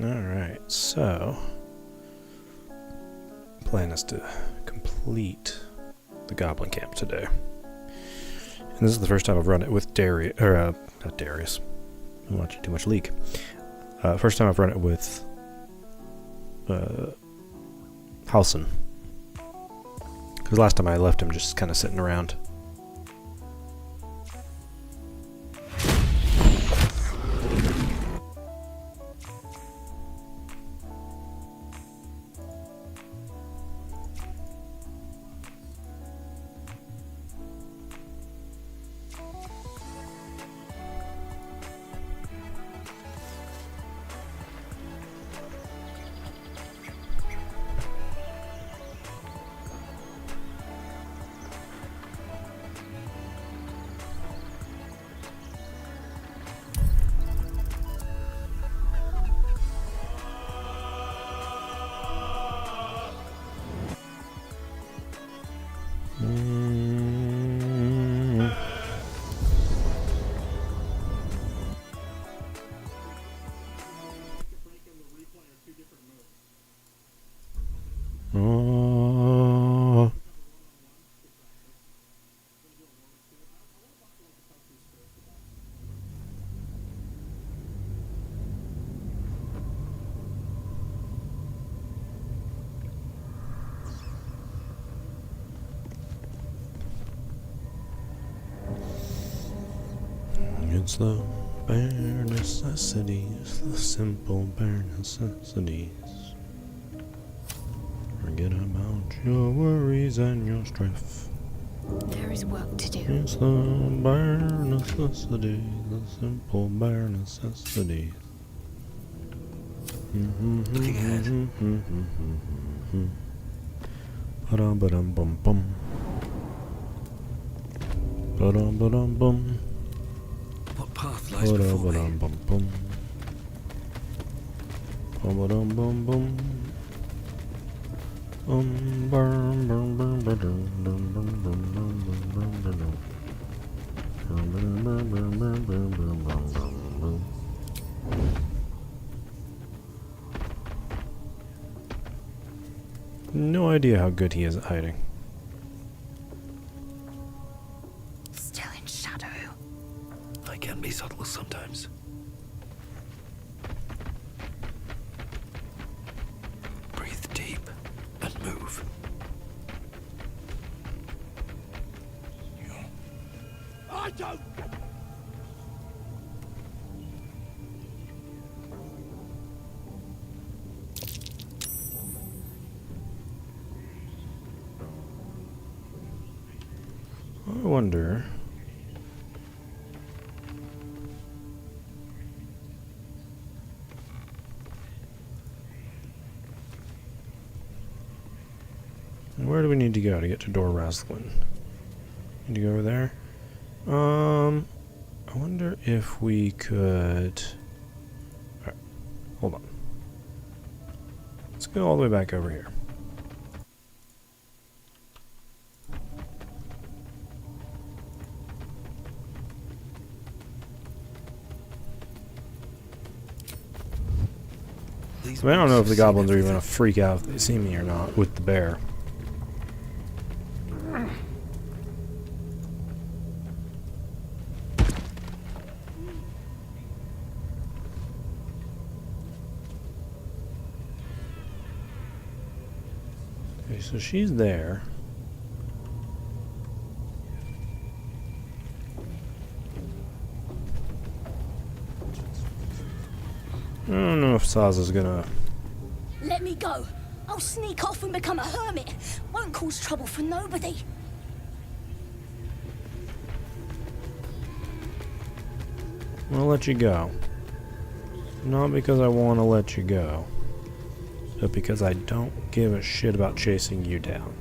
Alright, so plan is to complete the goblin camp today. And this is the first time I've run it with Darius, or not Darius. I'm watching too much League. First time I've run it with Halson. Because last time I left him just kind of sitting around. It's the bare necessities, the simple bare necessities. Forget about your worries and your strife. There is work to do. It's the bare necessities, the simple bare necessities. Looking ahead. Ba-dum-ba-dum-bum-bum. Ba-dum-ba-dum-bum. What path lies before me? Ba-dum-ba-dum-bum-bum. Ba-dum-bum-bum. Bum, bum, bum, ba-dum, bum, bum, bum, bum, bum, bum, ba-dum. Bum, bum, bum, bum, bum, bum, bum, bum, bum, bum. No idea how good he is at hiding. Still in shadow. I can be subtle sometimes. Breathe deep and move. I don't. I wonder. Where do we need to go to get to Ragzlin? Need to go over there? I wonder if we could... Alright, hold on. Let's go all the way back over here. I mean, I don't know if the goblins are even gonna freak out if they see me or not with the bear. Okay, so she's there. I don't know if Saza's gonna... Let me go. I'll sneak off and become a hermit. Won't cause trouble for nobody. I'm gonna let you go. Not because I want to let you go, but because I don't give a shit about chasing you down.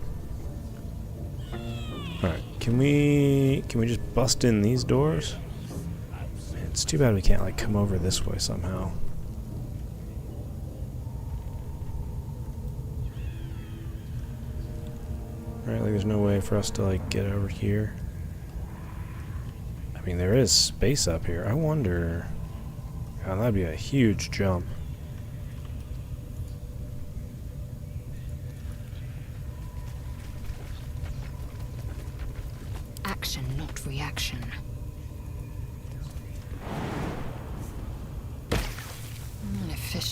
Alright, can we just bust in these doors? Man, it's too bad we can't like come over this way somehow. Right, like there's no way for us to like get over here. I mean, there is space up here. I wonder... God, that'd be a huge jump.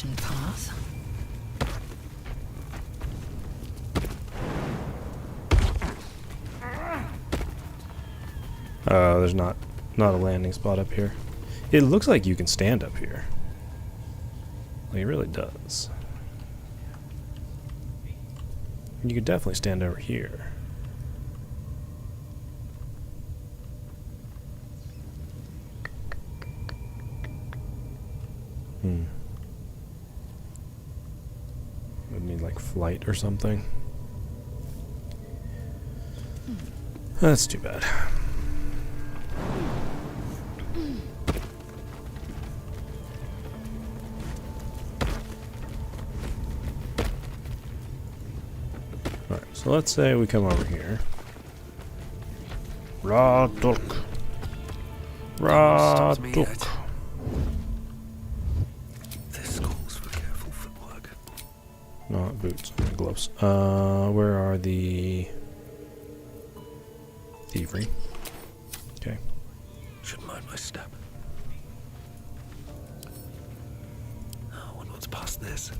old-fashioned path. There's not a landing spot up here. It looks like you can stand up here. Like, it really does. You could definitely stand over here. Would need like flight or something. That's too bad. Alright, so let's say we come over here. Raduk. Stops me Raduk. yet. This calls for careful footwork. Not boots, gloves. Where are the thievery? Okay. Should mind my step. I wonder what's past this.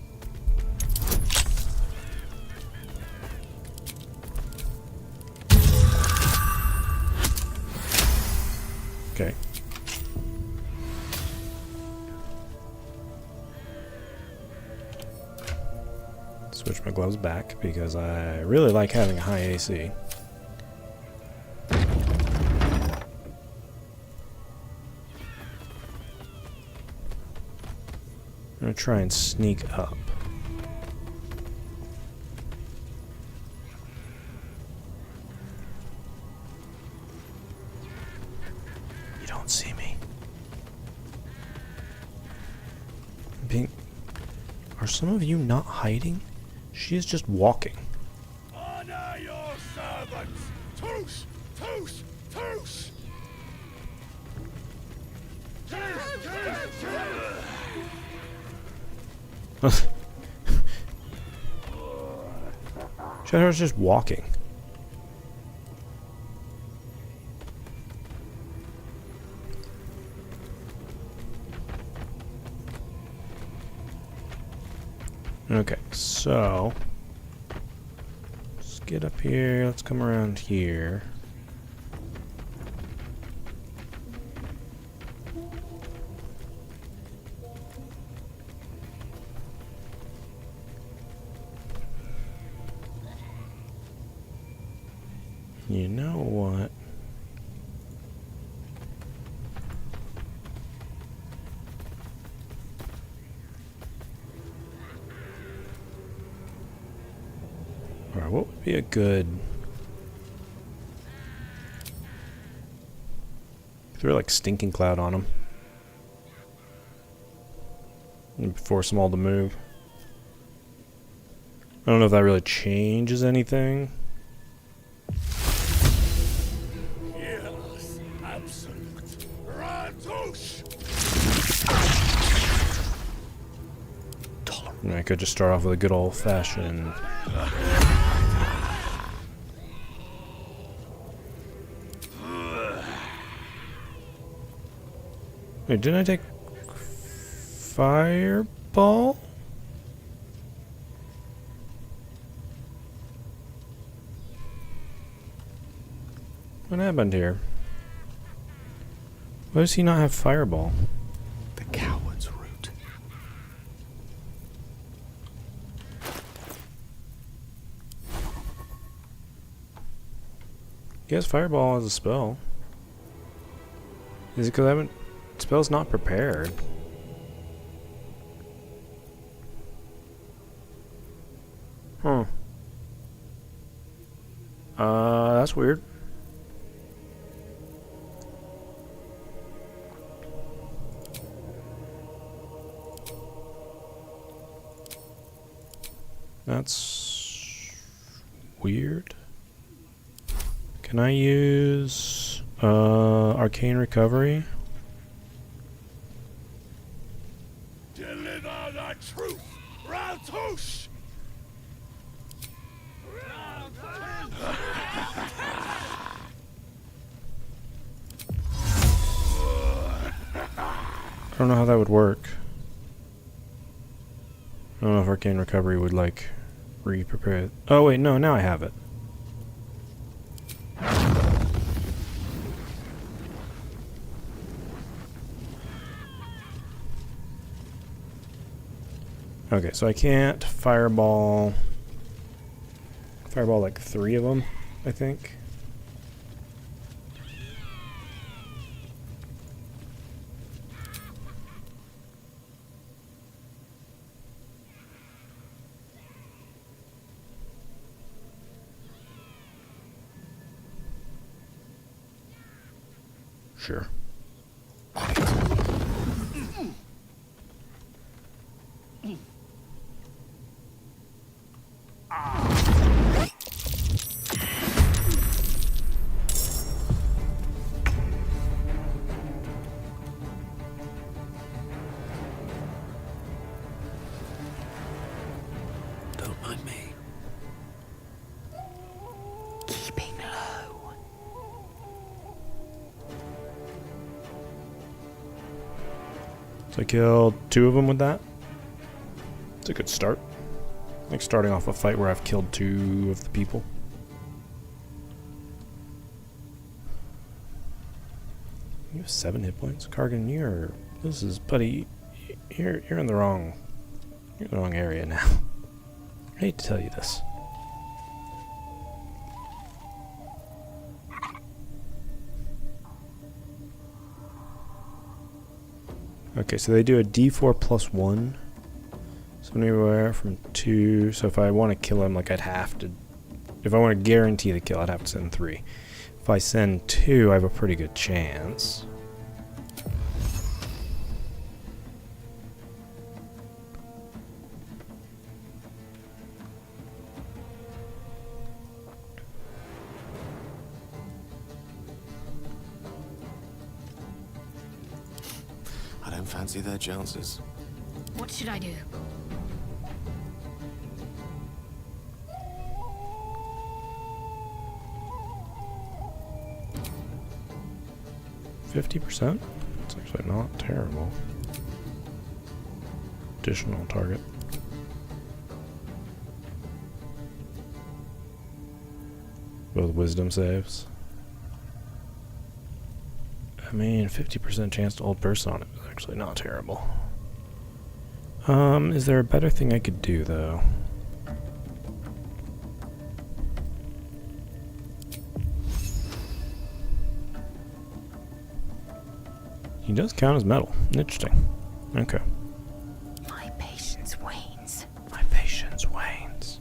Okay. Switch my gloves back because I really like having a high AC. I'm gonna try and sneak up. You don't see me. Are some of you not hiding? She is just walking. Honor your servants! Toos! Toos! Toos! Shadow's just walking. Okay, so let's get up here. Let's come around here. You know what? Alright, what would be a good... Throw like Stinking Cloud on them. And force them all to move. I don't know if that really changes anything. Yes, absolute. Ratoosh! I could just start off with a good old-fashioned... Wait, didn't I take... Fireball? What happened here? Why does he not have Fireball? The coward's route. He has Fireball as a spell. Is it because I haven't... Spell's not prepared. Huh. That's weird. That's weird. Can I use Arcane Recovery? Deliver the truth! Ratoosh! I don't know how that would work. I don't know if Arcane Recovery would, like, re-prepare it. Oh, wait, no, now I have it. Okay, so I can't fireball like 3 of them, I think. Sure. Don't mind me. Keeping low. So I killed 2 of them with that. It's a good start. Like starting off a fight where I've killed 2 of the people. You have 7 hit points, Kargan. This is, buddy. You're in the wrong. You're in the wrong area now. I hate to tell you this. Okay, so they do a D4 plus 1. So anywhere from 2. So if I want to kill him, like I'd have to. If I want to guarantee the kill, I'd have to send 3. If I send 2, I have a pretty good chance. I don't fancy their chances. What should I do? %? It's actually not terrible. Additional target. Both wisdom saves. I mean, 50% chance to hold person on it is actually not terrible. Is there a better thing I could do, though? He does count as metal. Interesting. Okay. My patience wanes. My patience wanes.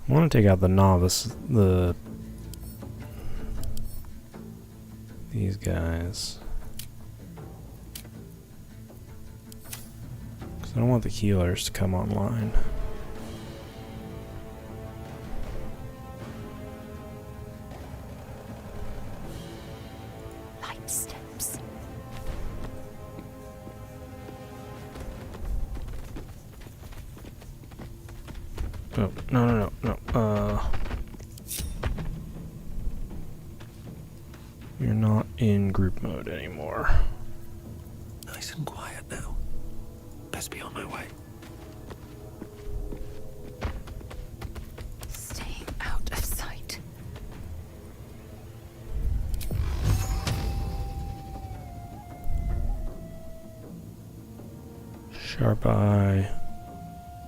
I want to take out the novice, these guys. Because I don't want the healers to come online. Light steps. Oh, no. You're not in group mode anymore. Nice and quiet now. Best be on my way. Staying out of sight. Sharp Eye.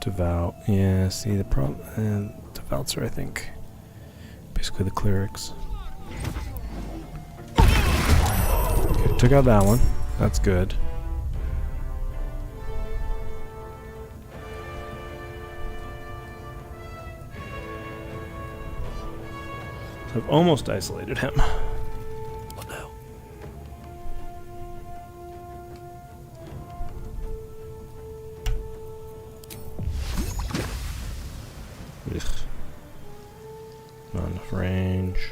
Devout. Yeah, see the problem. Devouts are, I think, basically the clerics. Okay, took out that one. That's good. So I've almost isolated him. What now? Ugh. Not enough range.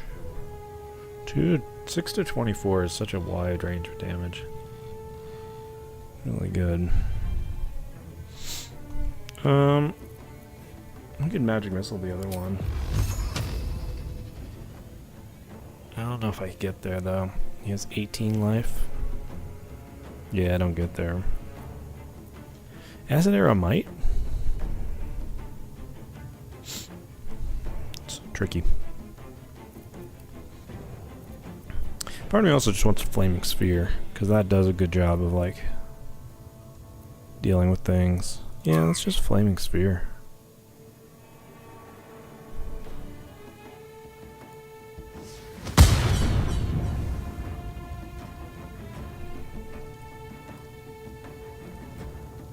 6 to 24 is such a wide range of damage. Really good. I could magic missile the other one. I don't know if I could get there though. He has 18 life. Yeah, I don't get there. Acid arrow might. It's tricky. Part of me also just wants a flaming sphere, because that does a good job of like dealing with things. Yeah, let's just flaming sphere.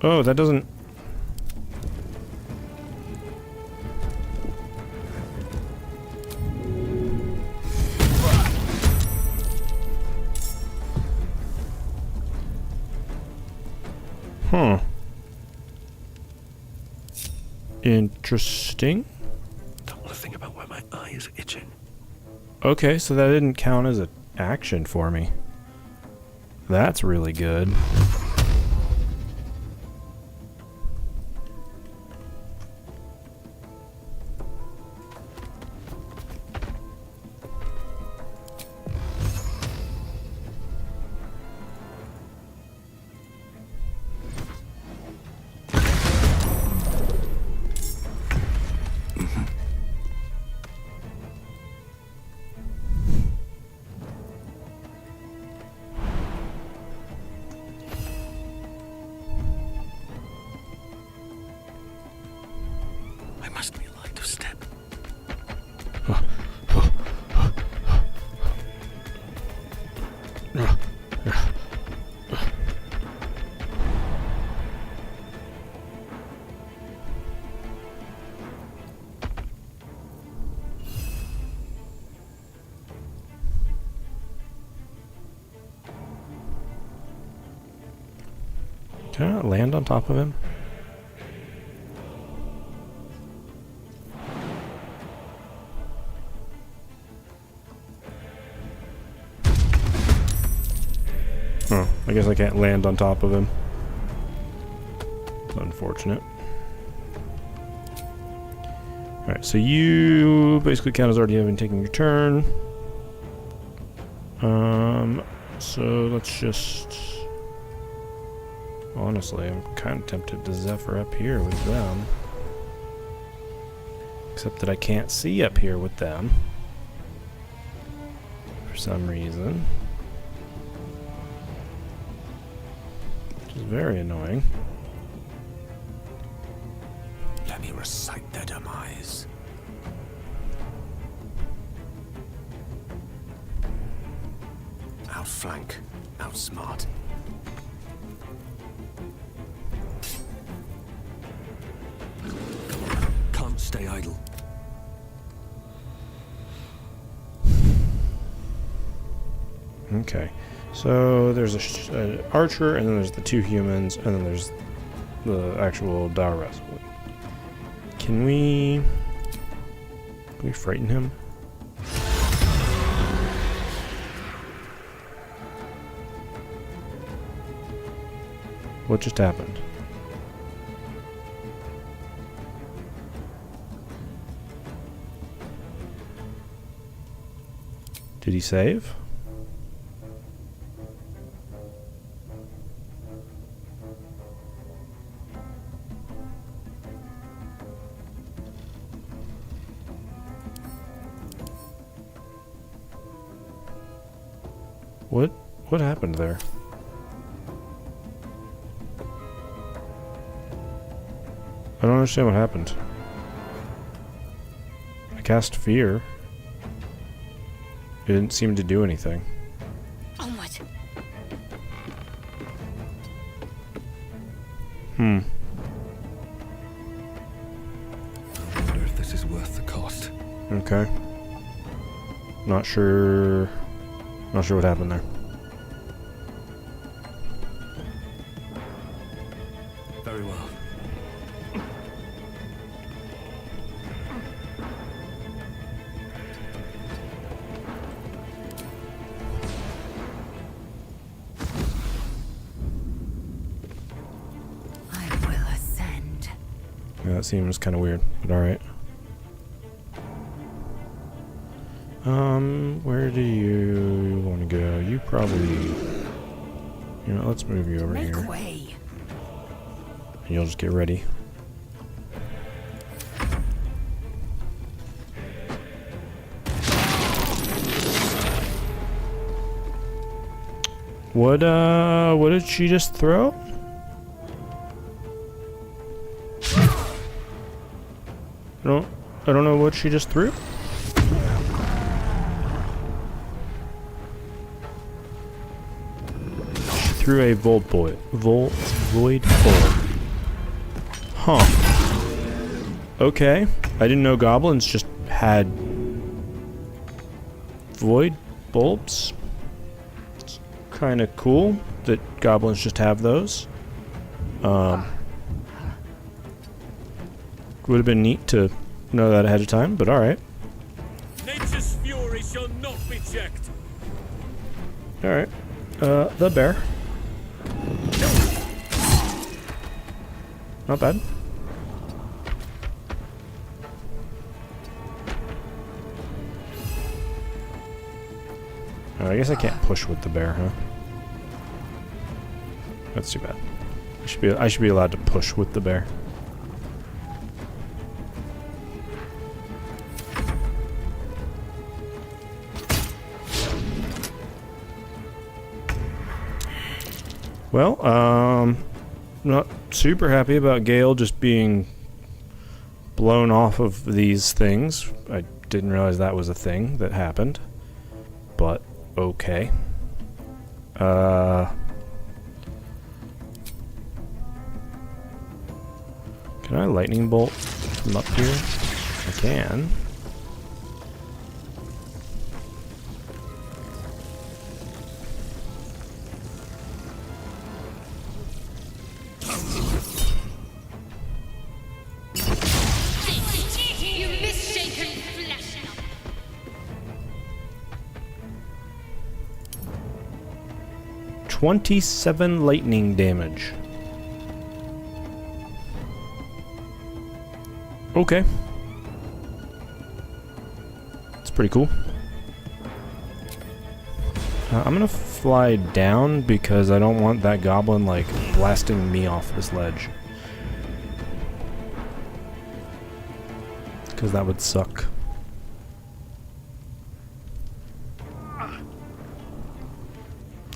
Oh, that doesn't... Huh. Interesting. Don't want to think about where my eye is itching. Okay, so that didn't count as an action for me. That's really good. I must be light of step. Can I not land on top of him? Oh, I guess I can't land on top of him. It's unfortunate. Alright, so you basically count as already having taken your turn. So let's just... Honestly, I'm kind of tempted to Zephyr up here with them. Except that I can't see up here with them. For some reason. Which is very annoying. Let me recite their demise. Outflank, outsmart. Can't stay idle. Okay. So there's an archer, and then there's the two humans, and then there's the actual Ragzlin. Can we frighten him? What just happened? Did he save? What happened there? I don't understand what happened. I cast fear. It didn't seem to do anything. Onward. I wonder if this is worth the cost. Okay. Not sure what happened there. Very well. I will ascend. That seems kind of weird, but alright. Where do you want to go? You probably... You know, let's move you over Make here. way. And you'll just get ready. What did she just throw? I don't know what she just threw. She threw a void bulb. Huh. Okay. I didn't know goblins just had void bulbs. It's kind of cool that goblins just have those. Would have been neat to know that ahead of time, but alright. Nature's fury shall not be checked. Alright. The bear. Not bad. Oh, I guess I can't push with the bear, huh? That's too bad. I should be allowed to push with the bear. Well, not super happy about Gale just being blown off of these things. I didn't realize that was a thing that happened. But, okay. Can I lightning bolt from up here? I can. You misshapen flesh. 27 lightning damage. Okay. It's pretty cool. I'm gonna fly down because I don't want that goblin, like, blasting me off this ledge. Because that would suck.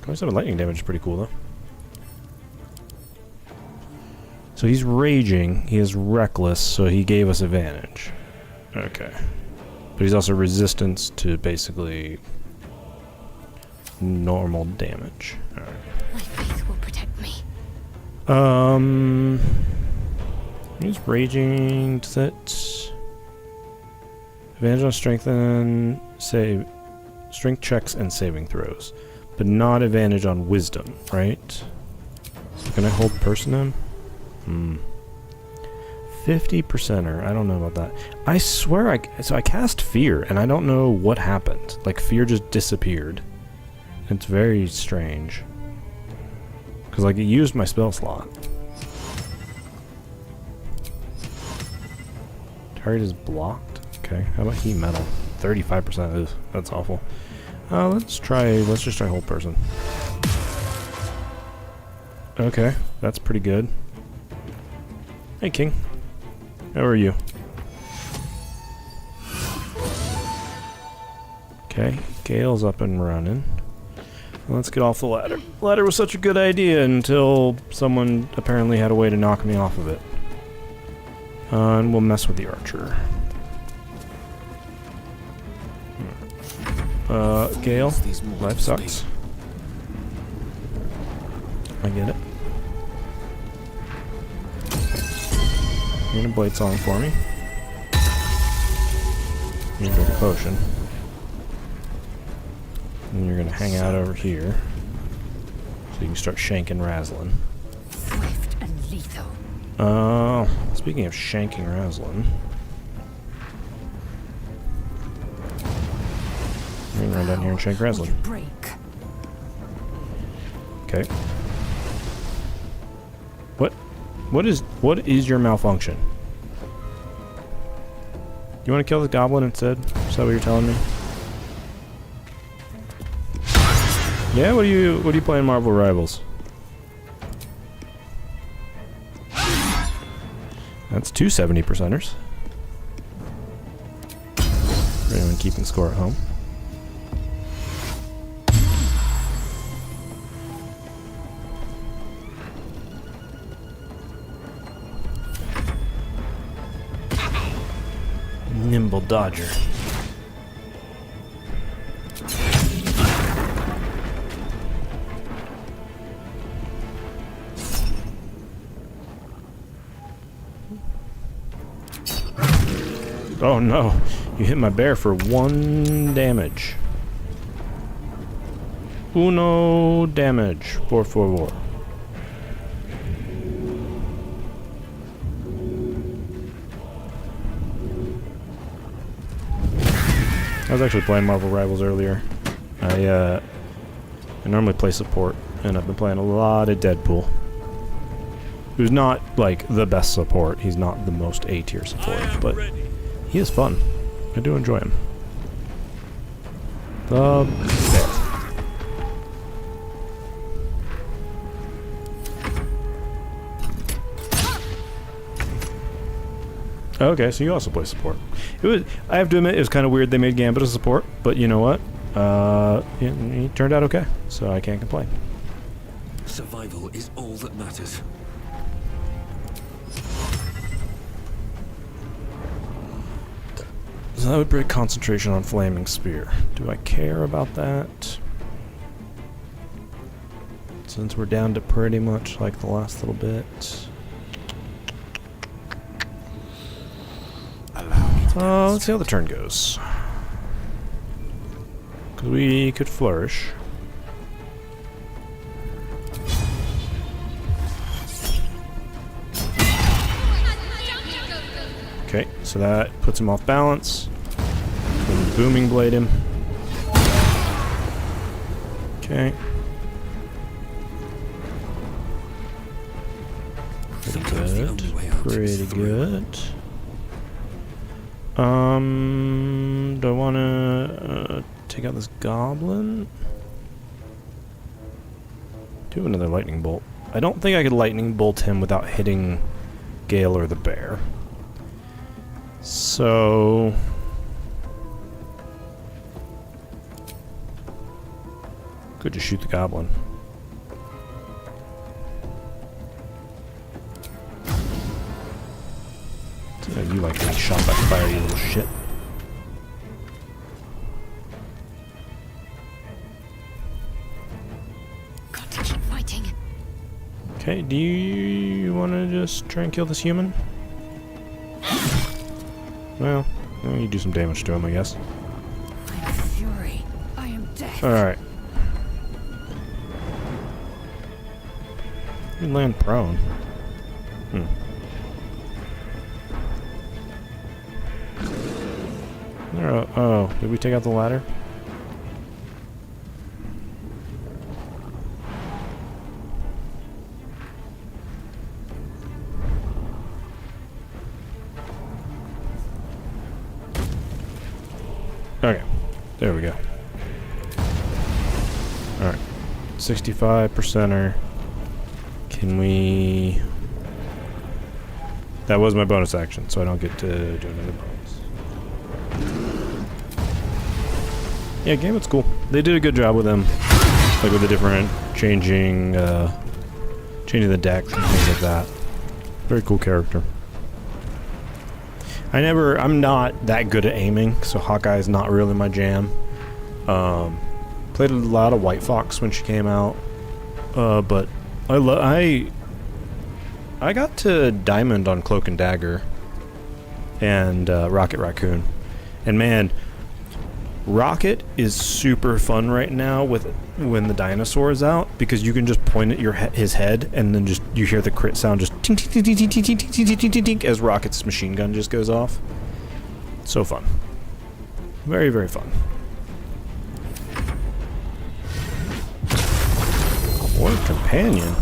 27 lightning damage is pretty cool, though. So he's raging, he is reckless, so he gave us advantage. Okay. But he's also resistance to basically normal damage. Alright. My faith will protect me. He's raging. Does that advantage on strength and save strength checks and saving throws, but not advantage on wisdom, right? So can I hold person him? 50%er. I don't know about that. I swear I cast fear and I don't know what happened. Like, fear just disappeared. It's very strange. Because, like, it used my spell slot. Target is blocked. Okay. How about heat metal? 35%. Ugh, that's awful. Let's just try hold person. Okay. That's pretty good. Hey, King. How are you? Okay. Gale's up and running. Let's get off the ladder. Ladder was such a good idea until someone apparently had a way to knock me off of it. And we'll mess with the archer. Gale, life sucks. I get it. You're gonna blade song for me. You're gonna drink a potion. And you're gonna hang out over here, so you can start shanking Ragzlin. Swift and lethal. Speaking of shanking Ragzlin, I'm gonna run down here and shank Ragzlin. Break. Okay. What is your malfunction? You want to kill the goblin instead? Is that what you're telling me? Yeah, what are you playing Marvel Rivals? That's two 70%ers. For anyone keeping score at home. Nimble Dodger. Oh no, you hit my bear for 1 damage. Uno damage, por favor. I was actually playing Marvel Rivals earlier. I normally play support, and I've been playing a lot of Deadpool. Who's not, like, the best support. He's not the most A-tier support, but he is fun. I do enjoy him. The best. Okay, so you also play support. I have to admit, it was kind of weird they made Gambit a support, but you know what? He turned out okay, so I can't complain. Survival is all that matters. So that would break concentration on Flaming Spear. Do I care about that? Since we're down to pretty much like the last little bit. Let's see how the turn goes. Because we could flourish. Okay, so that puts him off balance. Then Booming Blade him. Okay. Pretty good. Pretty good. Do I want to take out this goblin? Do another lightning bolt. I don't think I could lightning bolt him without hitting Gale or the bear. So could just shoot the goblin. You like getting shot by fire, you little shit. Got to keep fighting. Okay, do you want to just try and kill this human? Well, you do some damage to him, I guess. I am fury. I am death. Alright. You land prone. Oh, did we take out the ladder? Okay, there we go. Alright, 65%er. Can we... That was my bonus action, so I don't get to do another bonus. Yeah, Gambit's cool. They did a good job with him, like with the different changing the deck and things like that. Very cool character. I'm not that good at aiming, so Hawkeye's not really my jam. Played a lot of White Fox when she came out, but I got to Diamond on Cloak and Dagger and Rocket Raccoon, and man, Rocket is super fun right now when the dinosaur is out, because you can just point at his head and then just you hear the crit sound just tink tink tink tink tink tink tink tink tink as Rocket's machine gun just goes off. So fun. Very, very fun. Or companion.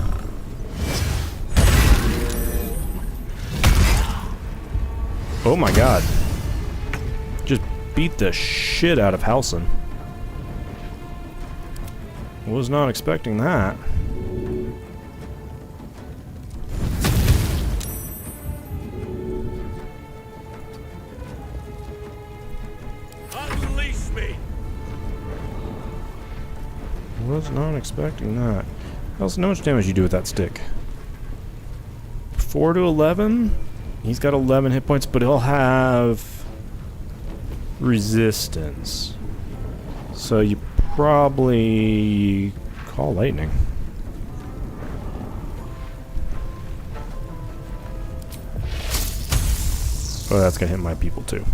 Oh my god. beat the shit out of Halson. Was not expecting that. Unleash me! Was not expecting that. Halson, how much damage you do with that stick? 4 to 11? He's got 11 hit points, but he'll have resistance. So you probably call lightning. Oh, that's gonna hit my people too,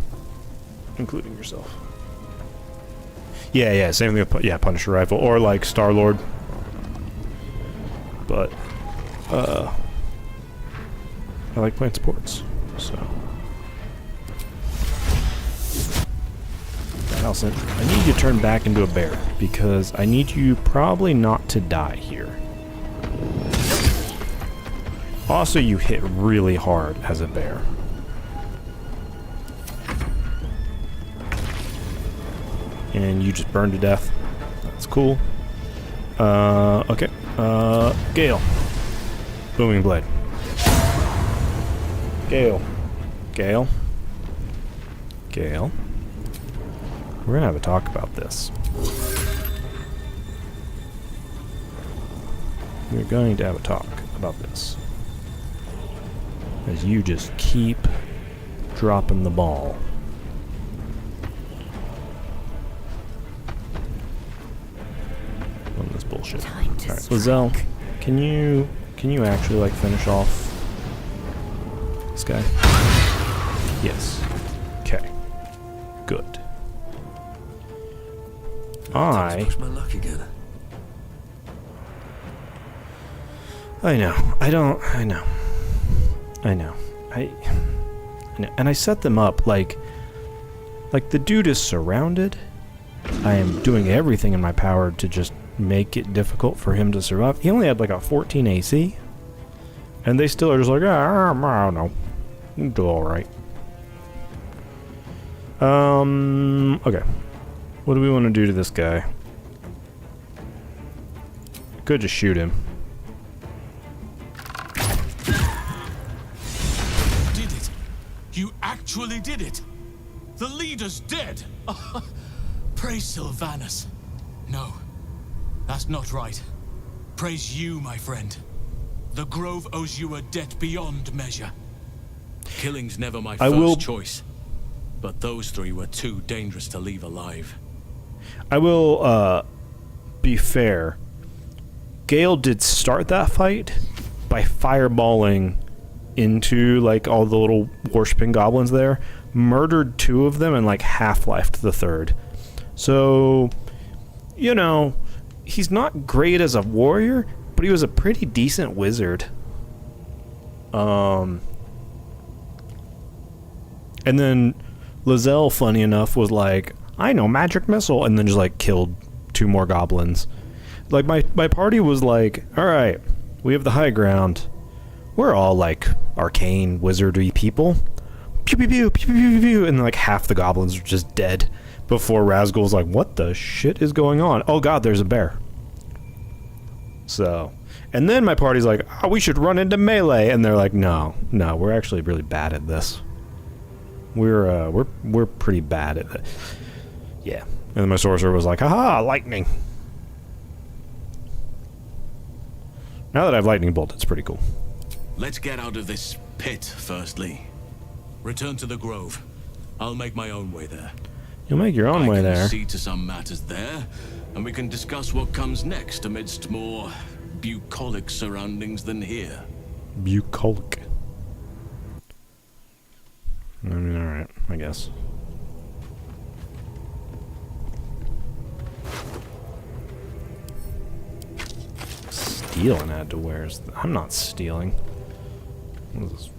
including yourself. Yeah, same thing with Punisher Rifle or like Star-Lord. But I like playing sports, so. Nelson, I need you to turn back into a bear, because I need you probably not to die here. Also, you hit really hard as a bear. And you just burned to death. That's cool. Okay. Gale. Booming Blade. Gale. Gale. Gale. We're gonna have a talk about this. We're going to have a talk about this. As you just keep dropping the ball. On this bullshit. Alright, Lizelle, can you actually like finish off this guy? Yes. Okay. Good. Push my luck again. I know. I know. And I set them up like the dude is surrounded. I am doing everything in my power to just make it difficult for him to survive. He only had like a 14 AC. And they still are just like, I don't know. We'll do alright. Okay. What do we want to do to this guy? Could just shoot him. Did it? You actually did it! The leader's dead! Praise Sylvanus. No, that's not right. Praise you, my friend. The Grove owes you a debt beyond measure. Killing's never my first choice, but those three were too dangerous to leave alive. I will, be fair. Gale did start that fight by fireballing into, like, all the little worshipping goblins there. Murdered 2 of them and, like, half-lifed the 3rd. So, you know, he's not great as a warrior, but he was a pretty decent wizard. And then Lizelle, funny enough, was like, I know magic missile, and then just like killed 2 more goblins. Like my party was like, all right, we have the high ground. We're all like arcane wizardry people. Pew pew pew pew pew pew pew, and like half the goblins were just dead before Ragzlin was like, what the shit is going on? Oh god, there's a bear. So, and then my party's like, oh, we should run into melee, and they're like, no, we're actually really bad at this. We're pretty bad at it. Yeah. And then my sorcerer was like, haha, lightning. Now that I have lightning bolt, it's pretty cool. Let's get out of this pit, firstly. Return to the Grove. I'll make my own way there. You'll make your own way there. I can see to some matters there, and we can discuss what comes next amidst more bucolic surroundings than here. Bucolic. I mean, alright, I guess. Stealing add to wares. I'm not stealing. What is this?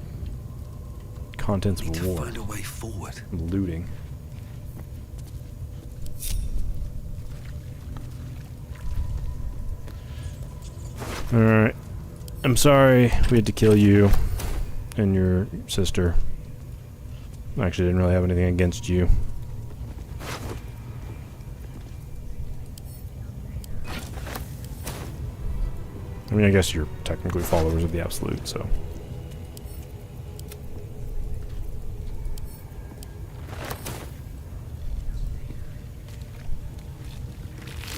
Contents of war. Find a way forward. Looting. Alright. I'm sorry we had to kill you and your sister. I actually didn't really have anything against you. I mean, I guess you're technically followers of the Absolute, so.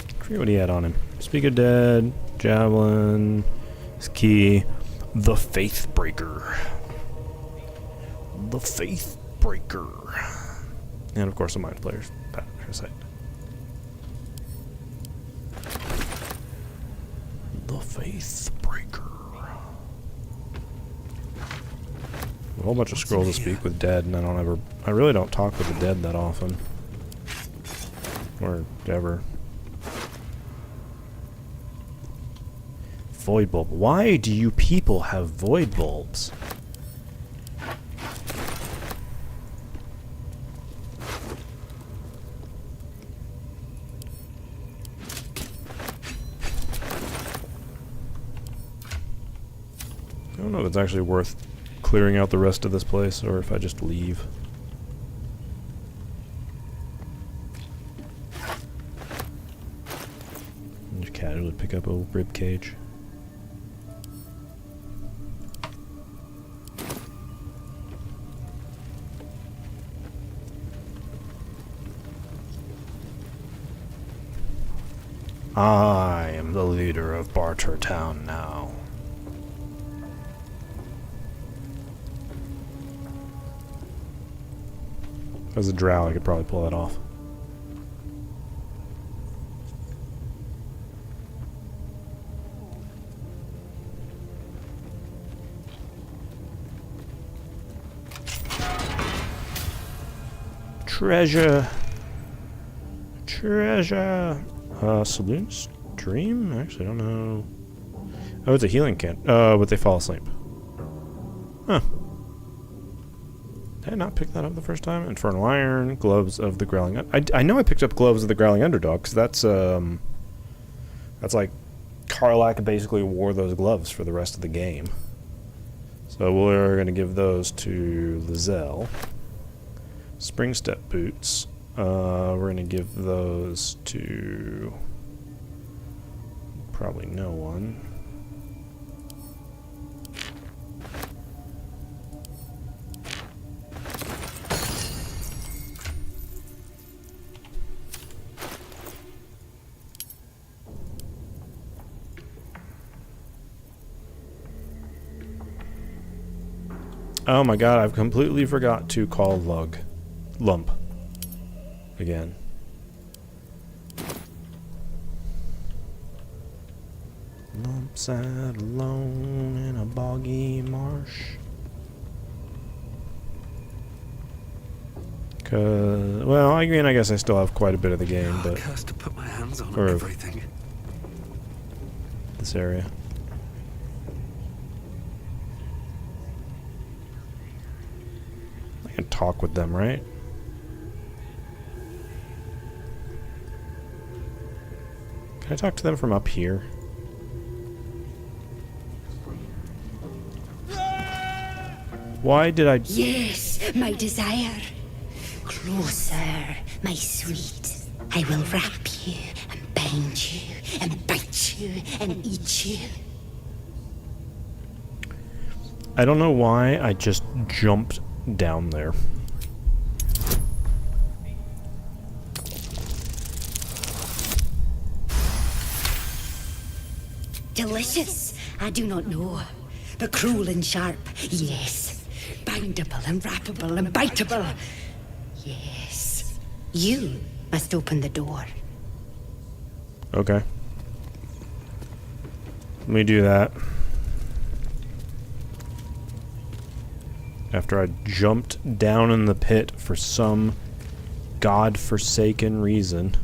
I forget what he had on him. Speak of Dead, Javelin, his key, the Faith Breaker. The Faith Breaker. And of course, the Mind Player's parasite. The Faith Breaker. A whole bunch of scrolls to speak with dead, and I really don't talk with the dead that often. Or ever. Void bulb. Why do you people have void bulbs? I don't know if it's actually worth clearing out the rest of this place or if I just leave. And just casually pick up a rib cage. I am the leader of Baldur Town now. As a drow, I could probably pull that off. Treasure. Treasure. Saloon stream? Actually, I don't know. Oh, it's a healing can. But they fall asleep. Huh. Did I not pick that up the first time? Infernal Iron, Gloves of the Growling... I know I picked up Gloves of the Growling Underdog, because that's like... Karlach basically wore those gloves for the rest of the game. So we're going to give those to Lizelle. Spring Step Boots. We're going to give those to... probably no one. Oh my god, I've completely forgot to call Lump again. Lump sat alone in a boggy marsh. Well, I mean, I guess I still have quite a bit of the game, but Cursed to put my hands on or everything. This area. I can talk with them, right? Can I talk to them from up here? Why did I... Yes, my desire. Closer, my sweet. I will wrap you and bind you and bite you and eat you. I don't know why I just jumped down there. Delicious, I do not know. But cruel and sharp, yes. Bindable and wrappable and biteable. Yes. You must open the door. Okay. Let me do that. After I jumped down in the pit for some god-forsaken reason.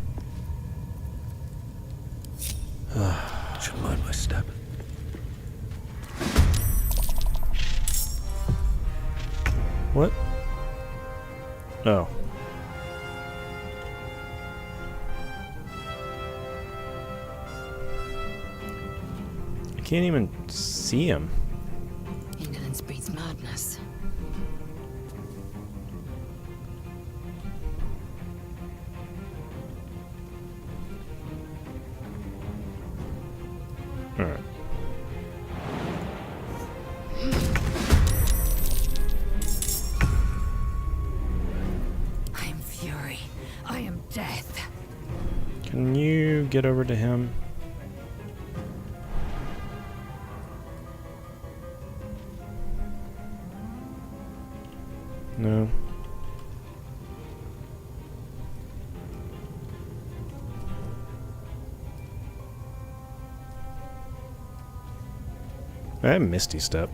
Should mind my step. What? Oh. I can't even see him. Indolence breeds madness. Alright. you get over to him? No. I have Misty Step.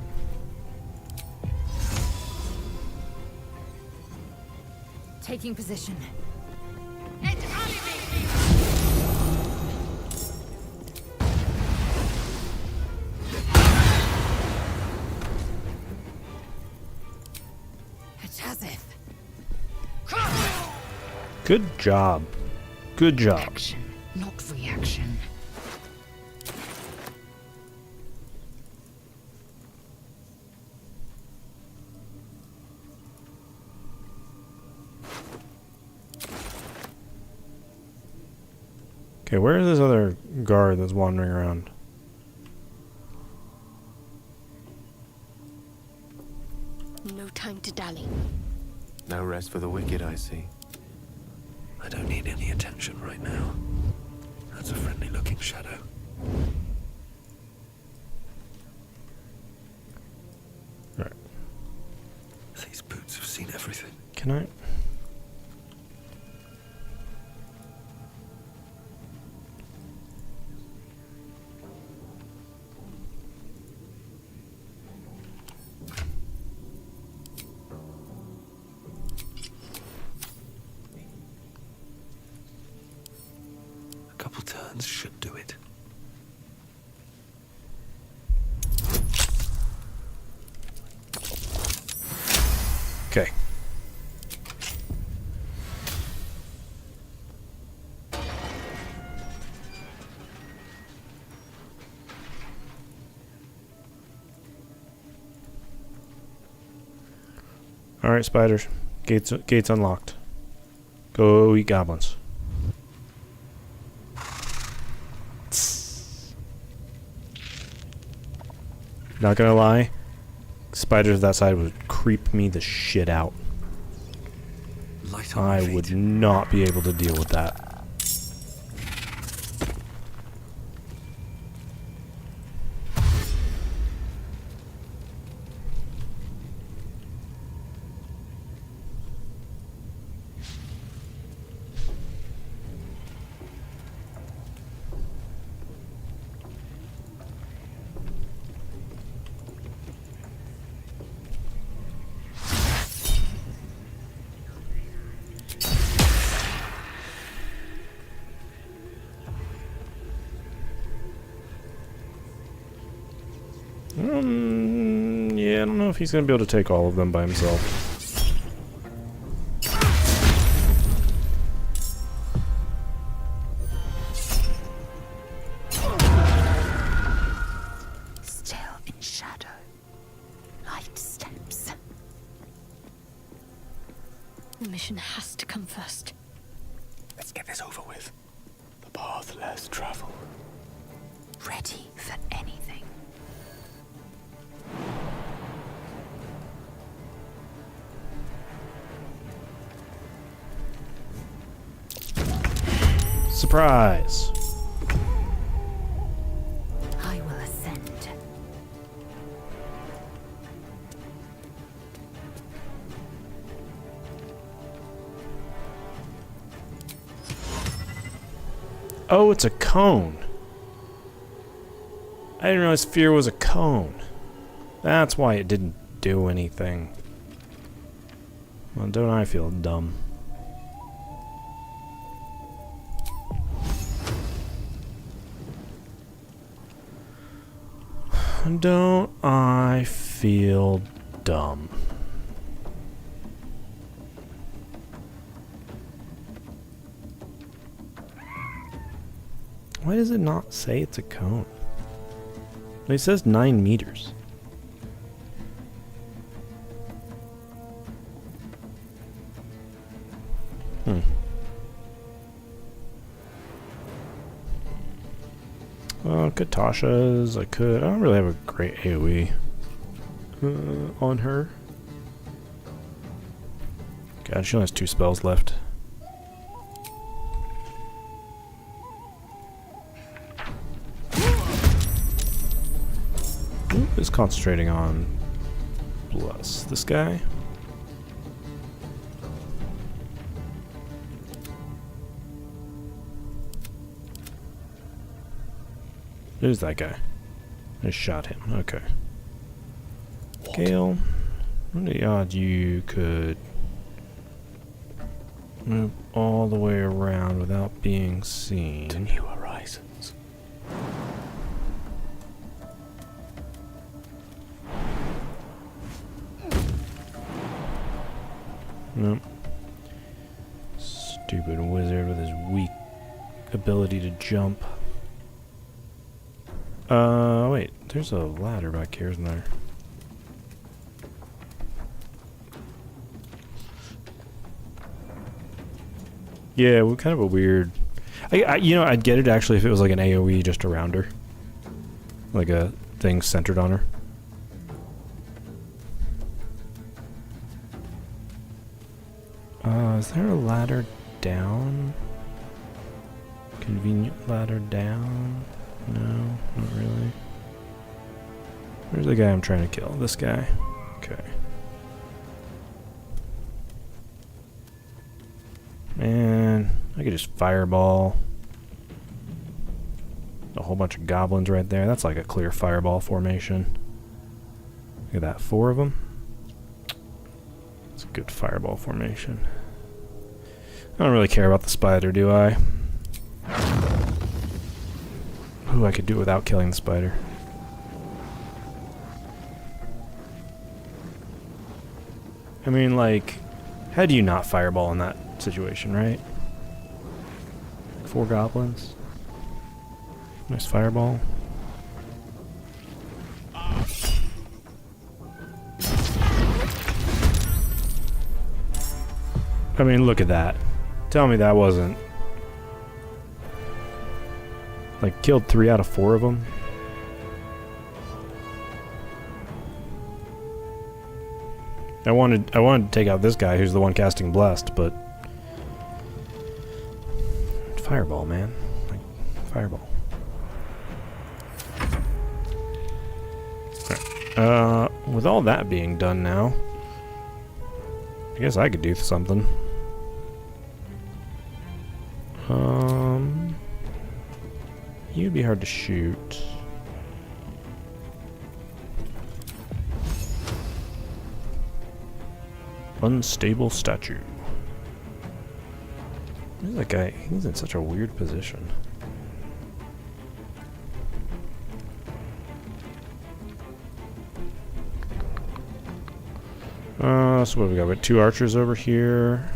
Taking position. Good job. Good job. Action, not reaction. Okay, where is this other guard that's wandering around? No time to dally. No rest for the wicked, I see. I don't need any attention right now. That's a friendly-looking shadow. Right. These boots have seen everything. Can I? A couple turns should do it. Okay. All right, spiders. Gates unlocked. Go eat goblins. Not gonna lie, spiders that side would creep me the shit out. Light on my I feet. would not be able to deal with that. Yeah, I don't know if he's gonna be able to take all of them by himself. Still in shadow. Light steps. The mission has to come first. Let's get this over with. The path less traveled. Ready for anything. Surprise! I will ascend. Oh, it's a cone. I didn't realize fear was a cone. That's why it didn't do anything. Well, don't I feel dumb? Don't I feel dumb? Why does it not say it's a cone? It says 9 meters. Well, Katasha's, I don't really have a great AoE on her. God, she only has 2 spells left. Who is concentrating on Bless? This guy? There's that guy. I shot him. Okay. Gale, what are the odds you could move all the way around without being seen? To new horizons. Nope. Stupid wizard with his weak ability to jump. Wait, there's a ladder back here, isn't there? Yeah, well, kind of a weird... you know, I'd get it actually if it was like an AoE just around her. Like a thing centered on her. Is there a ladder down? Convenient ladder down? No, not really. Where's the guy I'm trying to kill? This guy? Okay. Man, I could just fireball a whole bunch of goblins right there. That's like a clear fireball formation. Look at that, 4 of them. It's a good fireball formation. I don't really care about the spider, do I? Ooh, I could do it without killing the spider. I mean, like, how do you not fireball in that situation, right? 4 goblins. Nice fireball. I mean, look at that. Tell me that wasn't... like, killed 3 out of 4 of them. I wanted to take out this guy who's the one casting Blessed, but... fireball, man. Like, fireball. Right. With all that being done now... I guess I could do something. You'd be hard to shoot. Unstable statue. Where's that guy? He's in such a weird position. So what have we got? We got 2 archers over here.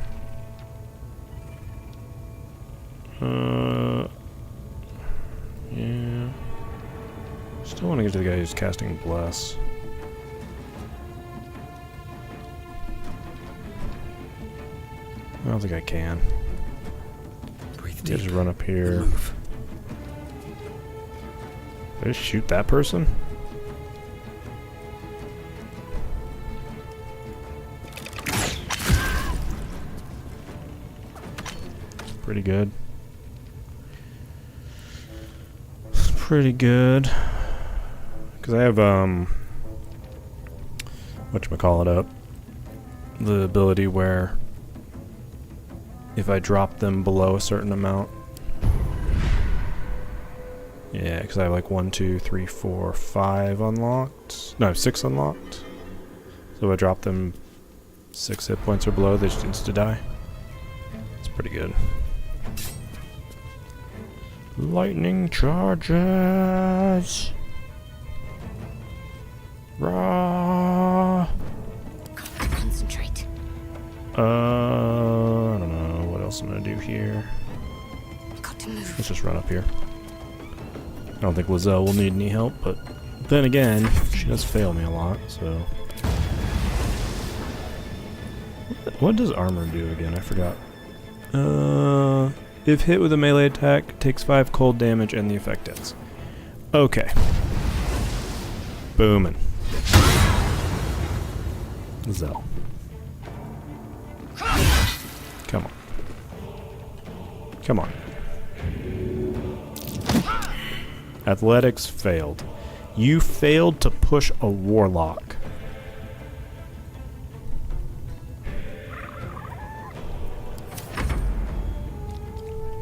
Yeah. Still want to get to the guy who's casting Bless. I don't think I can. Breathe I deep. just run up here. Move. Did I just shoot that person? Pretty good. Pretty good. Because I have, whatchamacallit up. The ability where if I drop them below a certain amount. Yeah, because I have like 1, 2, 3, 4, 5 unlocked. No, I have 6 unlocked. So if I drop them 6 hit points or below, they just insta-die. It's pretty good. Lightning charges! Rah! Gotta concentrate. I don't know what else I'm gonna do here. Got to move. Let's just run up here. I don't think Lizelle will need any help, but then again, she does fail me a lot, so... What does armor do again? I forgot. If hit with a melee attack, takes 5 cold damage and the effect ends. Okay. Boomin'. Lizelle. Come on. Come on. Athletics failed. You failed to push a warlock.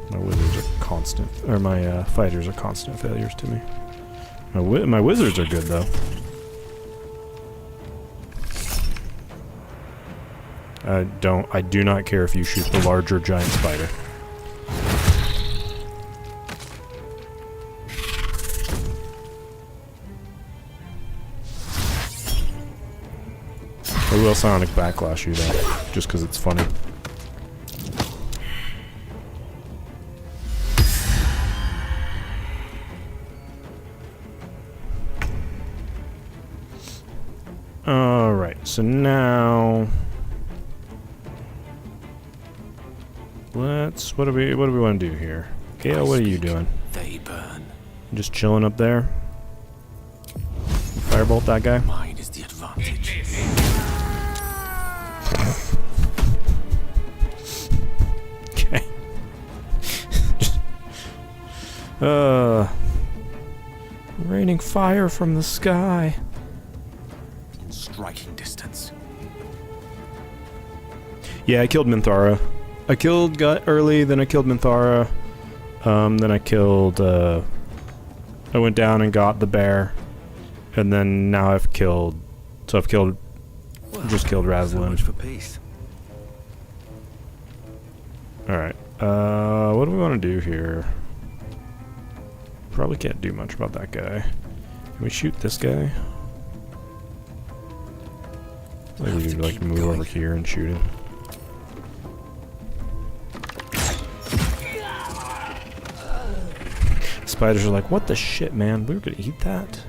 My wizards are constant, or my fighters are constant failures to me. My wizards are good though. I do not care if you shoot the larger giant spider. I will sonic backlash you though, just because it's funny. Alright, so now what do we want to do here? Gale, what are you doing? They burn. Just chilling up there? Firebolt that guy? Mine is the advantage. Okay. Raining fire from the sky. In striking distance. Yeah, I killed Minthara. I killed Gut early, then I killed Minthara. Then I killed, I went down and got the bear. And then now I've killed, just killed Ragzlin. So much for peace. Alright, what do we want to do here? Probably can't do much about that guy. Can we shoot this guy? Maybe we could like move over here and shoot him. Spiders are like, what the shit, man? We were gonna eat that?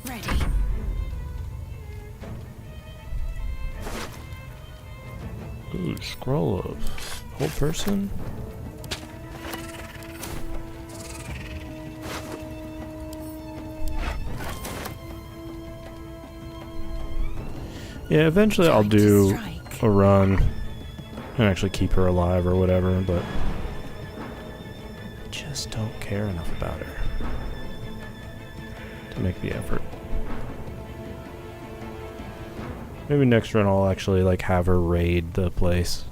Ready. Ooh, scroll of whole person? Yeah, eventually I'll do a run and actually keep her alive or whatever, but I just don't care enough about her to make the effort. Maybe next run I'll actually like have her raid the place.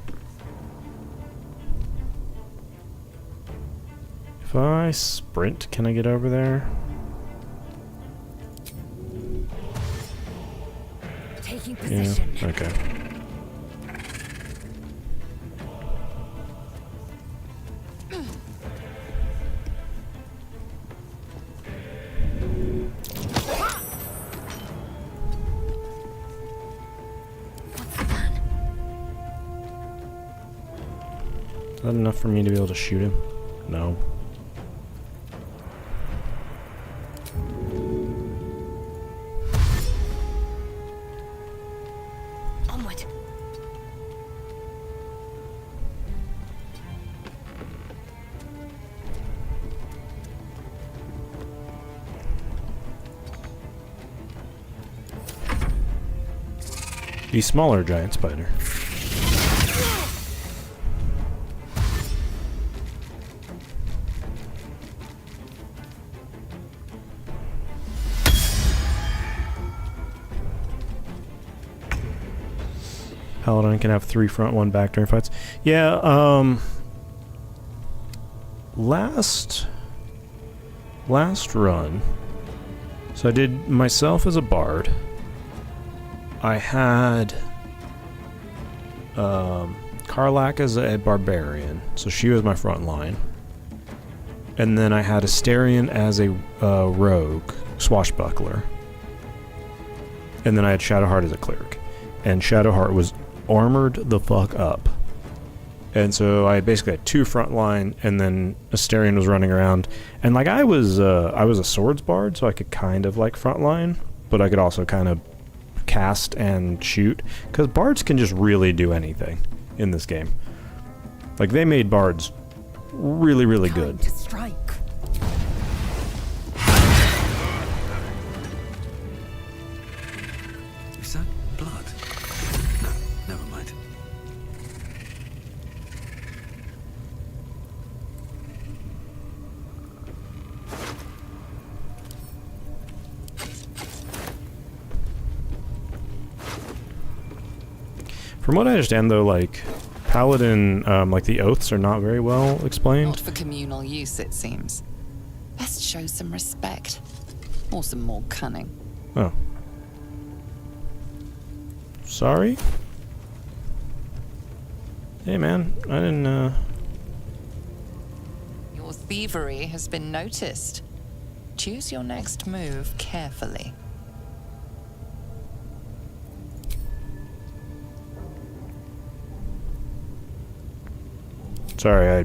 If I sprint, can I get over there? Taking Yeah, position. okay. What's the plan? Is that enough for me to be able to shoot him? No. Onward. The smaller giant spider. Paladin can have 3 front, 1 back during fights. Yeah, last run, so I did myself as a bard. I had Karlak as a barbarian, so she was my front line. And then I had Asterion as a rogue, swashbuckler. And then I had Shadowheart as a cleric. And Shadowheart was armored the fuck up. And so I basically had 2 front line, and then Asterion was running around. And like I was a swords bard, so I could kind of like front line, but I could also kind of cast and shoot, because bards can just really do anything in this game. Like they made bards really, really good. To strike. Is that blood? No, never mind. From what I understand, though, like, Paladin, like, the oaths are not very well Not explained. for communal use, it seems. Best show some respect. Or some more cunning. Oh. Sorry? Hey, man, I didn't, Your thievery has been noticed. Choose your next move carefully. Sorry, I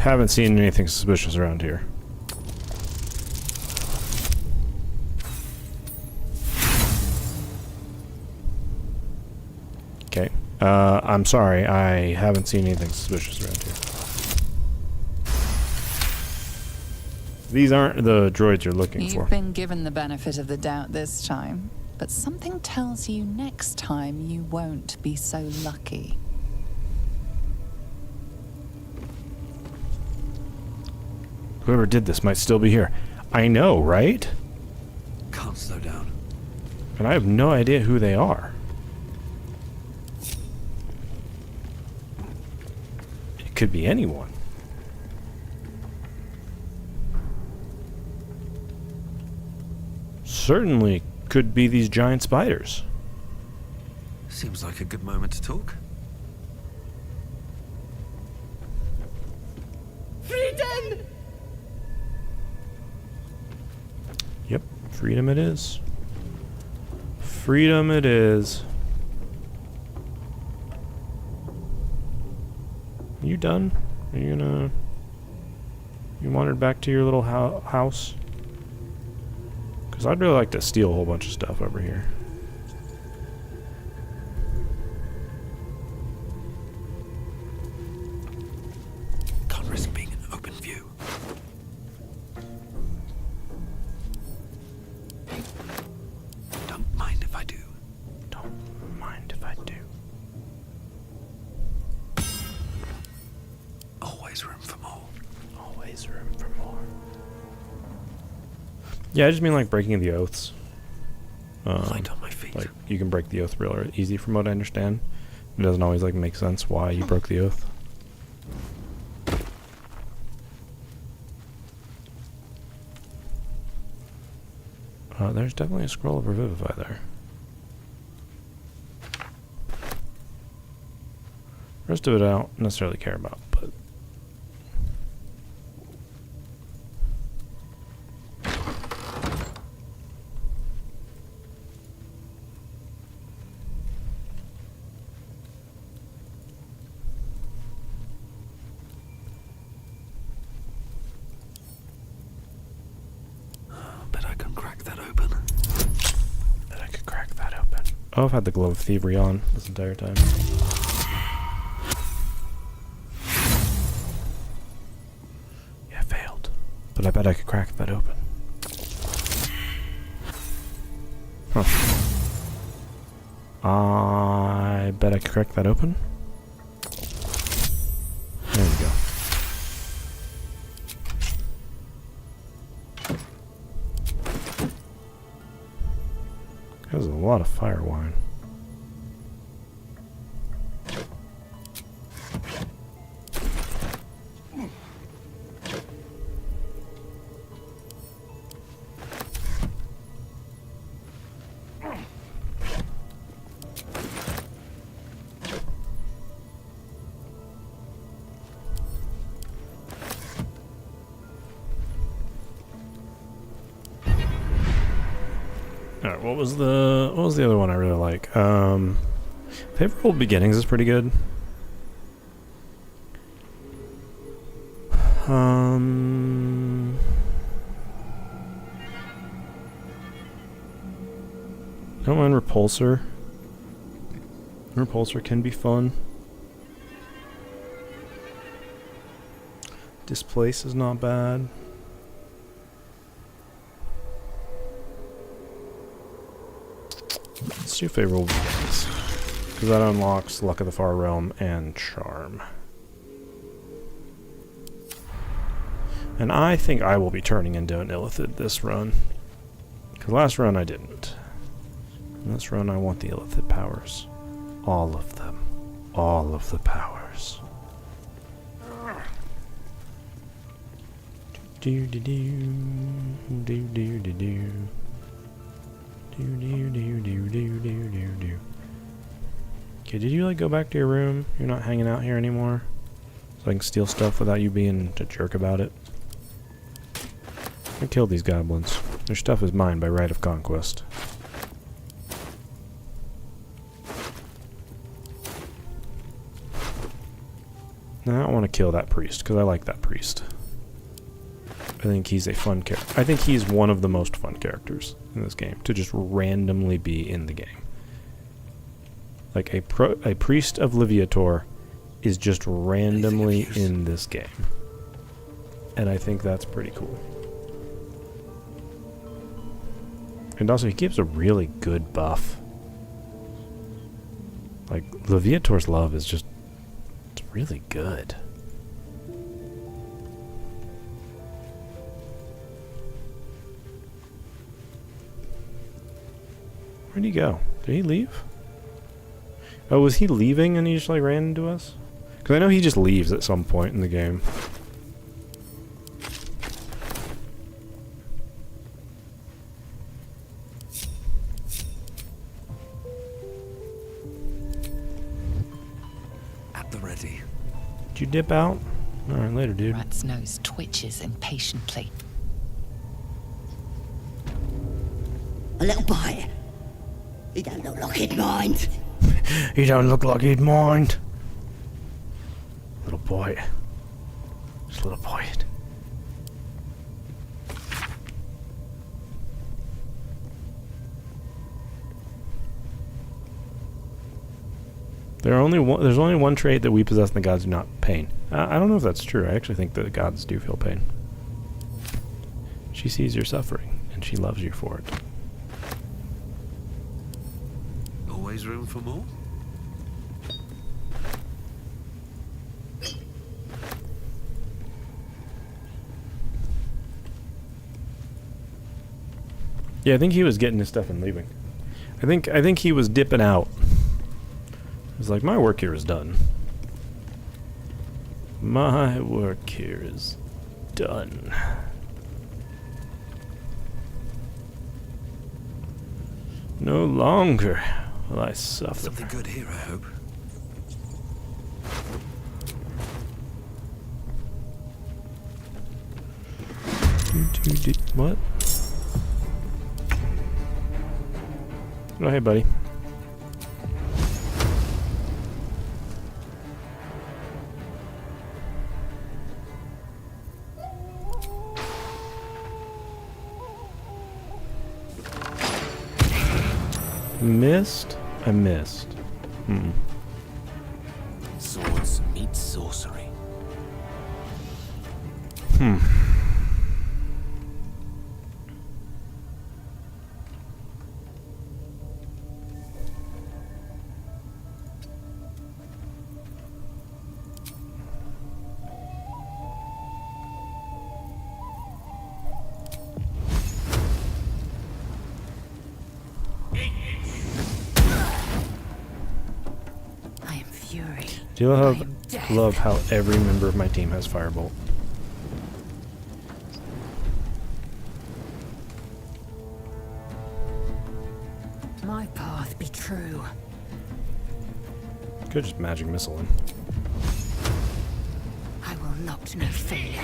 haven't seen anything suspicious around here. Okay. I'm sorry, I haven't seen anything suspicious around here. These aren't the droids you're looking for. You've been given the benefit of the doubt this time, but something tells you next time you won't be so lucky. Whoever did this might still be here. I know, right? Can't slow down. And I have no idea who they are. It could be anyone. Certainly could be these giant spiders. Seems like a good moment to talk. Freedom! Yep, freedom it is. Freedom it is. You done? Are you gonna... You wandered back to your little house? Because I'd really like to steal a whole bunch of stuff over here. Can't risk being in open view. Don't mind if I do. Don't mind if I do. Always room for more. Always room for more. Yeah, I just mean like breaking the oaths. Light on my feet. Like you can break the oath real easy from what I understand. It doesn't always like make sense why you broke the oath. There's definitely a scroll of Revivify there. Rest of it I don't necessarily care about, but... Bet I can crack that open. that I could crack that open. Oh, I've had the Glow of Thievery on this entire time. Yeah, failed. But I bet I could crack that open. Huh. I bet I could crack that open. There we go. There's a lot of fire wine. Alright, what was the other one I really like? Favorable Beginnings is pretty good. I don't mind Repulsor. Repulsor can be fun. Displace is not bad. Let's do Favorable Beginnings, because that unlocks Luck of the Far Realm and Charm. And I think I will be turning into an Illithid this run. Because last run I didn't. And this run I want the Illithid powers. All of them. All of the powers. Do do do do do do do do do do do do do do. Okay, did you like go back to your room? You're not hanging out here anymore? So I can steal stuff without you being a jerk about it? I killed these goblins. Their stuff is mine by right of conquest. Now, I don't want to kill that priest, because I like that priest. I think he's a fun character. I think he's one of the most fun characters in this game, to just randomly be in the game. Like, a priest of Liviator is just randomly in this game. And I think that's pretty cool. And also, he gives a really good buff. Like, Liviator's love is just... it's really good. Where'd he go? Did he leave? Oh, was he leaving and he just like ran into us? Because I know he just leaves at some point in the game. At the ready. Did you dip out? Alright, later, dude. Rat's nose twitches impatiently. A little boy. He don't look like he'd mind. He don't look like he'd mind. Little boy. Just a little boy. There's only one trait that we possess and the gods do not: pain. I don't know if that's true. I actually think that the gods do feel pain. She sees your suffering, and she loves you for it. Always room for more? Yeah, I think he was getting his stuff and leaving. I think he was dipping out. He's like, my work here is done. My work here is done. No longer will I suffer. Something good here, I hope. What? Oh, hey, buddy. Missed? I missed. Swords meet sorcery. Do you love how every member of my team has Firebolt? My path be true. Could just magic missile him. I will not know failure.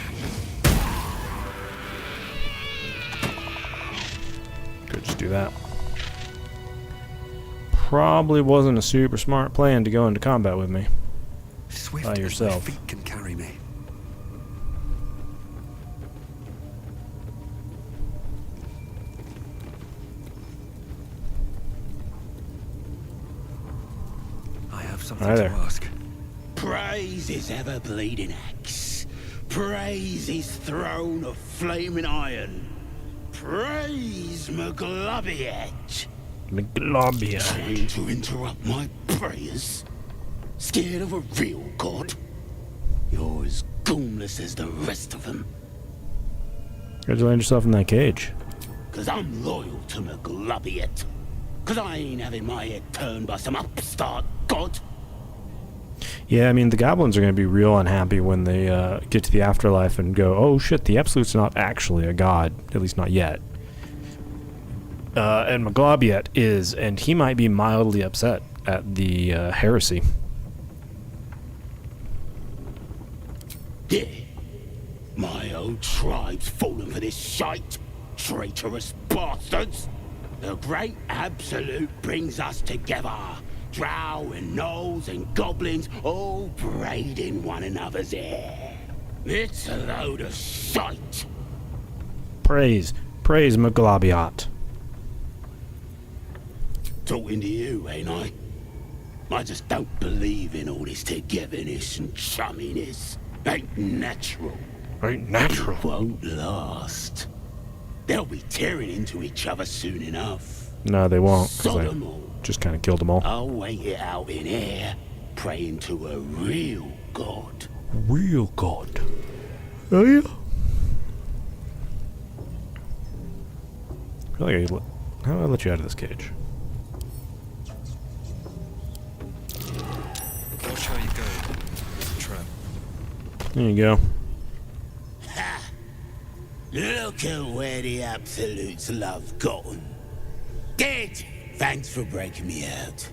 Could just do that. Probably wasn't a super smart plan to go into combat with me. Swift By as yourself. my feet can carry me. I have something Hi to there. ask. Praise his ever-bleeding axe. Praise his throne of flaming iron. Praise McGlubbiet. McGlobia. Trying to interrupt my prayers? Scared of a real god? You're as goonless as the rest of them. Where'd you land yourself in that cage? 'Cause I'm loyal to McGlubbiet. 'Cause I ain't having my head turned by some upstart god? Yeah, I mean, the goblins are going to be real unhappy when they get to the afterlife and go, oh shit, the Absolute's not actually a god, at least not yet. And Maglobiet is, and he might be mildly upset at the heresy. Yeah. My old tribe's fallen for this shite. Traitorous bastards. The great Absolute brings us together. Drow and gnolls and goblins all braiding one another's hair. It's a load of shite. Praise Maglobiet. Talking to you, ain't I? I just don't believe in all this togetherness and chumminess. Ain't natural. Ain't natural. Won't last. They'll be tearing into each other soon enough. No, they won't, because Sod I 'em all. just kind of killed them all. I'll wait it out in air, praying to a real god. Real god. Oh yeah? How do I let you out of this cage? Watch how you go. It's a trap. There you go. Look at where the Absolutes love gotten. Dead! Thanks for breaking me out.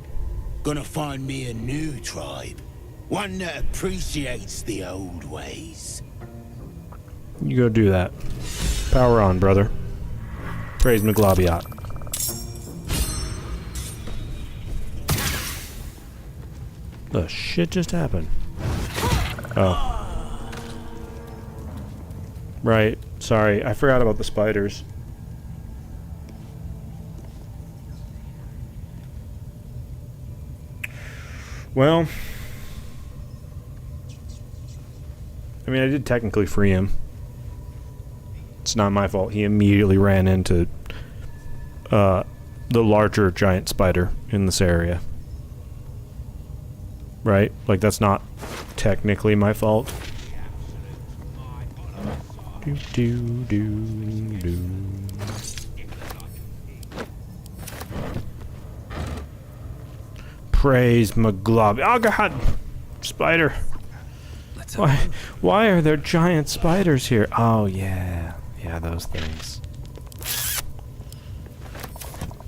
Gonna find me a new tribe. One that appreciates the old ways. You go do that. Power on, brother. Praise Maglobiet. The shit just happened. Oh. Right. Sorry, I forgot about the spiders. Well, I mean, I did technically free him. It's not my fault. He immediately ran into the larger giant spider in this area. Right? Like, that's not technically my fault. Do, do, do, do. Praise Maglob. Oh god! Spider. Why are there giant spiders here? Oh yeah. Yeah, those things.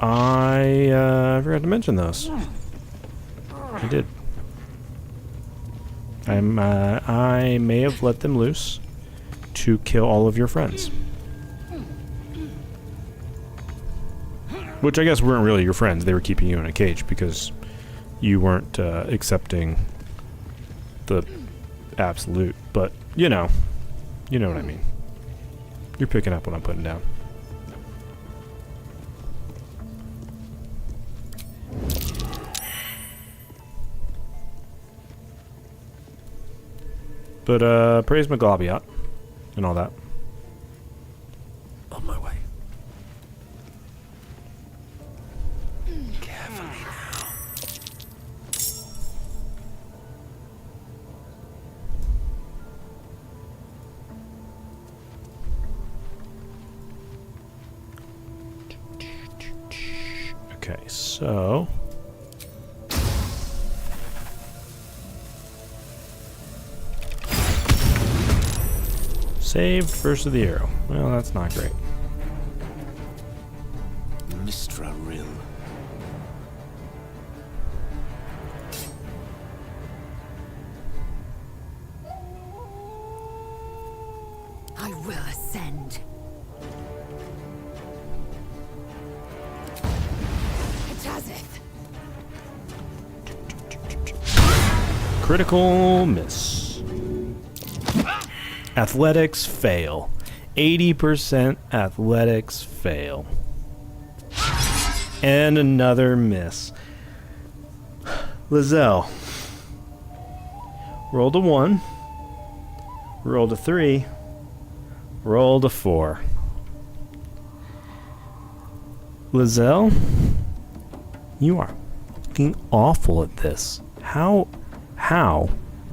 I forgot to mention those. I did. I may have let them loose to kill all of your friends. Which I guess weren't really your friends. They were keeping you in a cage because you weren't accepting the Absolute. But, you know what I mean. You're picking up what I'm putting down. But, praise Maglobiet and all that. On my way. Carefully now. Okay, so... Saved versus the arrow. Well, that's not great. Mistra Rill. I will ascend. Tazith. Critical miss. Athletics fail. 80% athletics fail. And another miss. Lizelle. Rolled a 1. Rolled a 3. Rolled a 4. Lizelle, you are fucking awful at this. How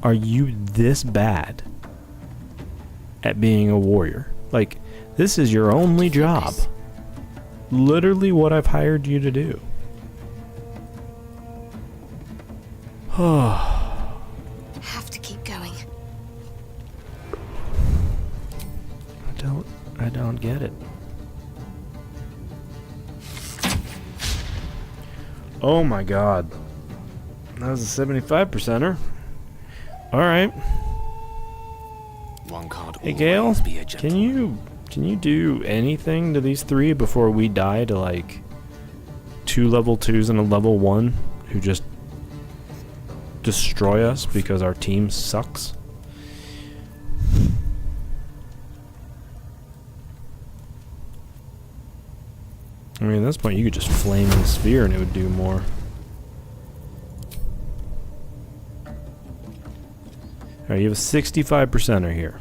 are you this bad at being a warrior? Like, this is your only job. Literally what I've hired you to do. Have to keep going. I don't get it. Oh my god. That was a 75%er. Alright. One can't Hey Gale, always be a gentleman. can you do anything to these three before we die to like 2 level 2s and a level 1 who just destroy us because our team sucks? I mean, at this point you could just flame the sphere and it would do more. Alright, you have a 65%er here.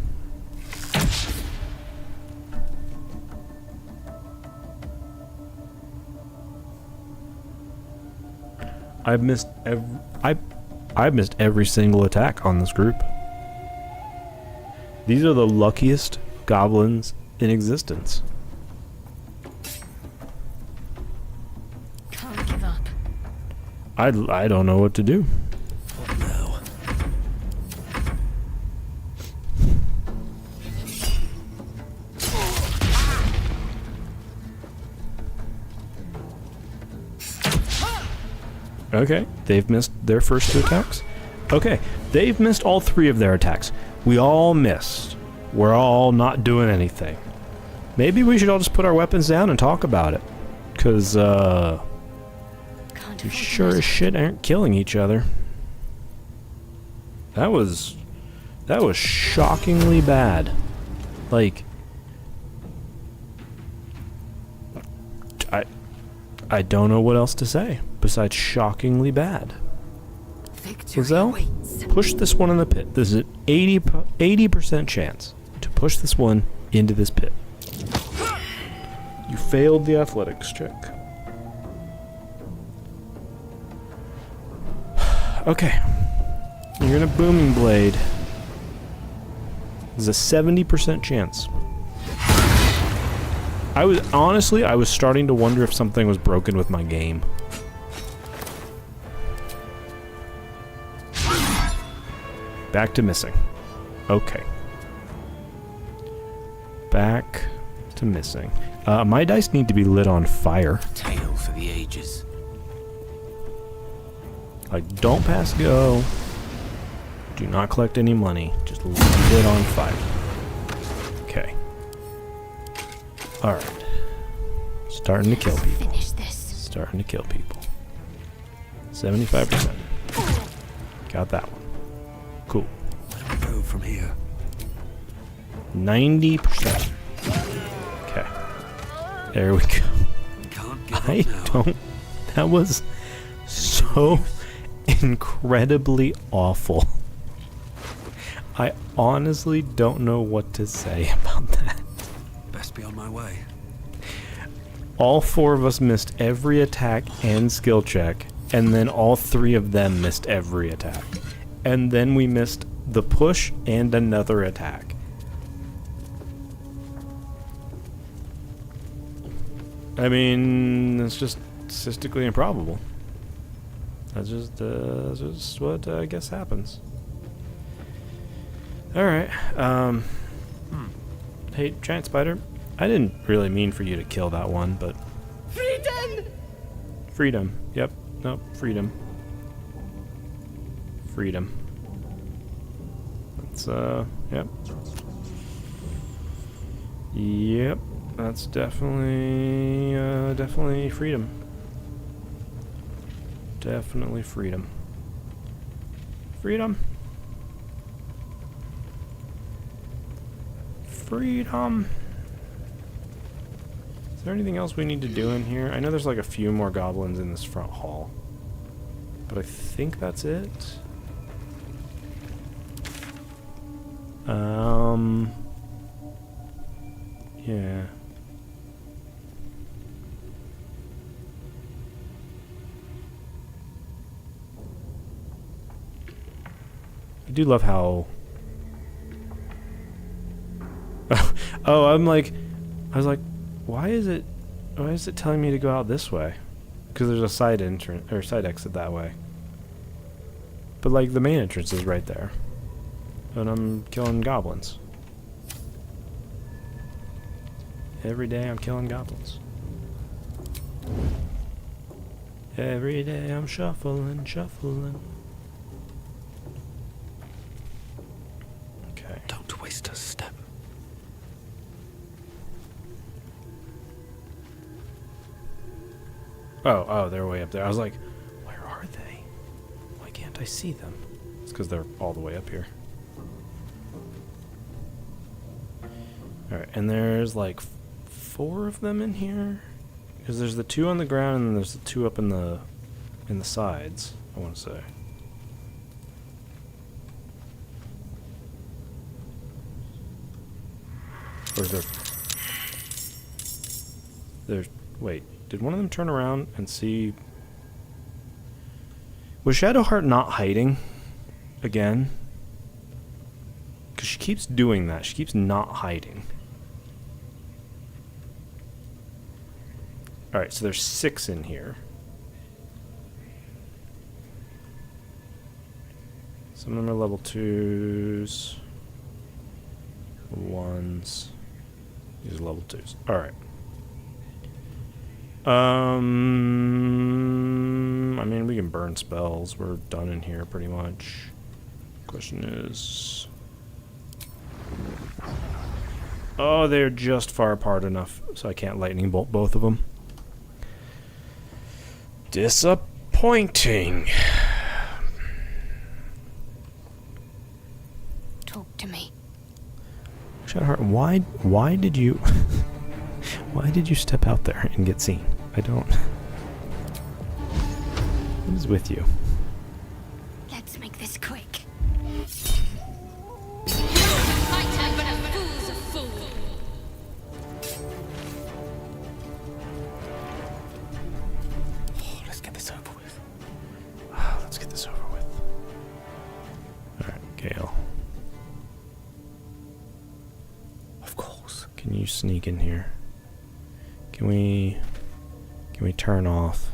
I've missed every single attack on this group. These are the luckiest goblins in existence. Can't give up. I don't know what to do. What now? Okay, they've missed their first 2 attacks. Okay, they've missed all 3 of their attacks. We all missed. We're all not doing anything. Maybe we should all just put our weapons down and talk about it. Because, we sure as shit aren't killing each other. That was shockingly bad. Like, I don't know what else to say besides shockingly bad. Lizelle, push this one in the pit. This is an 80% chance to push this one into this pit. You failed the athletics check. Okay. You're gonna booming blade. There's a 70% chance. I was starting to wonder if something was broken with my game. Back to missing. Okay. Back to missing. My dice need to be lit on fire. Tale for the ages. Like, don't pass go. Do not collect any money. Just leave it on fire. Okay. Alright. Starting to kill people. Finish this. Starting to kill people. 75%. Got that one. Cool. Where do we go from here? 90%. Okay. There we go. Can't give I up now. don't... That was so incredibly awful. I honestly don't know what to say about that. Best be on my way. All 4 of us missed every attack and skill check, and then all 3 of them missed every attack. And then we missed the push and another attack. I mean, it's just statistically improbable. That's just what I guess happens. Alright, hey, Giant Spider, I didn't really mean for you to kill that one, but... Freedom! Freedom, yep, nope, freedom. Freedom. That's, yep. Yep, that's definitely, definitely freedom. Definitely freedom. Freedom. Freedom. Is there anything else we need to do in here? I know there's like a few more goblins in this front hall. But I think that's it. Yeah. I do love how... Oh, I was like, why is it telling me to go out this way? Because there's a side entrance, or side exit that way. But like the main entrance is right there. And I'm killing goblins. Every day I'm killing goblins. Every day I'm shuffling. Okay. Don't waste a step. Oh, they're way up there. I was like, where are they? Why can't I see them? It's because they're all the way up here. Alright, and there's like 4 of them in here. Because there's the 2 on the ground and then there's the 2 up in the sides, I want to say. Or is there... There's... Wait, did one of them turn around and see... Was Shadowheart not hiding? Again? Because she keeps doing that. She keeps not hiding. Alright, so there's 6 in here. Some of them are level 2s. 1s. These are level 2s. Alright. I mean, we can burn spells. We're done in here pretty much. Question is... Oh, they're just far apart enough so I can't lightning bolt both of them. Disappointing. Talk to me. Shadowheart, why did you why did you step out there and get seen? I don't. What is with you? Let's make this quick. Let's get this over with. Let's get this over with. Alright, Gale. Of course. Can you sneak in here? Can we turn off?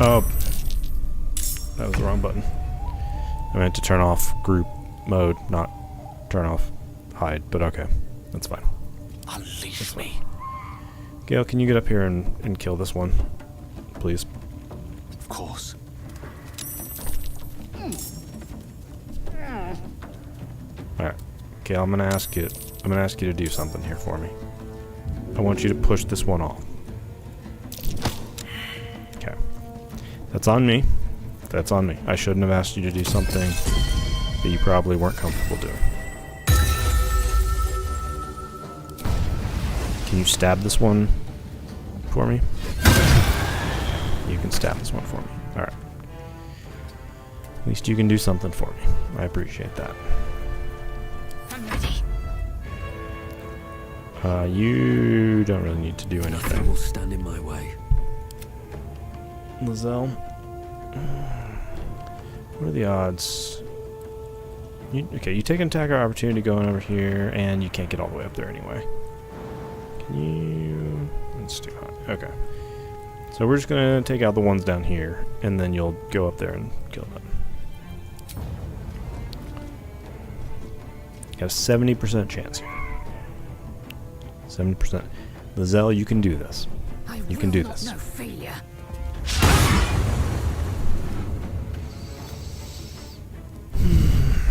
Oh, that was the wrong button. I meant to turn off group mode, not turn off hide, but okay. That's fine. Unleash me. Gale, can you get up here and kill this one? Please. Of course. Alright. Gale, I'm gonna ask you to do something here for me. I want you to push this one off. Okay. That's on me. That's on me. I shouldn't have asked you to do something that you probably weren't comfortable doing. Can you stab this one for me? You can stab this one for me. Alright. At least you can do something for me. I appreciate that. I'm ready. You don't really need to do Nothing anything. will stand in my way. Lizelle. What are the odds? Okay, you take an attack or opportunity going over here, and you can't get all the way up there anyway. Can you... It's too hot. Okay. So we're just going to take out the ones down here, and then you'll go up there and kill them. Got a 70% chance here. 70%. Lizelle, you can do this. You can do this. No failure.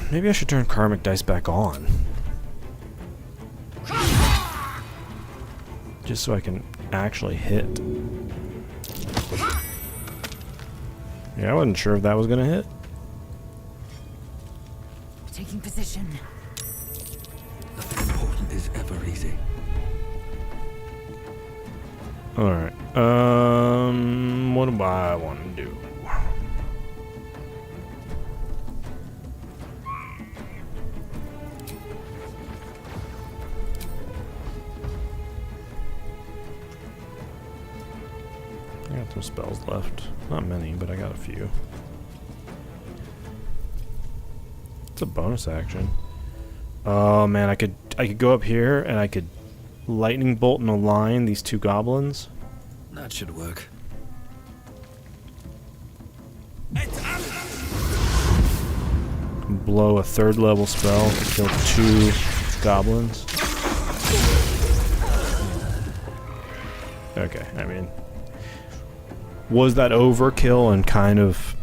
Maybe I should turn Karmic Dice back on. Just so I can actually hit. Yeah, I wasn't sure if that was gonna hit. Taking position. Nothing important is ever easy. Alright. What do I want to do? I got some spells left. Not many, but I got a few. It's a bonus action. Oh man, I could go up here and I could lightning bolt in a line these 2 goblins. That should work. blow a 3rd level spell to kill 2 goblins. Okay, I mean, was that overkill and kind of,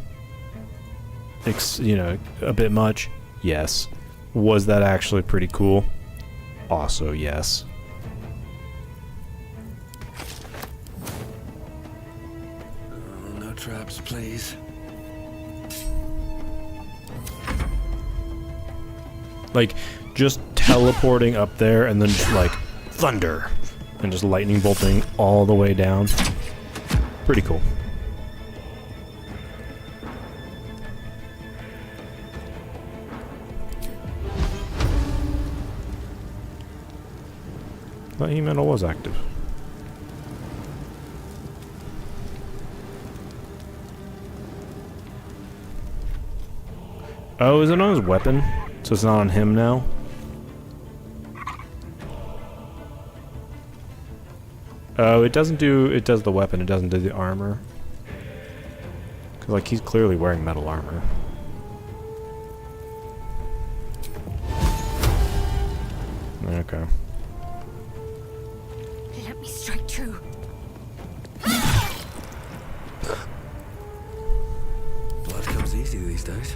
you know, a bit much? Yes. Was that actually pretty cool? Also, yes. Oh, no traps, please. Like, just teleporting up there and then just like thunder and just lightning bolting all the way down. Pretty cool. Thought E-metal was active. Oh, is it on his weapon? So it's not on him now? Oh, it doesn't do... It does the weapon, it doesn't do the armor. 'Cause, like, he's clearly wearing metal armor. Okay. Let me strike true. Blood comes easy these days.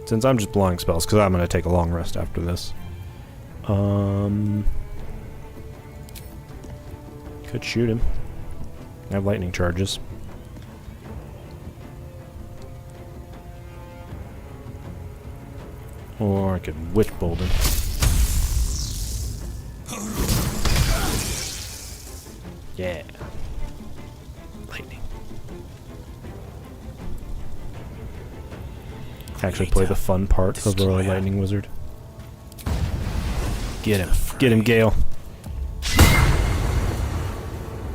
Since I'm just blowing spells, because I'm going to take a long rest after this. Could shoot him. I have lightning charges. Or I could witch bolt him. Yeah. Lightning. Actually play the fun part of the lightning wizard. Get him. Get him, Gale.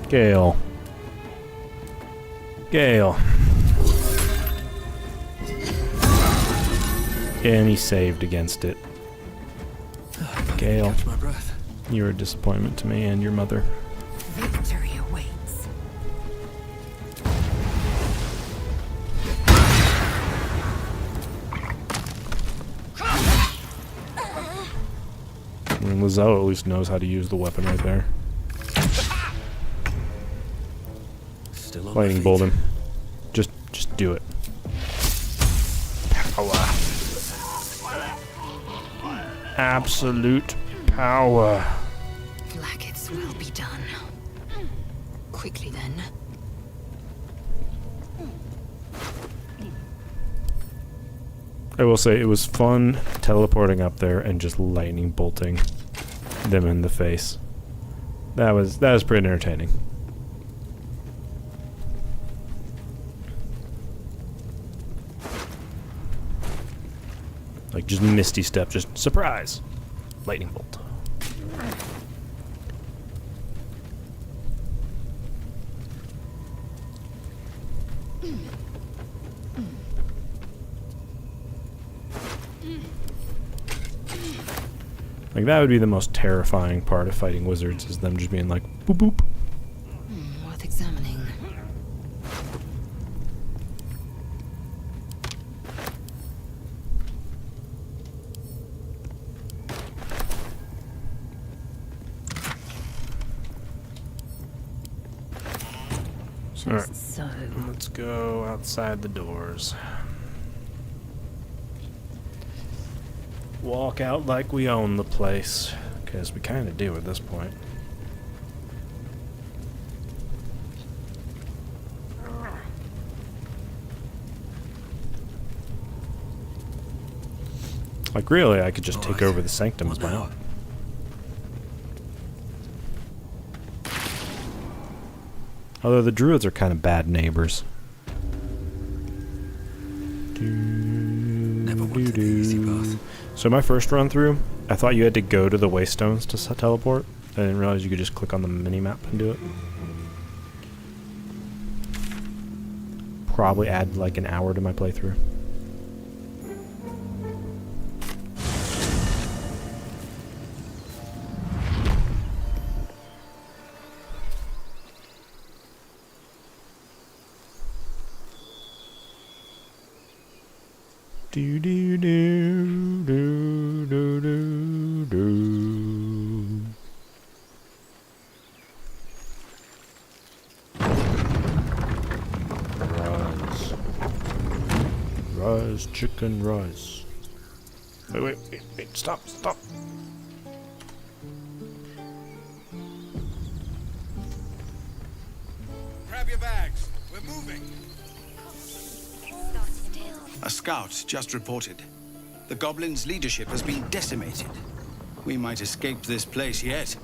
Gale. Gale. And he saved against it. Gale, Catch my breath. you're a disappointment to me and your mother. Victory awaits. I mean, Lizelle at least knows how to use the weapon right there. Still on Lightning my bolt feet. him. Just do it. Power. Absolute power. Like it's will be done. Quickly then. I will say it was fun teleporting up there and just lightning bolting them in the face. That was pretty entertaining. Like just misty step, just surprise. Lightning bolt. Like that would be the most terrifying part of fighting wizards, is them just being like boop boop. Worth examining. Alright, So, let's go outside the doors. Walk out like we own the place, because we kind of do at this point. Like really, I could just take over the sanctum as my own. Although the druids are kind of bad neighbors. Never wanted the easy path. So my first run through, I thought you had to go to the waystones to teleport. I didn't realize you could just click on the mini-map and do it. Probably add like an hour to my playthrough. Do do do do do do do. Rise. Rise, chicken, rise. Wait, stop. Grab your bags. We're moving. A scout just reported. The goblins' leadership has been decimated. We might escape this place yet.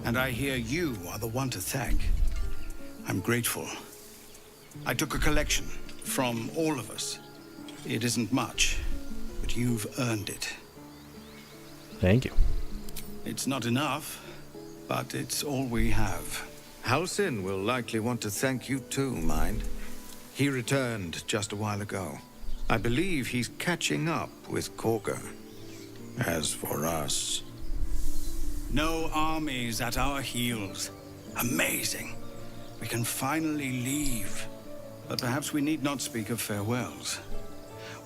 And I hear you are the one to thank. I'm grateful. I took a collection from all of us. It isn't much, but you've earned it. Thank you. It's not enough, but it's all we have. Halsin will likely want to thank you too, mind. He returned just a while ago. I believe he's catching up with Korga. As for us... No armies at our heels. Amazing. We can finally leave. But perhaps we need not speak of farewells.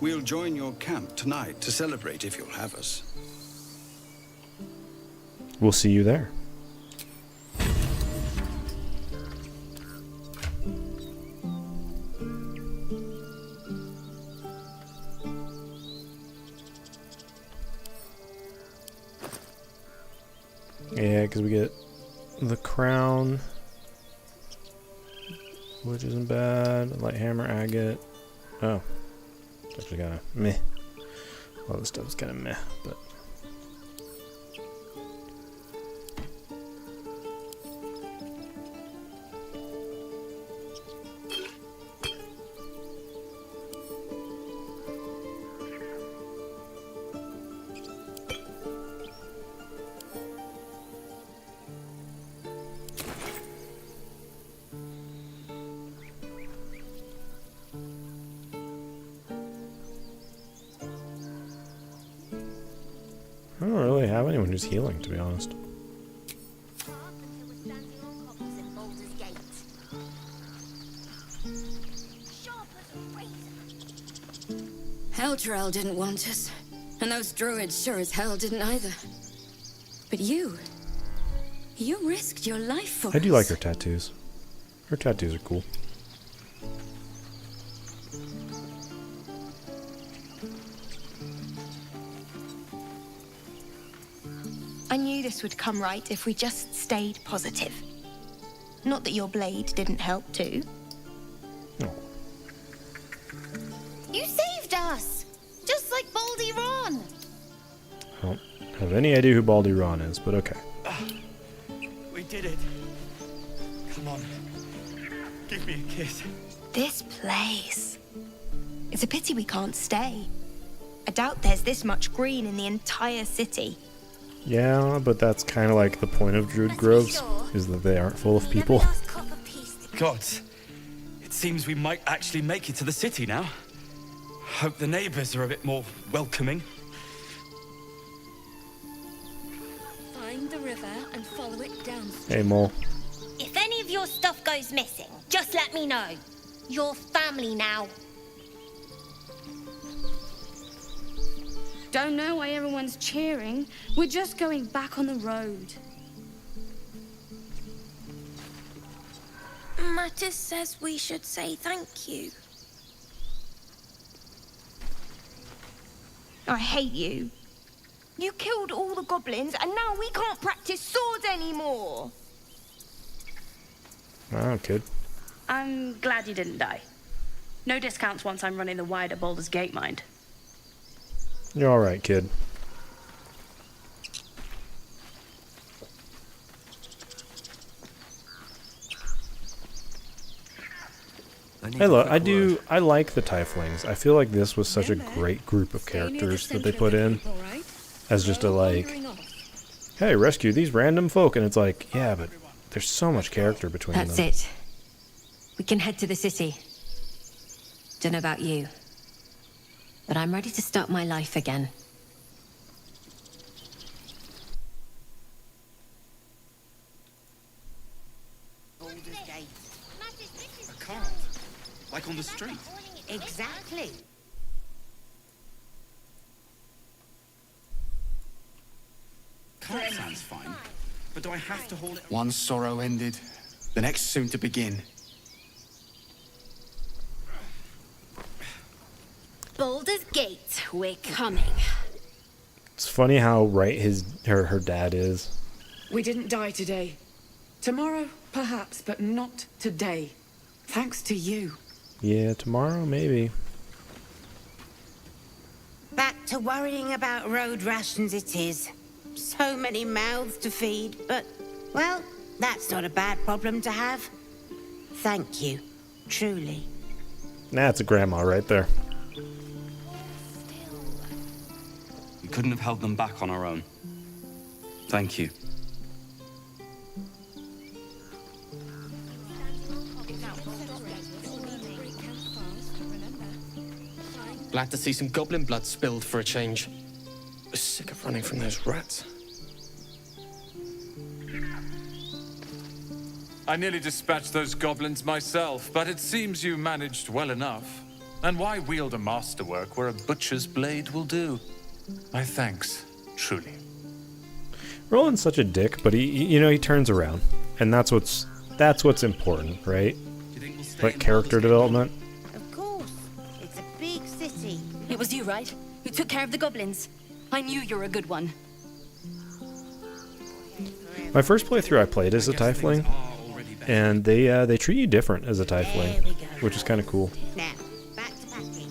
We'll join your camp tonight to celebrate if you'll have us. We'll see you there. Yeah, because we get the crown, which isn't bad. Light hammer, agate. Oh, it's actually kind of meh. All this stuff is kind of meh, but. I don't really have anyone who's healing, to be honest. Elturel didn't want us, and those druids sure as hell didn't either. But you risked your life for us. I do like her tattoos. Her tattoos are cool. I knew this would come right if we just stayed positive. Not that your blade didn't help too. No. You saved us! Just like Baldur Ron! I don't have any idea who Baldur Ron is, but okay. We did it. Come on. Give me a kiss. This place. It's a pity we can't stay. I doubt there's this much green in the entire city. Yeah, but that's kind of like the point of Druid Groves, is that they aren't full of people. Gods, it seems we might actually make it to the city now. Hope the neighbors are a bit more welcoming. Find the river and follow it down. Hey, Mole. If any of your stuff goes missing, just let me know. You're family now. Don't know why everyone's cheering. We're just going back on the road. Mattis says we should say thank you. I hate you. You killed all the goblins, and now we can't practice swords anymore. Oh, kid. I'm glad you didn't die. No discounts once I'm running the wider Baldur's Gate, mind. You're alright, kid. I like the Tieflings. I feel like this was such a great group of characters that they put in. As just a like, hey, rescue these random folk, and it's like, yeah, but there's so much character between them. That's it. We can head to the city. Don't know about you, but I'm ready to start my life again. I can't. Like on the street. Exactly. That sounds fine. But do I have to hold it? One sorrow ended, the next soon to begin. Baldur's Gate, we're coming. It's funny how right her dad is. We didn't die today. Tomorrow, perhaps, but not today. Thanks to you. Yeah, tomorrow maybe. Back to worrying about road rations it is. So many mouths to feed, but, well, that's not a bad problem to have. Thank you, truly. That's a grandma right there. We couldn't have held them back on our own. Thank you. Glad to see some goblin blood spilled for a change. Sick of running from those rats. I nearly dispatched those goblins myself, but it seems you managed well enough. And why wield a masterwork where a butcher's blade will do? My thanks, truly. Roland's such a dick, but he turns around, and that's what's important, right? Like character development. Of course. It's a big city. It was you, right? Who took care of the goblins. I knew you were a good one. My first playthrough I played as a tiefling, and they treat you different as a tiefling, which is kind of cool. Now, back to packing.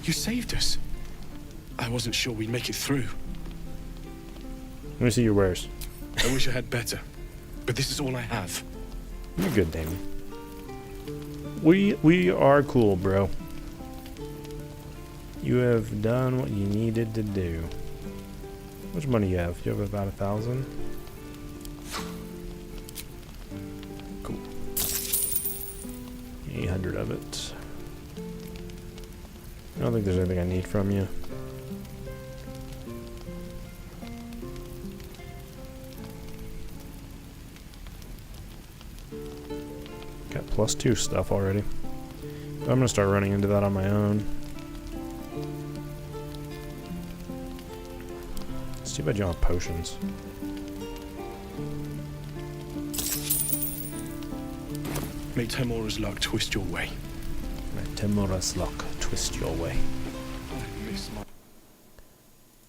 You saved us. I wasn't sure we'd make it through. Let me see your wares. I wish I had better, but this is all I have. You're good, Damien. We are cool, bro. You have done what you needed to do. How much money you have? You have about 1,000. Cool. 800 of it. I don't think there's anything I need from you. Got +2 stuff already. I'm gonna start running into that on my own. It's too bad you don't have potions. May Temora's luck twist your way. May Temora's luck twist your way. I miss my...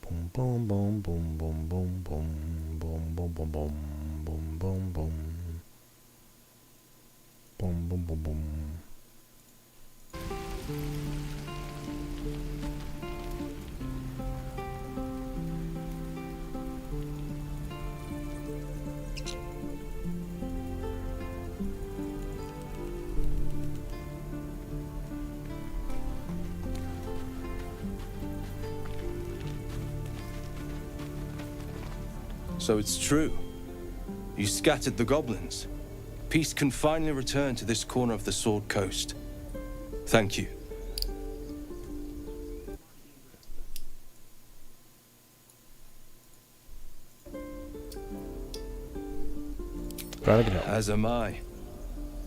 Boom, boom, boom, boom, boom, boom, boom, boom, boom, boom, boom, boom, boom, boom. Boom, boom, boom, boom. So it's true. You scattered the goblins. Peace can finally return to this corner of the Sword Coast. Thank you. Glad I could help. As am I.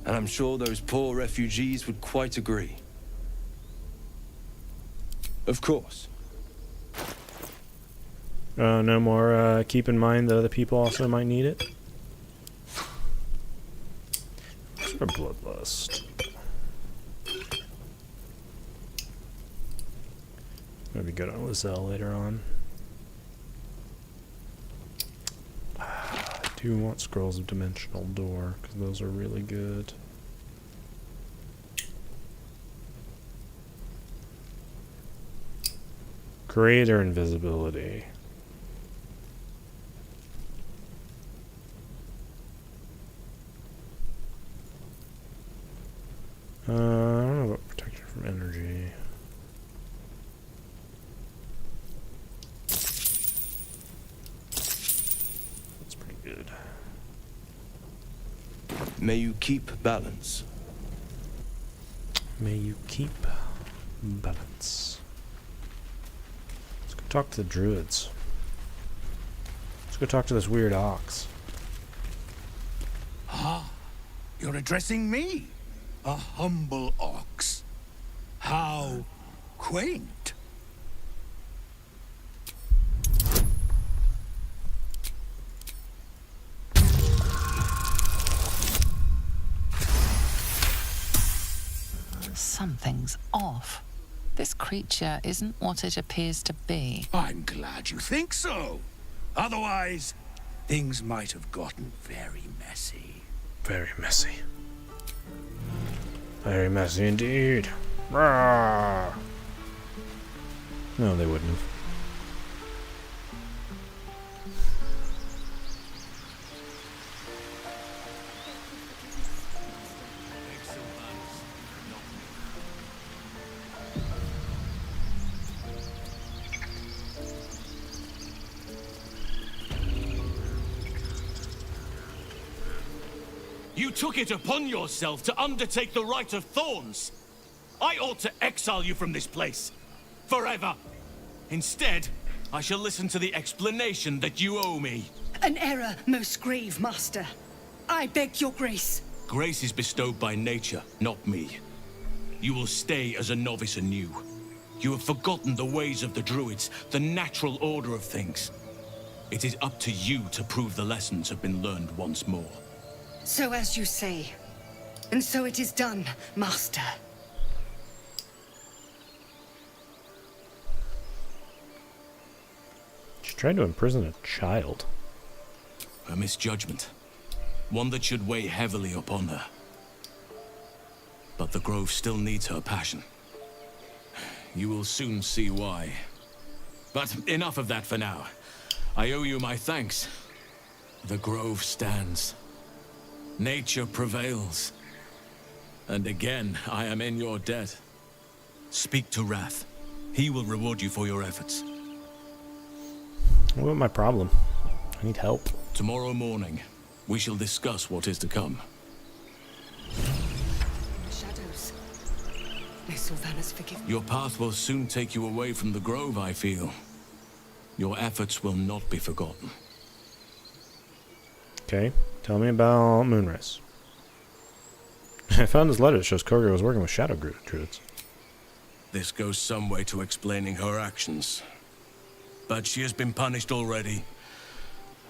And I'm sure those poor refugees would quite agree. Of course. No more, keep in mind that other people also might need it. What's our bloodlust? Maybe good on Lizelle later on. I do want Scrolls of Dimensional Door, because those are really good. Greater invisibility. I don't know May you keep balance. May you keep balance. Let's go talk to the druids. Let's go talk to this weird ox. Ah, you're addressing me, a humble ox. How quaint. Something's off. This creature isn't what it appears to be. I'm glad you think so. Otherwise, things might have gotten very messy. Very messy. Very messy indeed. Rawr. No, they wouldn't have. You took it upon yourself to undertake the Rite of Thorns. I ought to exile you from this place. Forever. Instead, I shall listen to the explanation that you owe me. An error, most grave master. I beg your grace. Grace is bestowed by nature, not me. You will stay as a novice anew. You have forgotten the ways of the druids, the natural order of things. It is up to you to prove the lessons have been learned once more. So as you say. And so it is done, master. She tried to imprison a child. A misjudgment. One that should weigh heavily upon her. But the Grove still needs her passion. You will soon see why. But enough of that for now. I owe you my thanks. The Grove stands. Nature prevails. And again, I am in your debt. Speak to Wrath. He will reward you for your efforts. What about my problem? I need help. Tomorrow morning, we shall discuss what is to come. Shadows. May Sylvanas forgive me. Your path will soon take you away from the Grove, I feel. Your efforts will not be forgotten. Okay, tell me about Moonrise. I found this letter that shows Koga was working with shadow druids. This goes some way to explaining her actions. But she has been punished already,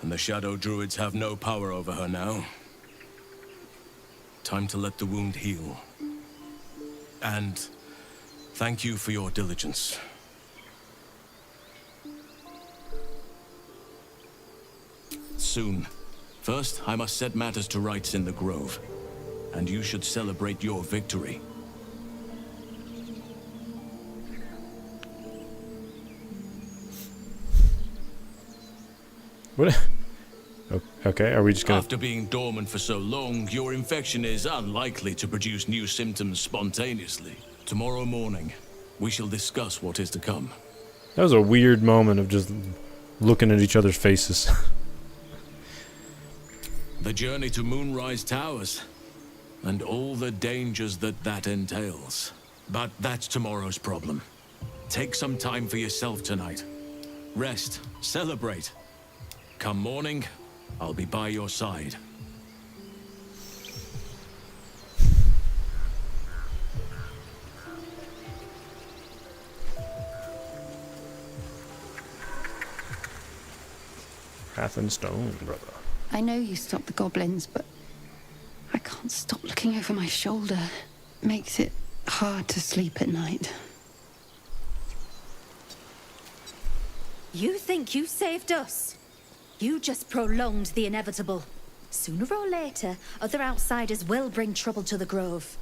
and the shadow druids have no power over her now. Time to let the wound heal. And thank you for your diligence. Soon. First, I must set matters to rights in the Grove, and you should celebrate your victory. What? Okay, are we just gonna... After being dormant for so long, your infection is unlikely to produce new symptoms spontaneously. Tomorrow morning, we shall discuss what is to come. That was a weird moment of just looking at each other's faces. The journey to Moonrise Towers, and all the dangers that entails. But that's tomorrow's problem. Take some time for yourself tonight. Rest, celebrate. Come morning, I'll be by your side. Wrath and stone, brother. I know you stopped the goblins, but I can't stop looking over my shoulder. Makes it hard to sleep at night. You think you saved us? You just prolonged the inevitable. Sooner or later, other outsiders will bring trouble to the Grove.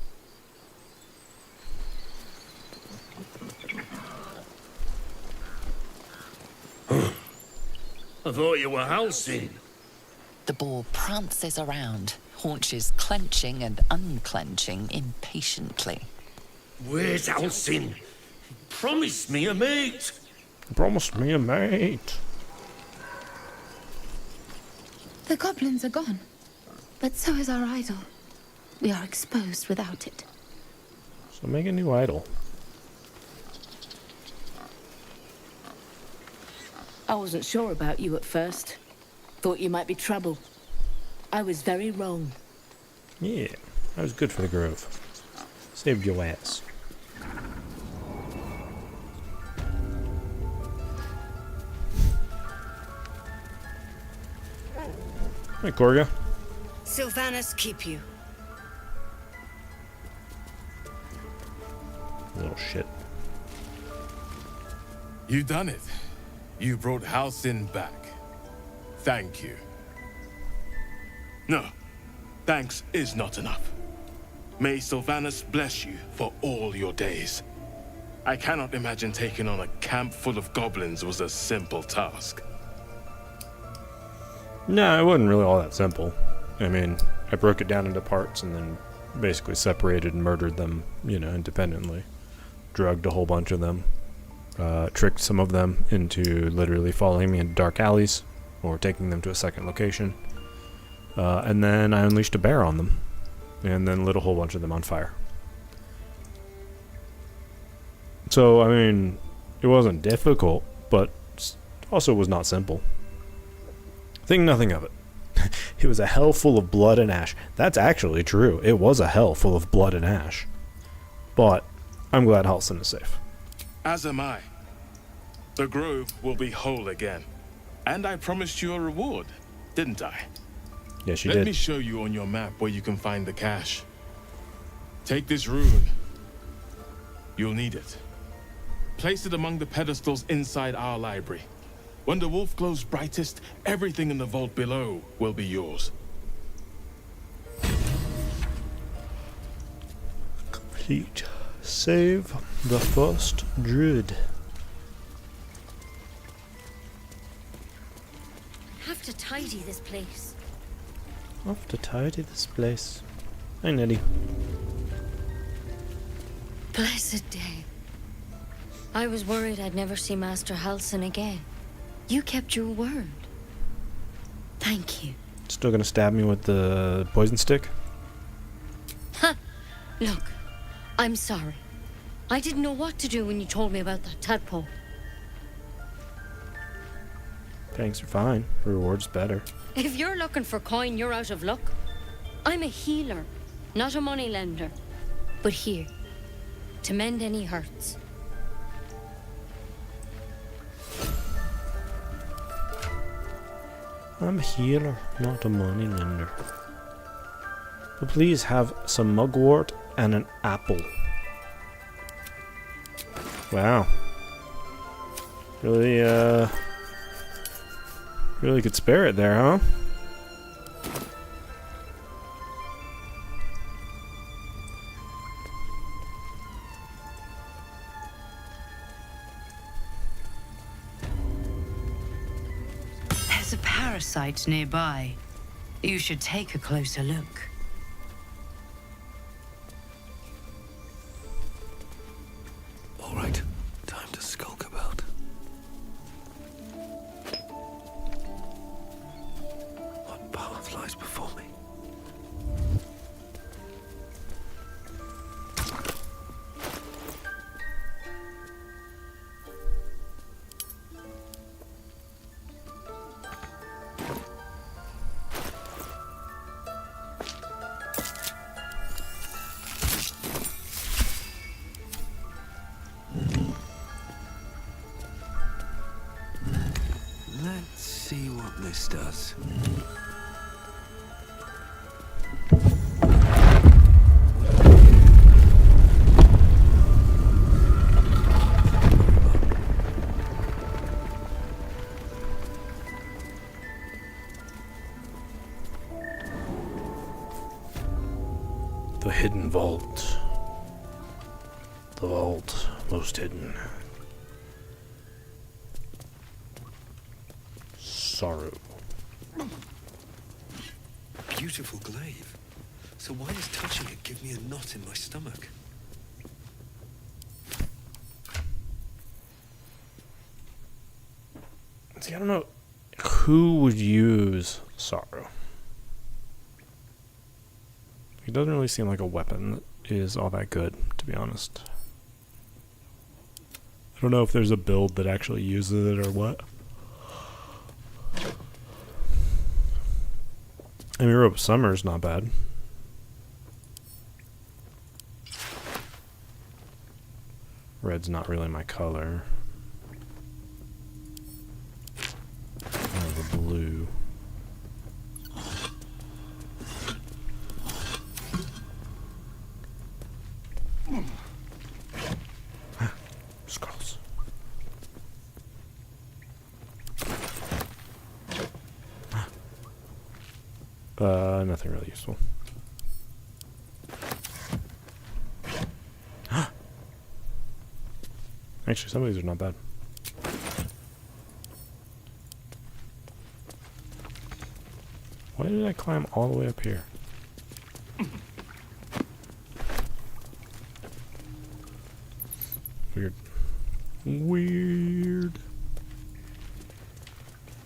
I thought you were Halcyon. The boar prances around, haunches clenching and unclenching impatiently. Where's Halcyon? Promise me a mate. Promised me a mate. The goblins are gone, but so is our idol. We are exposed without it. So make a new idol. I wasn't sure about you at first. Thought you might be trouble. I was very wrong. Yeah, that was good for the grove. Saved your ass. Hey, Korga. Sylvanas keep you. Little shit. You done it. You brought Halcyon back. Thank you. No, thanks is not enough. May Sylvanas bless you for all your days. I cannot imagine taking on a camp full of goblins was a simple task. No, it wasn't really all that simple. I mean, I broke it down into parts and then basically separated and murdered them, you know, independently. Drugged a whole bunch of them. Tricked some of them into literally following me into dark alleys or taking them to a second location. And then I unleashed a bear on them and then lit a whole bunch of them on fire. So, I mean, it wasn't difficult, but also was not simple. Think nothing of it. It was a hell full of blood and ash. That's actually true. It was a hell full of blood and ash. But I'm glad Halcyon is safe. As am I. The grove will be whole again. And I promised you a reward, didn't I? Yes, you Let did. me show you on your map where you can find the cache. Take this rune. You'll need it. Place it among the pedestals inside our library. When the wolf glows brightest, everything in the vault below will be yours. Complete. Save the first druid. Have to tidy this place. Have to tidy this place. Hi, Nettie. Blessed day. I was worried I'd never see Master Halcyon again. You kept your word. Thank you. Still gonna stab me with the poison stick? Ha! Look, I'm sorry. I didn't know what to do when you told me about that tadpole. Thanks are fine. Reward's better. If you're looking for coin, you're out of luck. I'm a healer, not a moneylender. But here, to mend any hurts. I'm a healer, not a moneylender. But please have some mugwort and an apple. Wow. Really, really could spare it there, huh? There's a parasite nearby. You should take a closer look. All right, time to skulk about. What path lies before me? Let's see what this does. The hidden vault. The vault most hidden. Sorrow. Beautiful glaive. So why does touching it give me a knot in my stomach? See, I don't know who would use sorrow. It doesn't really seem like a weapon that is all that good, to be honest. I don't know if there's a build that actually uses it or what. I mean, Rope of Summer's not bad. Red's not really my color. The blue. Scrolls. Nothing really useful. Actually, some of these are not bad. Why did I climb all the way up here? Weird. Weird.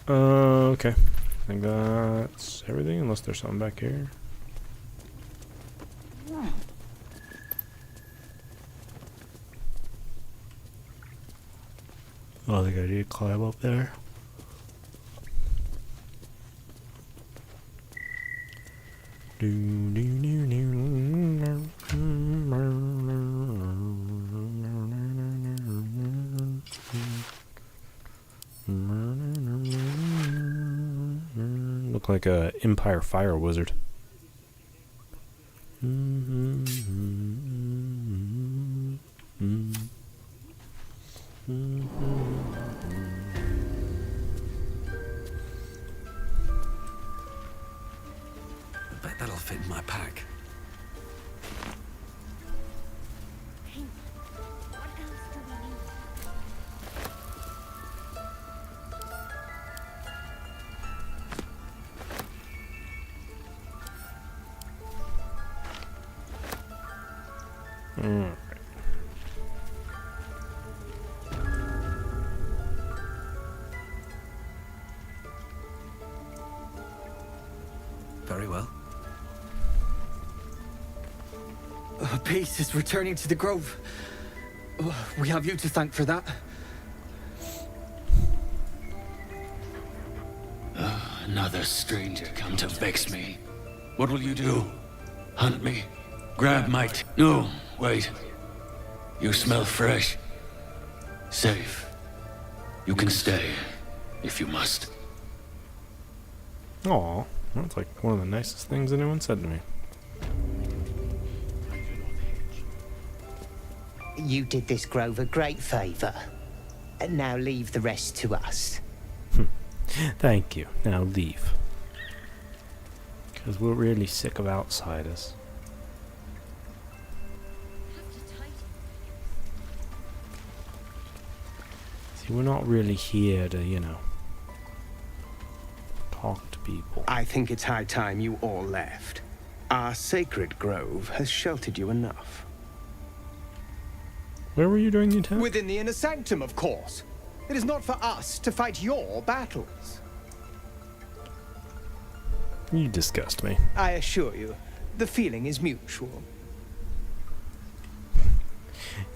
Okay. I think that's everything, unless there's something back here. Oh, I think I need to climb up there. Look like a Empire Fire Wizard. I bet that'll fit in my pack. Very well. Peace is returning to the grove. We have you to thank for that. Another stranger come to vex me. What will you do? Hunt me? Grab my No, wait. You smell fresh. Safe. You can stay, if you must. Aw, that's like one of the nicest things anyone said to me. You did this grove a great favor. And now leave the rest to us. Thank you. Now leave. Because we're really sick of outsiders. See, we're not really here to, you know, talk to people. I think it's high time you all left. Our sacred grove has sheltered you enough. Where were you during the attack? Within the inner sanctum, of course. It is not for us to fight your battles. You disgust me. I assure you, the feeling is mutual.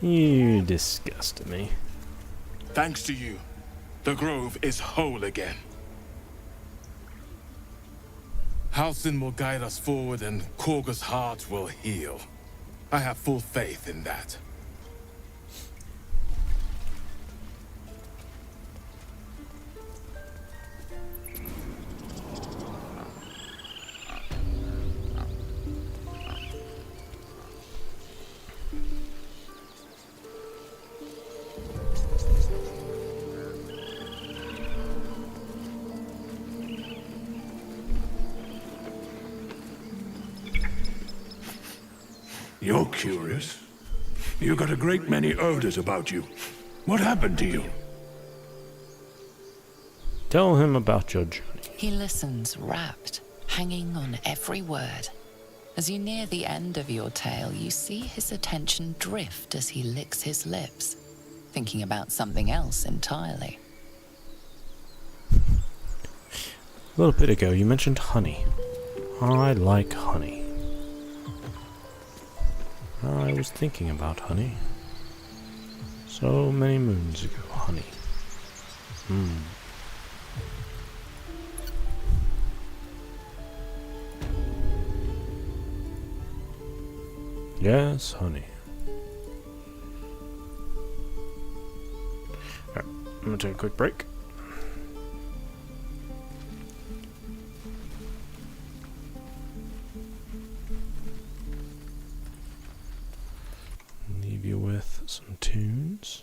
You disgust me. Thanks to you, the grove is whole again. Halsin will guide us forward and Korga's heart will heal. I have full faith in that. You're curious. You got a great many odors about you. What happened to you? Tell him about your journey. He listens, rapt, hanging on every word. As you near the end of your tale, you see his attention drift as he licks his lips, thinking about something else entirely. A little bit ago, you mentioned honey. I like honey. I was thinking about honey. So many moons ago, honey. Yes, honey. Alright, I'm gonna take a quick break. Leave you with some tunes.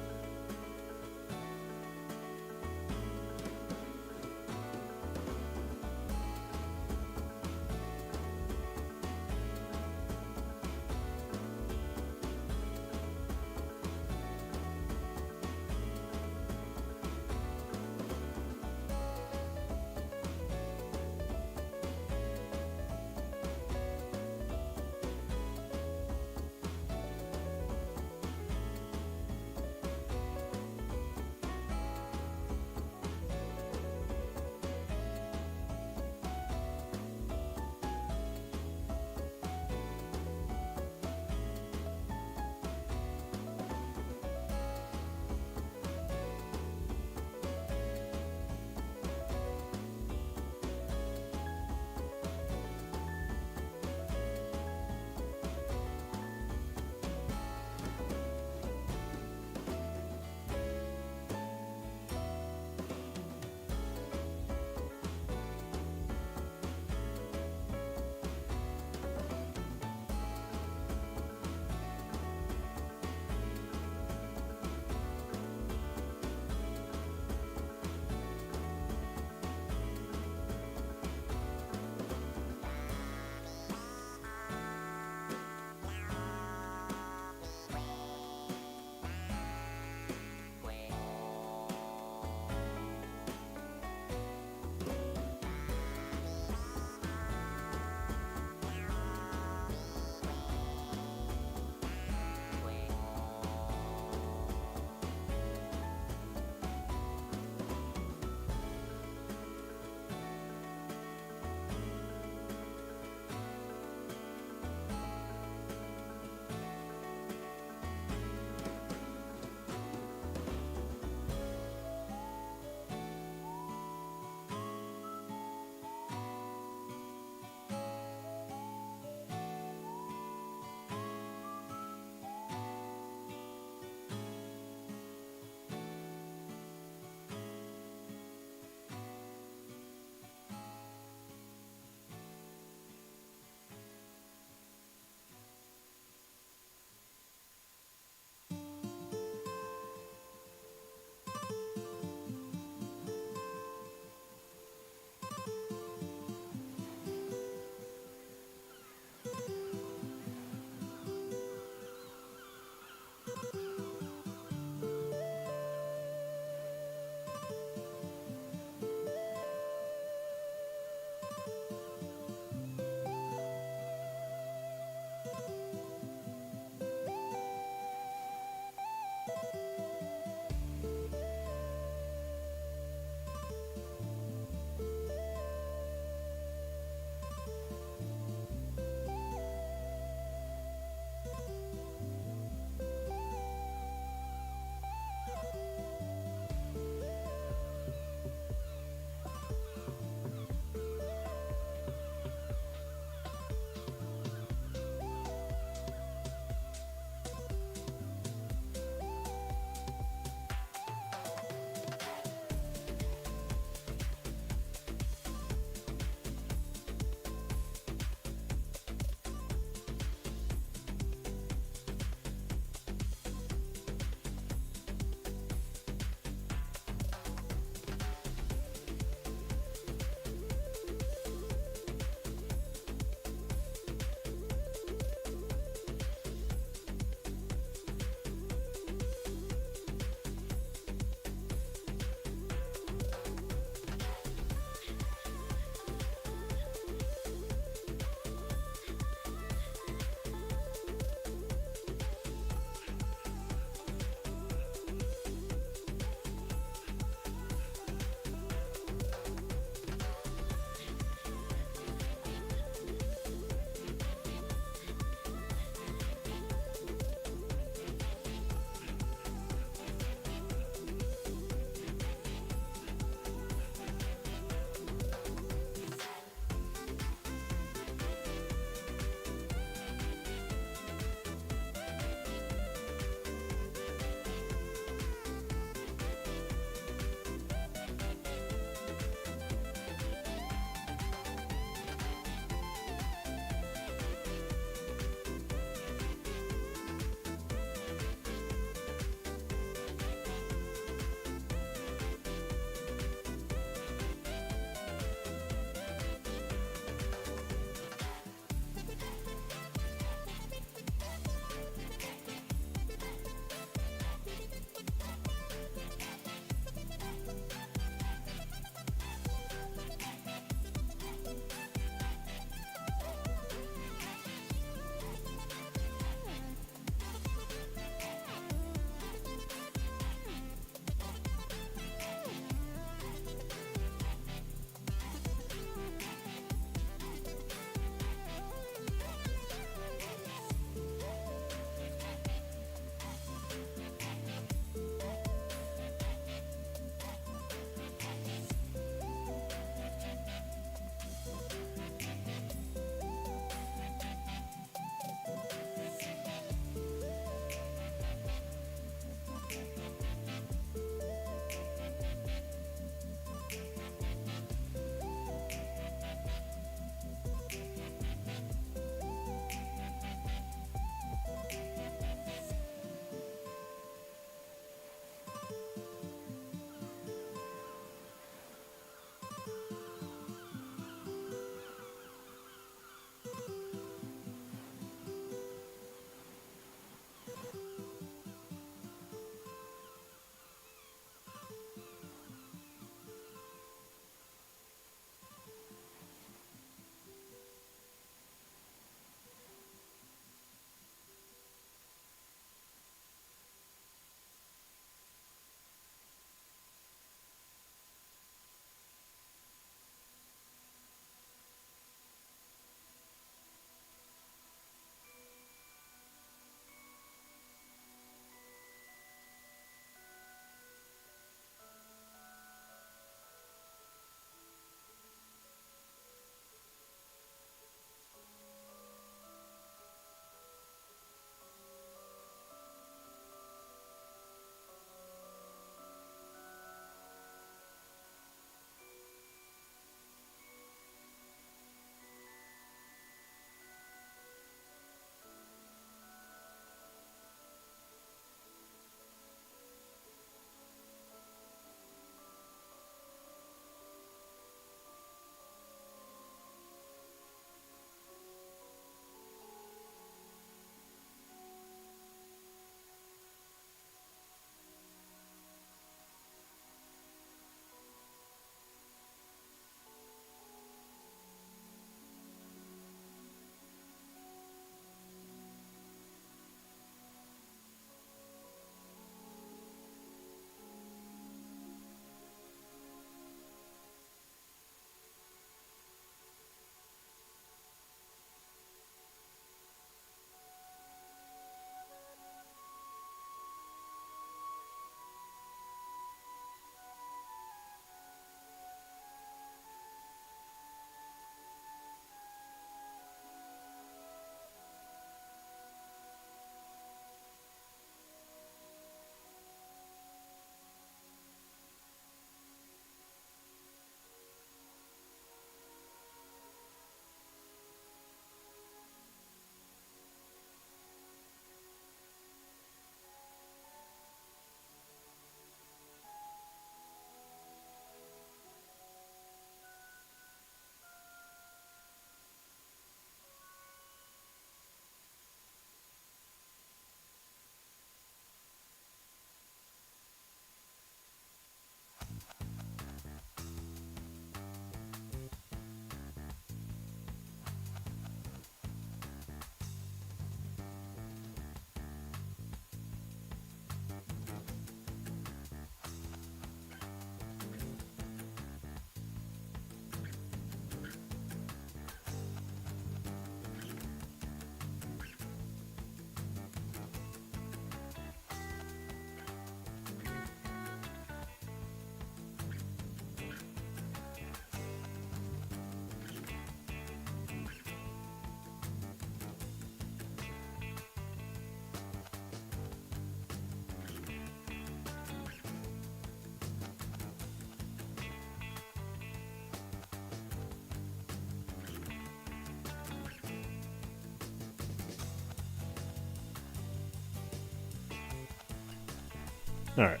Alright.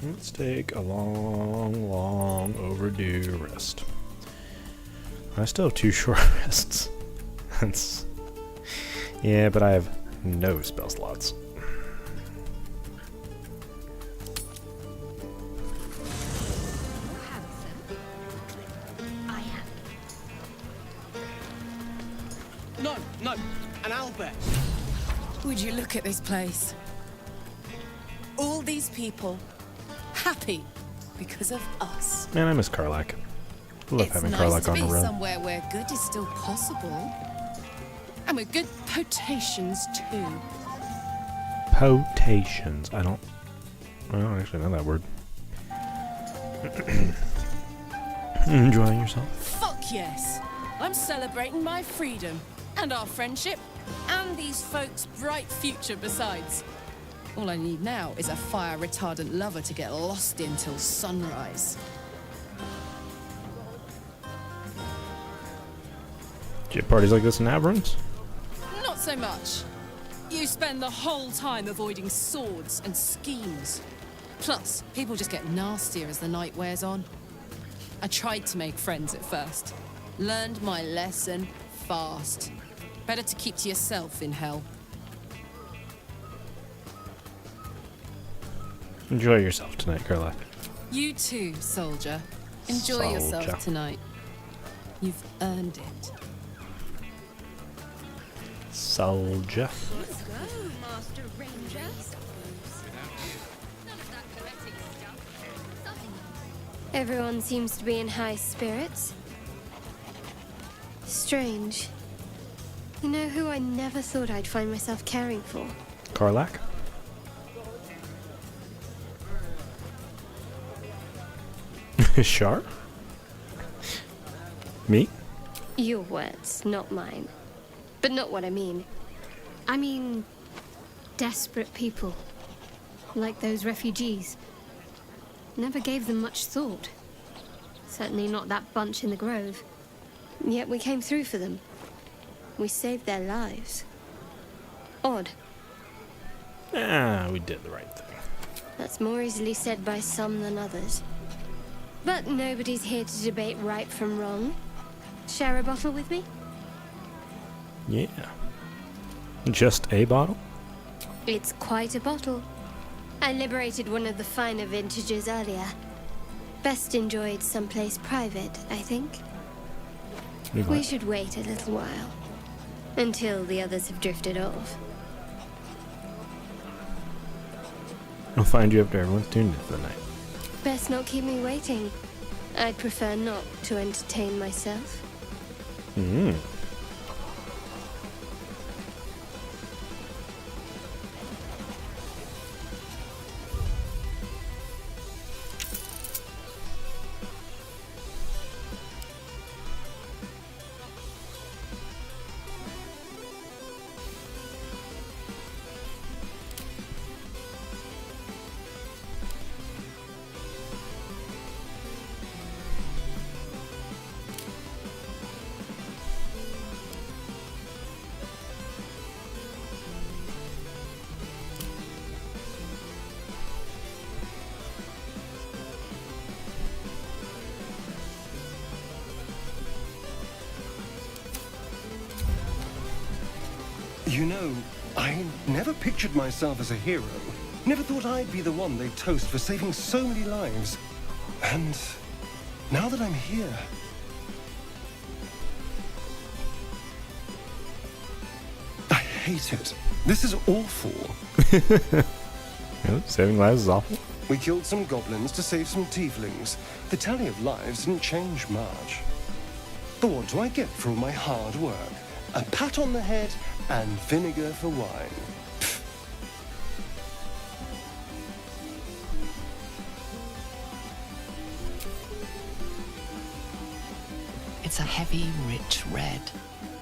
Let's take a long, long overdue rest. I still have 2 short rests. That's... Yeah, but I have no spell slots. No, an Albert. Would you look at this place? All these people happy because of us. Man, I miss Karlach. I love having Karlach on the It's nice to be road. somewhere where good is still possible. And with good potations, too. Potations. I don't actually know that word. Enjoying yourself? Fuck yes. I'm celebrating my freedom, and our friendship, and these folks' bright future besides. All I need now is a fire-retardant lover to get lost in till sunrise. Do you have parties like this in Aberrons? Not so much. You spend the whole time avoiding swords and schemes. Plus, people just get nastier as the night wears on. I tried to make friends at first. Learned my lesson fast. Better to keep to yourself in hell. Enjoy yourself tonight, Karlach. You too, soldier. Enjoy Soldier. yourself tonight. You've earned it. Soldier. Let's go, Master Ranger. Everyone seems to be in high spirits. Strange. You know who I never thought I'd find myself caring for? Karlach? Shar? Me? Your words, not mine. But not what I mean. I mean, desperate people. Like those refugees. Never gave them much thought. Certainly not that bunch in the grove. Yet we came through for them. We saved their lives. Odd. Ah, we did the right thing. That's more easily said by some than others. But nobody's here to debate right from wrong. Share a bottle with me? Yeah. Just a bottle? It's quite a bottle. I liberated one of the finer vintages earlier. Best enjoyed someplace private, I think. We should wait a little while. Until the others have drifted off. I'll find you after everyone's tuned in for the night. Best not keep me waiting. I'd prefer not to entertain myself. Hmm. You know, I never pictured myself as a hero. Never thought I'd be the one they'd toast for saving so many lives. And now that I'm here... I hate it. This is awful. Saving lives is awful. We killed some goblins to save some tieflings. The tally of lives didn't change much. But what do I get for all my hard work? A pat on the head and vinegar for wine. It's a heavy, rich red,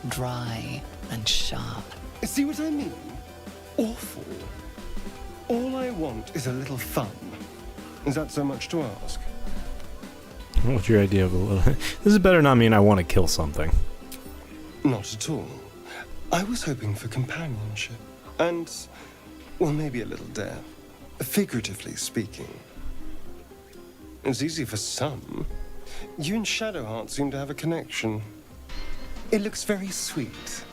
dry and sharp. See what I mean? Awful. All I want is a little fun. Is that so much to ask? What's your idea of a little... This is better not mean I want to kill something. Not at all. I was hoping for companionship. And, well, maybe a little death. figuratively speaking. It's easy for some. You and Shadowheart seem to have a connection. It looks very sweet.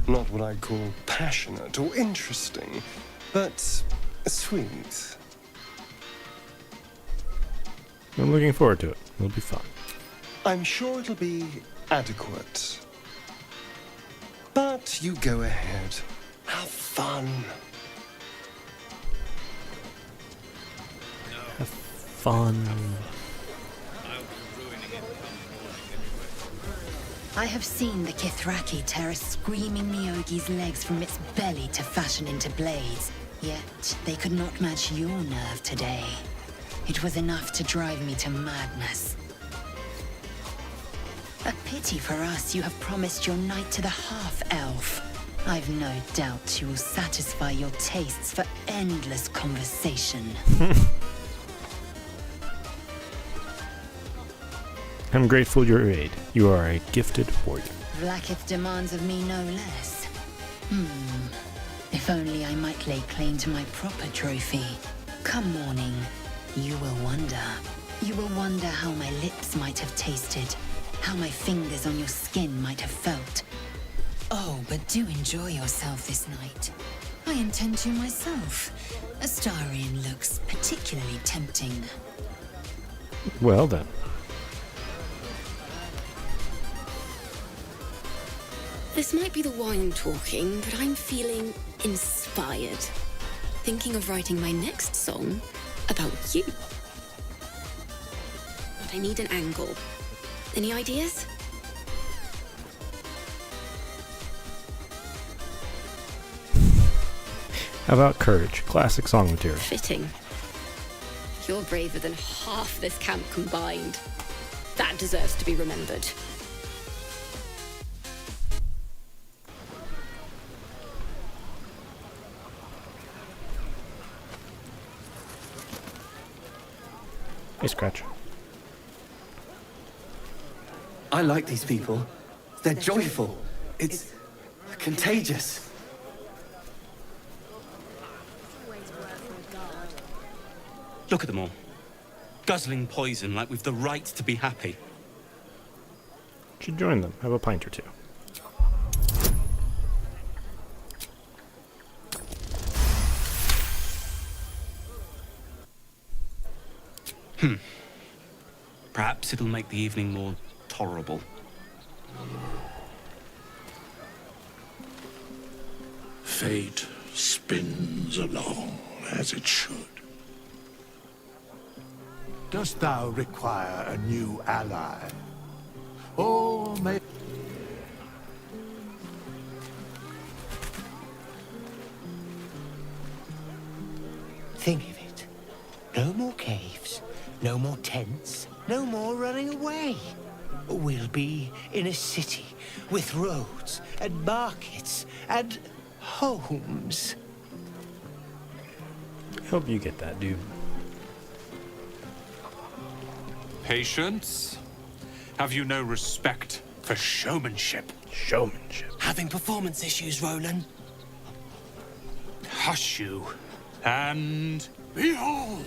Not what I'd call passionate or interesting, but sweet. I'm looking forward to it. It'll be fun. I'm sure it'll be adequate. But you go ahead. Have fun. Have fun. I have seen the Kithraki tear a screaming Neogi's legs from its belly to fashion into blades. Yet they could not match your nerve today. It was enough to drive me to madness. A pity for us you have promised your knight to the half-elf. I've no doubt you will satisfy your tastes for endless conversation. I'm grateful your aid. You are a gifted warrior. Vlaakith demands of me no less. If only I might lay claim to my proper trophy. Come morning, you will wonder. You will wonder how my lips might have tasted, how my fingers on your skin might have felt. Oh, but do enjoy yourself this night. I intend to myself. Astarion looks particularly tempting. Well then. This might be the wine talking, but I'm feeling inspired. Thinking of writing my next song about you. But I need an angle. Any ideas? How about courage? Classic song material. Fitting. You're braver than half this camp combined. That deserves to be remembered. Hey, Scratch. I like these people. They're joyful. It's contagious. Look at them all. Guzzling poison like we've the right to be happy. Should join them. Have a pint or two. Perhaps it'll make the evening more tolerable. Fate spins along as it should. Dost thou require a new ally? Or may... Think of it. No more caves, no more tents, no more running away. We'll be in a city with roads and markets and homes. Hope you get that, dude. Patience? Have you no respect for showmanship? Showmanship. Having performance issues, Roland. Hush you. And behold!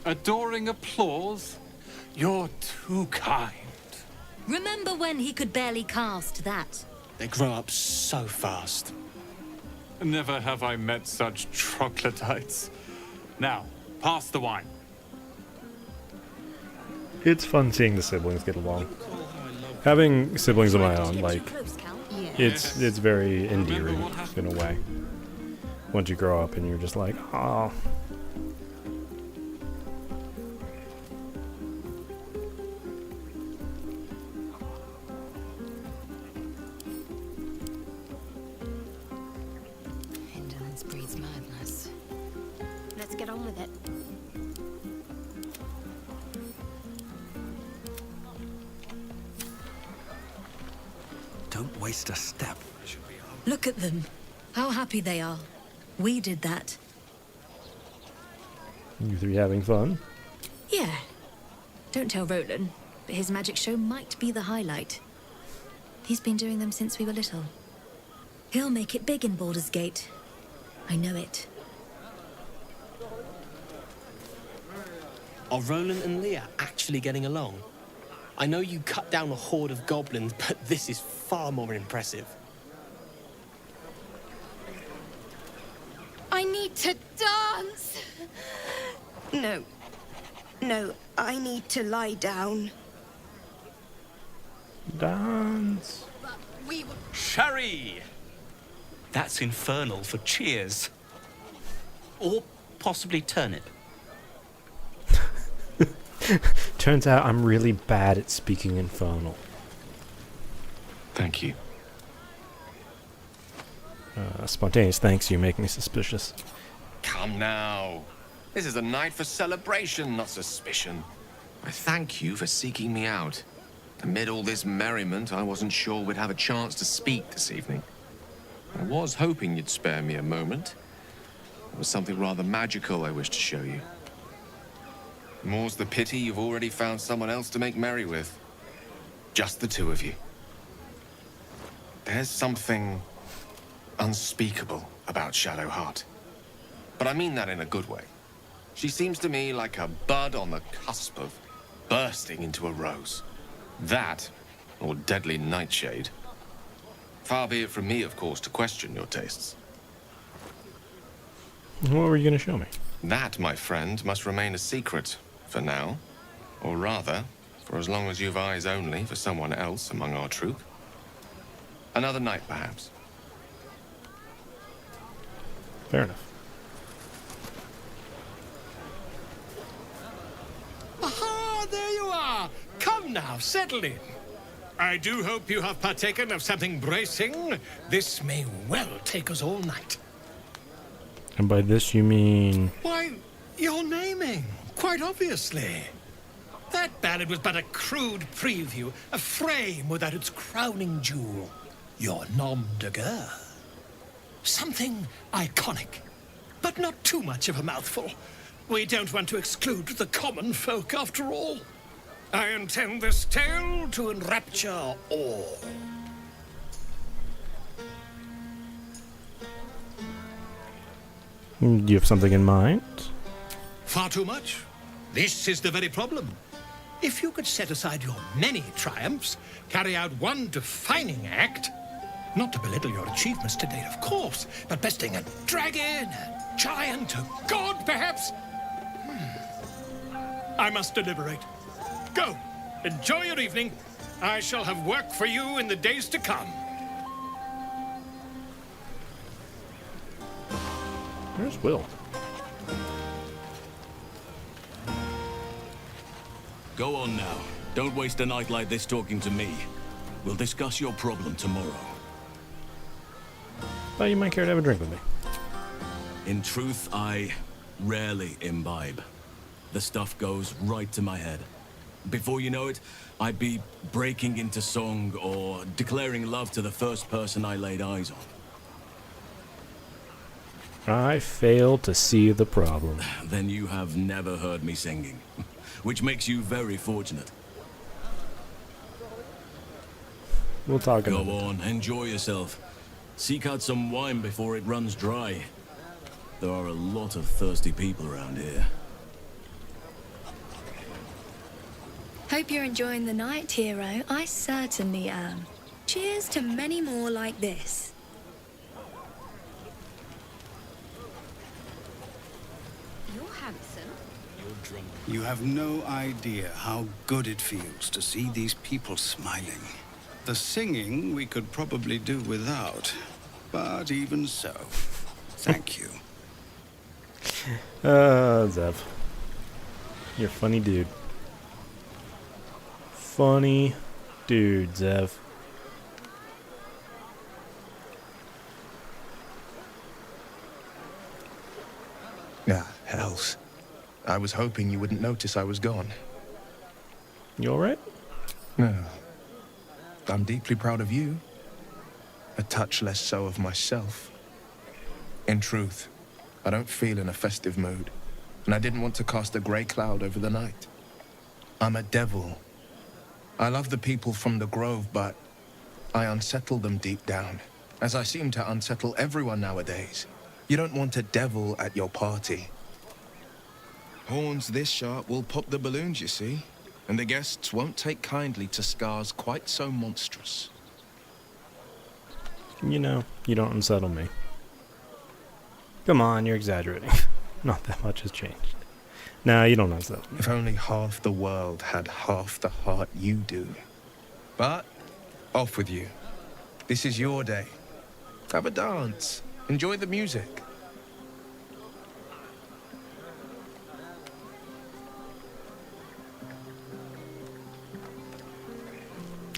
Adoring applause? You're too kind. Remember when he could barely cast that? They grow up so fast. Never have I met such troglodytes. Now, pass the wine. It's fun seeing the siblings get along. Having siblings of my own, like, it's very endearing in a way. Once you grow up and you're just like, oh. Indolence breeds madness. Let's get on with it. Don't waste a step. Look at them. How happy they are. We did that. You three having fun? Yeah. Don't tell Roland, but his magic show might be the highlight. He's been doing them since we were little. He'll make it big in Baldur's Gate. I know it. Are Roland and Leah actually getting along? I know you cut down a horde of goblins, but this is far more impressive. I need to dance! No. No, I need to lie down. Dance. Sherry! That's infernal for cheers. Or possibly turnip. Turns out I'm really bad at speaking infernal. Thank you. Spontaneous thanks, you make me suspicious. Come now. This is a night for celebration, not suspicion. I thank you for seeking me out. Amid all this merriment, I wasn't sure we'd have a chance to speak this evening. I was hoping you'd spare me a moment. There was something rather magical I wish to show you. More's the pity you've already found someone else to make merry with. Just the two of you. There's something unspeakable about Shadowheart. But I mean that in a good way. She seems to me like a bud on the cusp of bursting into a rose. That, or deadly nightshade. Far be it from me, of course, to question your tastes. What were you going to show me? That, my friend, must remain a secret for now. Or rather, for as long as you've eyes only for someone else among our troop. Another night, perhaps. Fair enough. Aha, there you are. Come now, settle in. I do hope you have partaken of something bracing. This may well take us all night. And by this you mean... Why, your naming, quite obviously. That ballad was but a crude preview, a frame without its crowning jewel. Your nom de guerre. Something iconic, but not too much of a mouthful. We don't want to exclude the common folk, after all. I intend this tale to enrapture all. Do you have something in mind? Far too much. This is the very problem. If you could set aside your many triumphs, carry out one defining act, not to belittle your achievements to date, of course, but besting a dragon, a giant, a god, perhaps. I must deliberate. Go. Enjoy your evening. I shall have work for you in the days to come. Where's Will? Go on now. Don't waste a night like this talking to me. We'll discuss your problem tomorrow. Thought you might care to have a drink with me. In truth, I rarely imbibe. The stuff goes right to my head. Before you know it, I'd be breaking into song or declaring love to the first person I laid eyes on. I fail to see the problem. Then you have never heard me singing, which makes you very fortunate. We'll talk Go about it. on, enjoy yourself. Seek out some wine before it runs dry. There are a lot of thirsty people around here. Hope you're enjoying the night, hero. I certainly am. Cheers to many more like this. You're handsome. You're drunk. You have no idea how good it feels to see these people smiling. The singing we could probably do without, but even so, thank you. Zev. You're a funny dude. Funny dude, Zev. Ah, hells. I was hoping you wouldn't notice I was gone. You alright? No. I'm deeply proud of you. A touch less so of myself. In truth, I don't feel in a festive mood, and I didn't want to cast a grey cloud over the night. I'm a devil. I love the people from the Grove, but I unsettle them deep down, as I seem to unsettle everyone nowadays. You don't want a devil at your party. Horns this sharp will pop the balloons, you see, and the guests won't take kindly to scars quite so monstrous. You know, you don't unsettle me. Come on, you're exaggerating. Not that much has changed. No, you don't unsettle me. If only half the world had half the heart you do. But, off with you. This is your day. Have a dance. Enjoy the music.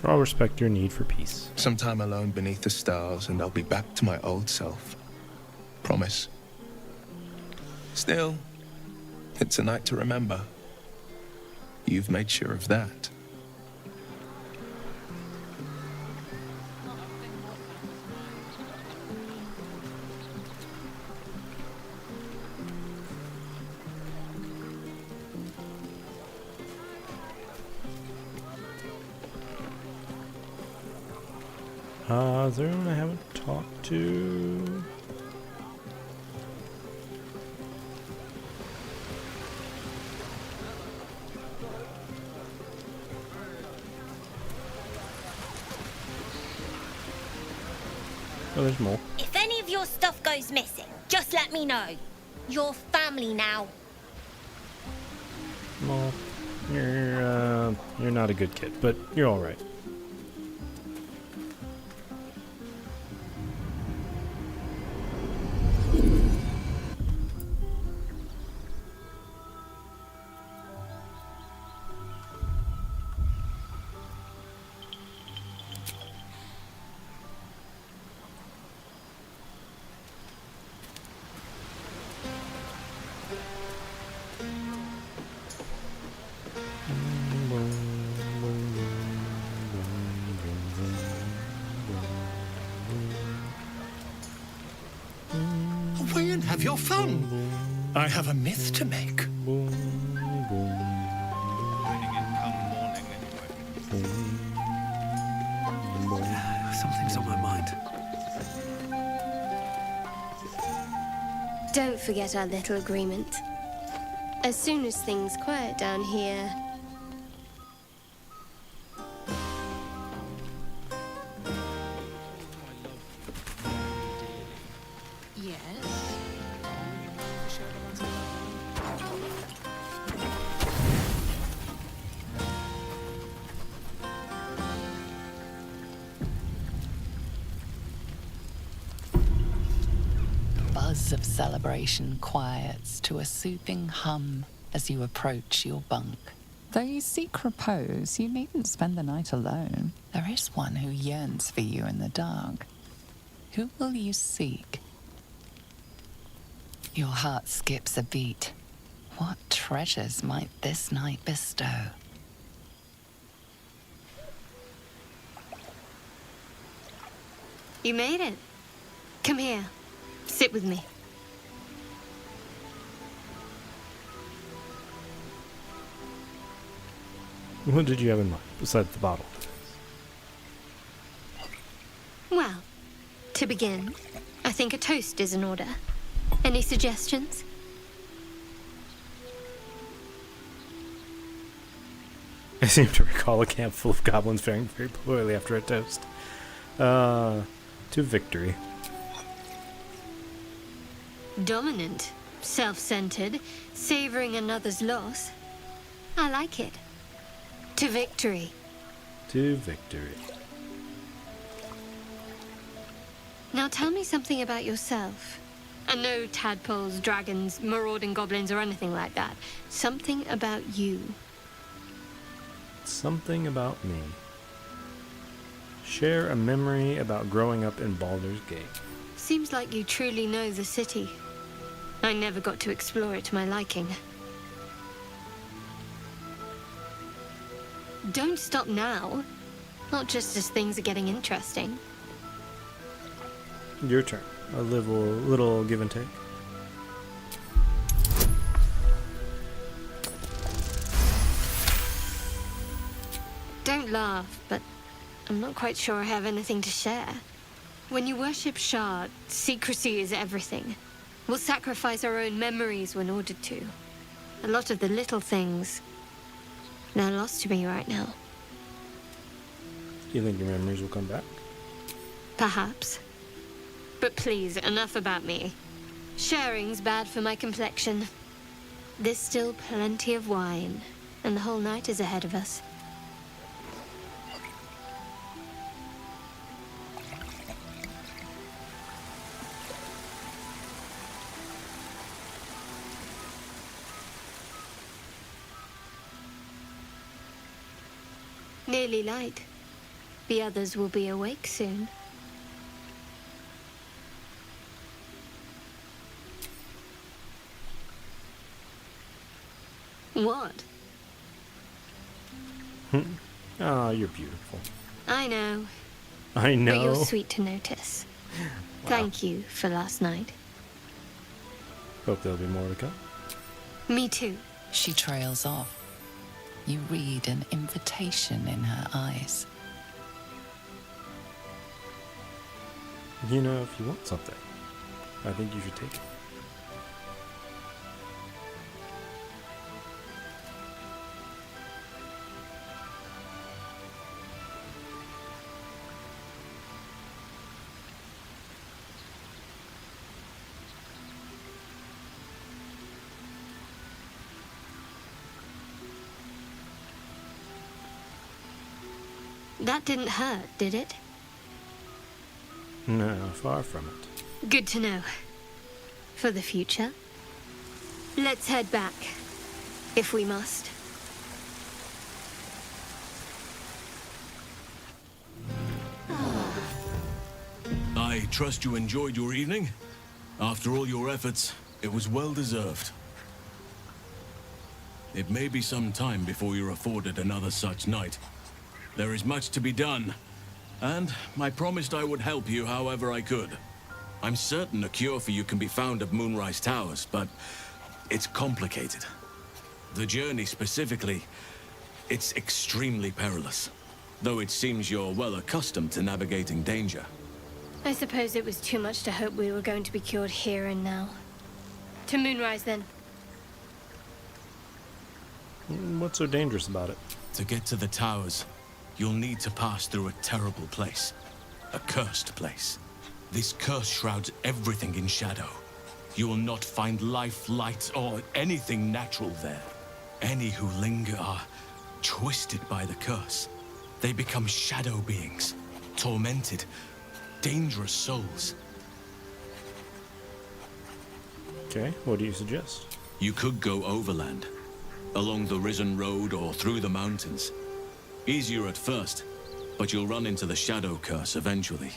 I'll respect your need for peace. Some time alone beneath the stars, and I'll be back to my old self. Promise. Still, it's a night to remember. You've made sure of that. Is there anyone I haven't talked to? Oh, there's more. If any of your stuff goes missing, just let me know. You're family now. Well, you're not a good kid, but you're all right. Away and have your fun. I have a myth to make. Something's on my mind. Don't forget our little agreement. As soon as things quiet down here, Buzz of celebration quiets to a soothing hum as you approach your bunk. Though you seek repose, you needn't spend the night alone. There is one who yearns for you in the dark. Who will you seek? Your heart skips a beat. What treasures might this night bestow? you made it. Come here. Sit with me. What did you have in mind, besides the bottle? Well, to begin, I think a toast is in order. Any suggestions? I seem to recall a camp full of goblins faring very poorly after a toast. To victory. Dominant, self-centered, savoring another's loss. I like it. To victory. To victory. Now tell me something about yourself. And no tadpoles, dragons, marauding goblins, or anything like that. Something about you. Something about me. Share a memory about growing up in Baldur's Gate. Seems like you truly know the city. I never got to explore it to my liking. Don't stop now. Not just as things are getting interesting. Your turn. A little give and take. Don't laugh, but I'm not quite sure I have anything to share. When you worship Shah, secrecy is everything. We'll sacrifice our own memories when ordered to. A lot of the little things, they're lost to me right now. Do you think your memories will come back? Perhaps. But please, enough about me. Sharing's bad for my complexion. There's still plenty of wine, and the whole night is ahead of us. Nearly light. The others will be awake soon. What? Ah, you're beautiful. I know. I know. But you're sweet to notice. Thank you for last night. Hope there'll be more to come. Me too. She trails off. You read an invitation in her eyes. You know, if you want something, I think you should take it. That didn't hurt, did it? No, far from it. Good to know. For the future. Let's head back, if we must. I trust you enjoyed your evening. After all your efforts, it was well deserved. It may be some time before you're afforded another such night. There is much to be done, and I promised I would help you however I could. I'm certain a cure for you can be found at Moonrise Towers, but it's complicated. The journey specifically, it's extremely perilous, though it seems you're well accustomed to navigating danger. I suppose it was too much to hope we were going to be cured here and now. To Moonrise, then. What's so dangerous about it? To get to the towers, you'll need to pass through a terrible place. A cursed place. This curse shrouds everything in shadow. You will not find life, light, or anything natural there. Any who linger are twisted by the curse. They become shadow beings, tormented, dangerous souls. Okay, what do you suggest? You could go overland, along the Risen Road or through the mountains. Easier at first, but you'll run into the shadow curse eventually.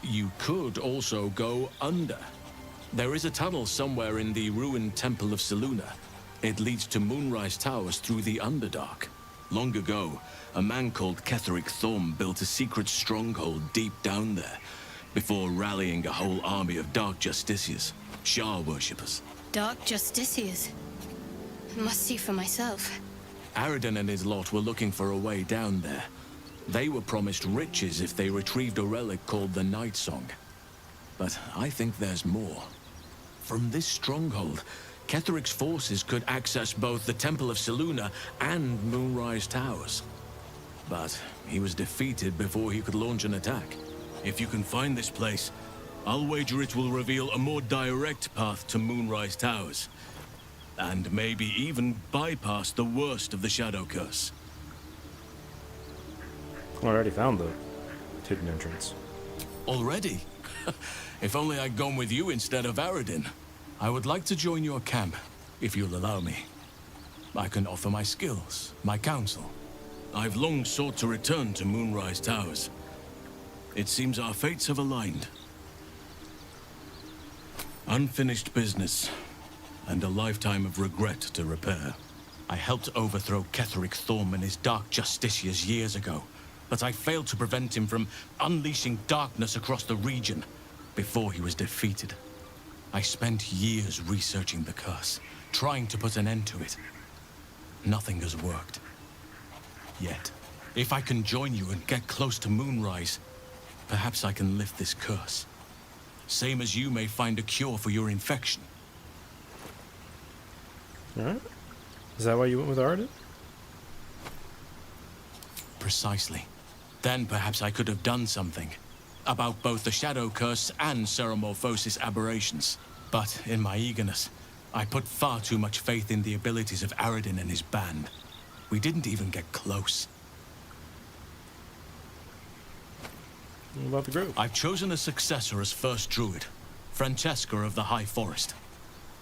You could also go under. There is a tunnel somewhere in the ruined Temple of Selûne. It leads to Moonrise Towers through the Underdark. Long ago, a man called Ketheric Thorm built a secret stronghold deep down there, before rallying a whole army of Dark Justiciars, Shah worshippers. Dark Justiciars. Must see for myself. Aridin and his lot were looking for a way down there. They were promised riches if they retrieved a relic called the Night Song. But I think there's more. From this stronghold, Ketheric's forces could access both the Temple of Selûne and Moonrise Towers. But he was defeated before he could launch an attack. If you can find this place, I'll wager it will reveal a more direct path to Moonrise Towers. And maybe even bypass the worst of the Shadow Curse. I already found the hidden entrance. Already? If only I'd gone with you instead of Aridin. I would like to join your camp, if you'll allow me. I can offer my skills, my counsel. I've long sought to return to Moonrise Towers. It seems our fates have aligned. Unfinished business, and a lifetime of regret to repair. I helped overthrow Ketheric Thorm and his Dark Justiciars years ago, but I failed to prevent him from unleashing darkness across the region before he was defeated. I spent years researching the curse, trying to put an end to it. Nothing has worked. Yet. If I can join you and get close to Moonrise, perhaps I can lift this curse. Same as you may find a cure for your infection. Alright. Is that why you went with Arden? Precisely. Then perhaps I could have done something about both the Shadow Curse and Ceramorphosis aberrations. But in my eagerness, I put far too much faith in the abilities of Aradin and his band. We didn't even get close. What about the Grove? I've chosen a successor as first druid, Francesca of the High Forest.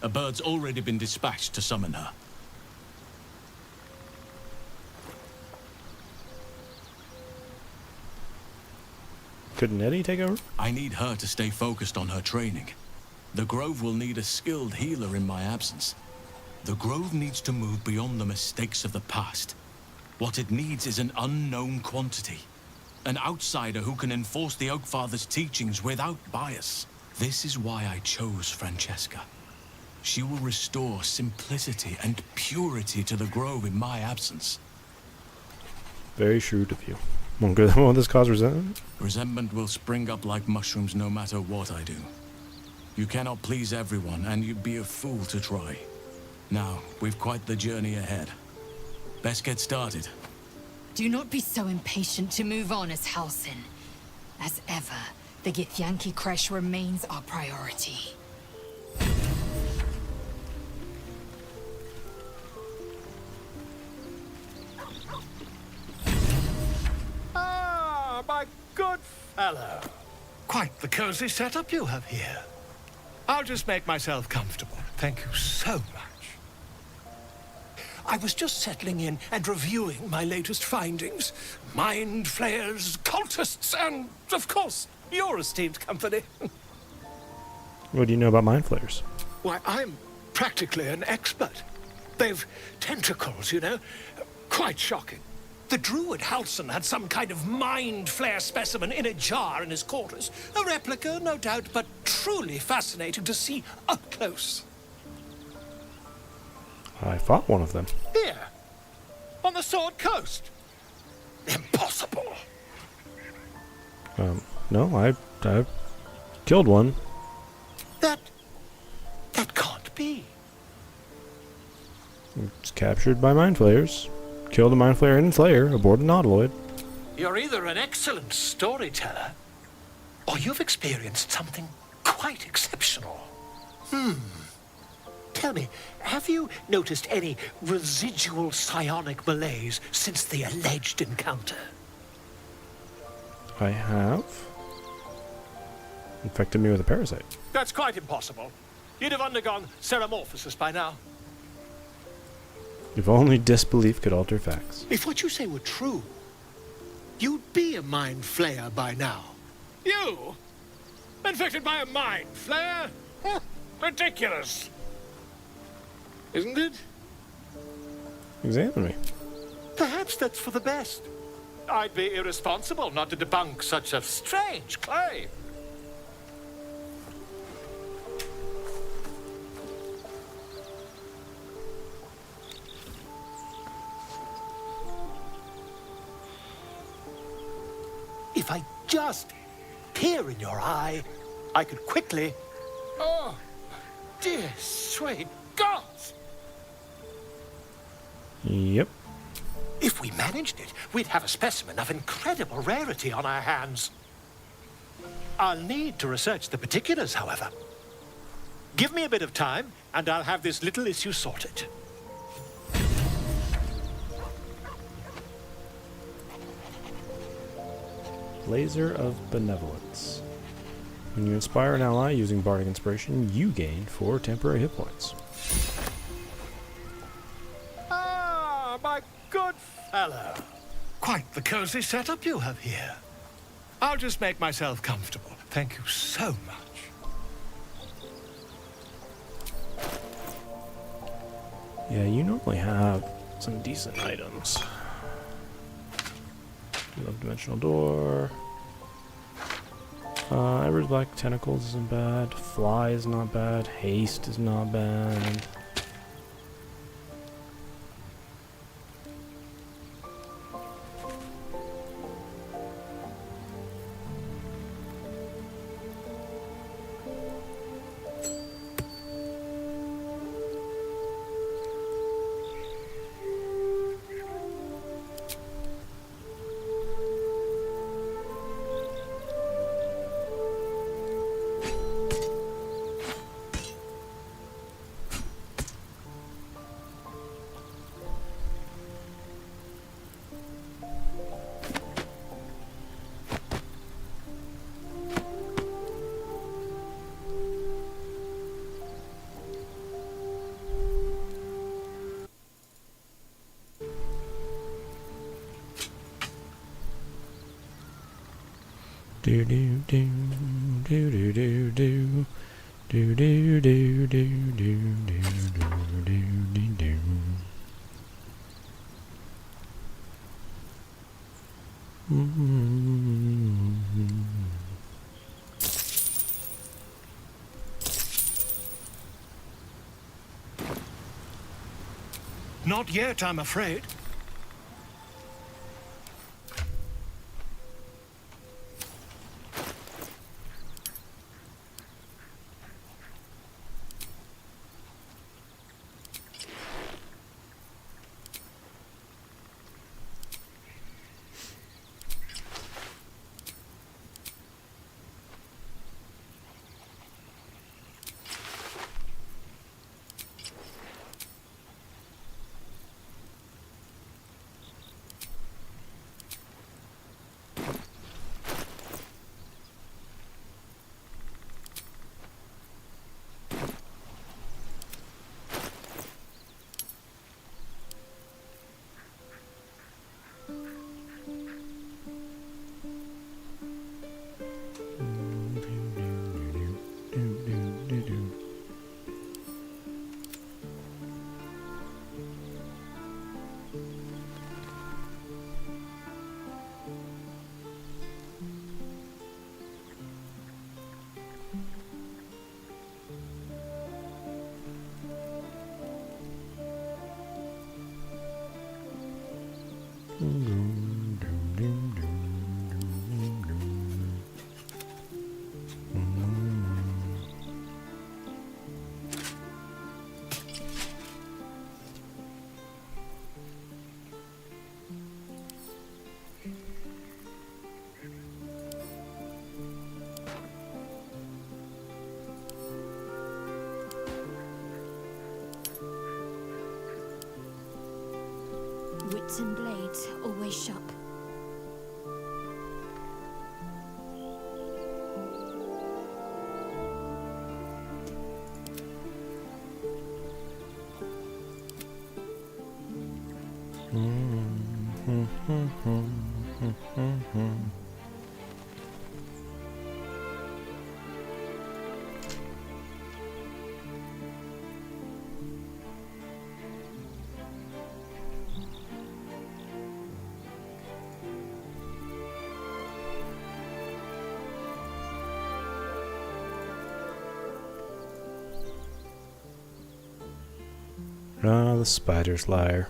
A bird's already been dispatched to summon her. Couldn't Eddie take over? I need her to stay focused on her training. The Grove will need a skilled healer in my absence. The Grove needs to move beyond the mistakes of the past. What it needs is an unknown quantity. An outsider who can enforce the Oakfather's teachings without bias. This is why I chose Francesca. She will restore simplicity and purity to the Grove in my absence. Very shrewd of you. Won't this cause resentment? Resentment will spring up like mushrooms no matter what I do. You cannot please everyone, and you'd be a fool to try. Now, we've quite the journey ahead. Best get started. Do not be so impatient to move on as Halsin. As ever, the Githyanki Kresh remains our priority. Ah, my good fellow. Quite the cozy setup you have here. I'll just make myself comfortable. Thank you so much. I was just settling in and reviewing my latest findings. Mind flayers, cultists, and, of course, your esteemed company. What do you know about mind flayers? Why, I'm practically an expert. They've tentacles, you know. Quite shocking. The druid Halsin had some kind of mind flare specimen in a jar in his quarters. A replica, no doubt, but truly fascinating to see up close. I fought one of them. Here, on the Sword Coast. Impossible. No, I killed one. That can't be. It's captured by mind flayers. Killed a mind flayer and slayer aboard an Nautiloid. You're either an excellent storyteller, or you've experienced something quite exceptional. Tell me, have you noticed any residual psionic malaise since the alleged encounter? I have. Infected me with a parasite. That's quite impossible. You'd have undergone ceramorphosis by now. If only disbelief could alter facts. If what you say were true, you'd be a mind flayer by now. You? Infected by a mind flayer? Ridiculous. Isn't it? Examine me. Perhaps that's for the best. I'd be irresponsible not to debunk such a strange claim. If I just peer in your eye, I could quickly... Oh, dear sweet gods! Yep. If we managed it, we'd have a specimen of incredible rarity on our hands. I'll need to research the particulars, however. Give me a bit of time, and I'll have this little issue sorted. Laser of Benevolence. When you inspire an ally using Bardic Inspiration, you gain 4 temporary hit points. Ah, my good fellow. Quite the cozy setup you have here. I'll just make myself comfortable. Thank you so much. Yeah, you normally have some decent items. Love Dimensional Door. Ever's Black Tentacles isn't bad. Fly is not bad. Haste is not bad. Do do do do do do do do do do do do do do do. Not yet, I'm afraid. Wits and blades, always sharp. Ah, the spider's lair.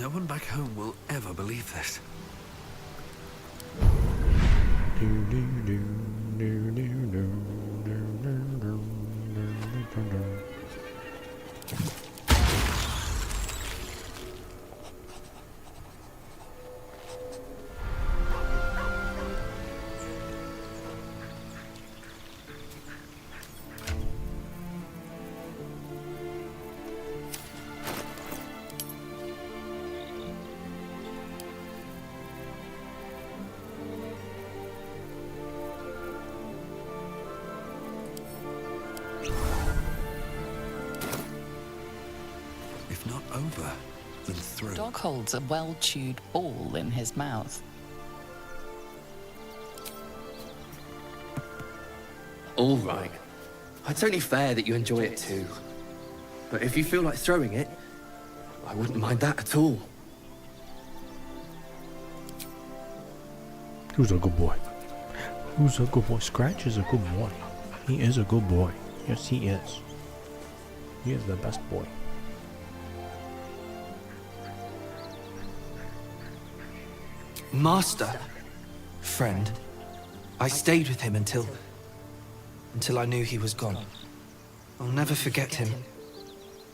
No one back home will ever believe this. If not over, then through. Dog holds a well-chewed ball in his mouth. All right. It's only fair that you enjoy it too. But if you feel like throwing it, I wouldn't mind that at all. Who's a good boy? Who's a good boy? Scratch is a good boy. He is a good boy. Yes, he is. He is the best boy. Master, friend, I stayed with him until I knew he was gone. I'll never forget him.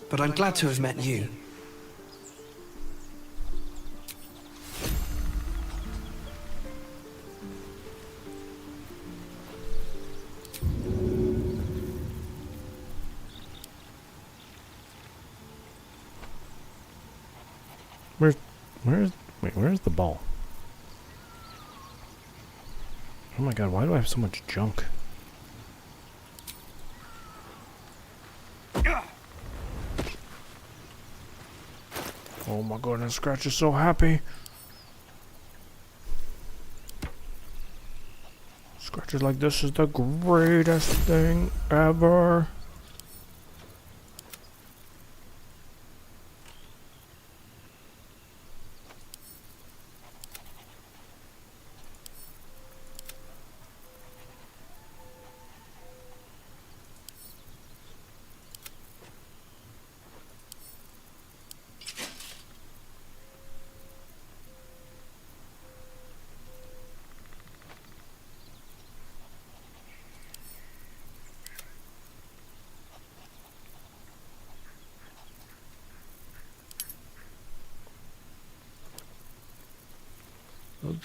But I'm glad to have met you. Where's the ball? Oh my god, why do I have so much junk? Oh my goodness, Scratch is so happy. Scratch is like, this is the greatest thing ever.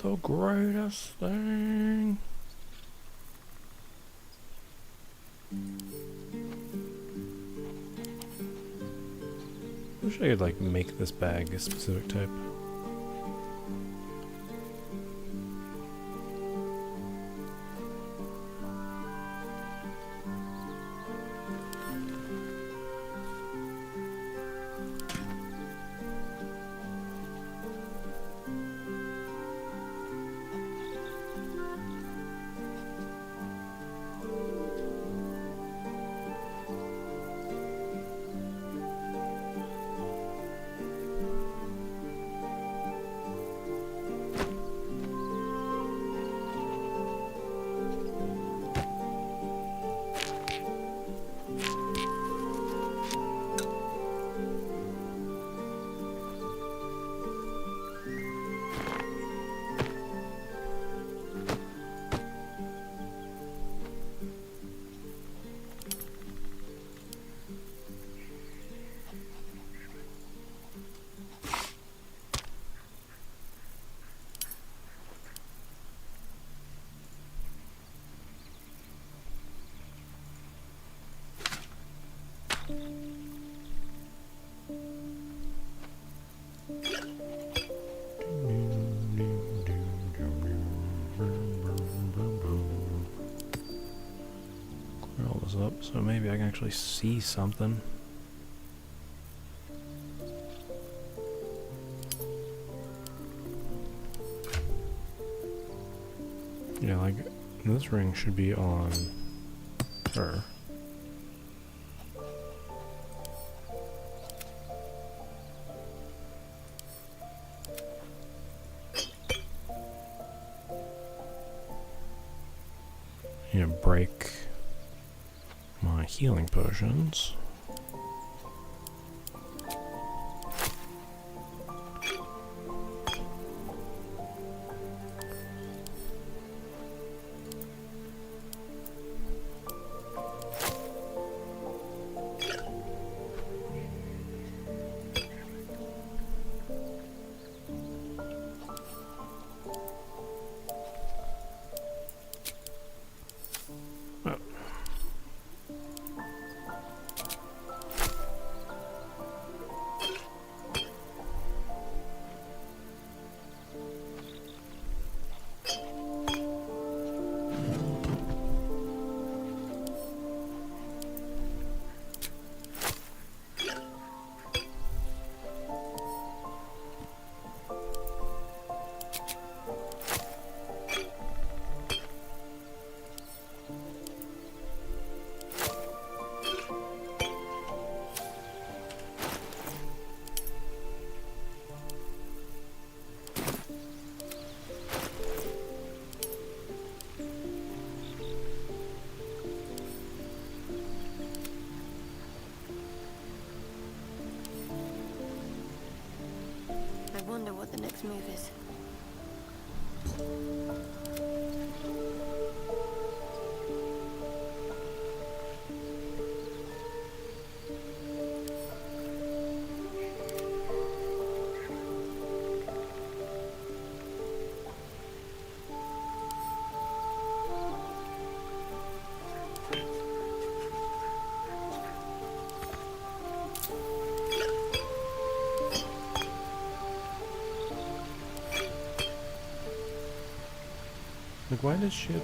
The greatest thing. Wish I could like make this bag a specific type. Scroll this up so maybe I can actually see something. Yeah, like this ring should be on her. You know, break my healing potions. I wonder what the next move is. Like, why does she...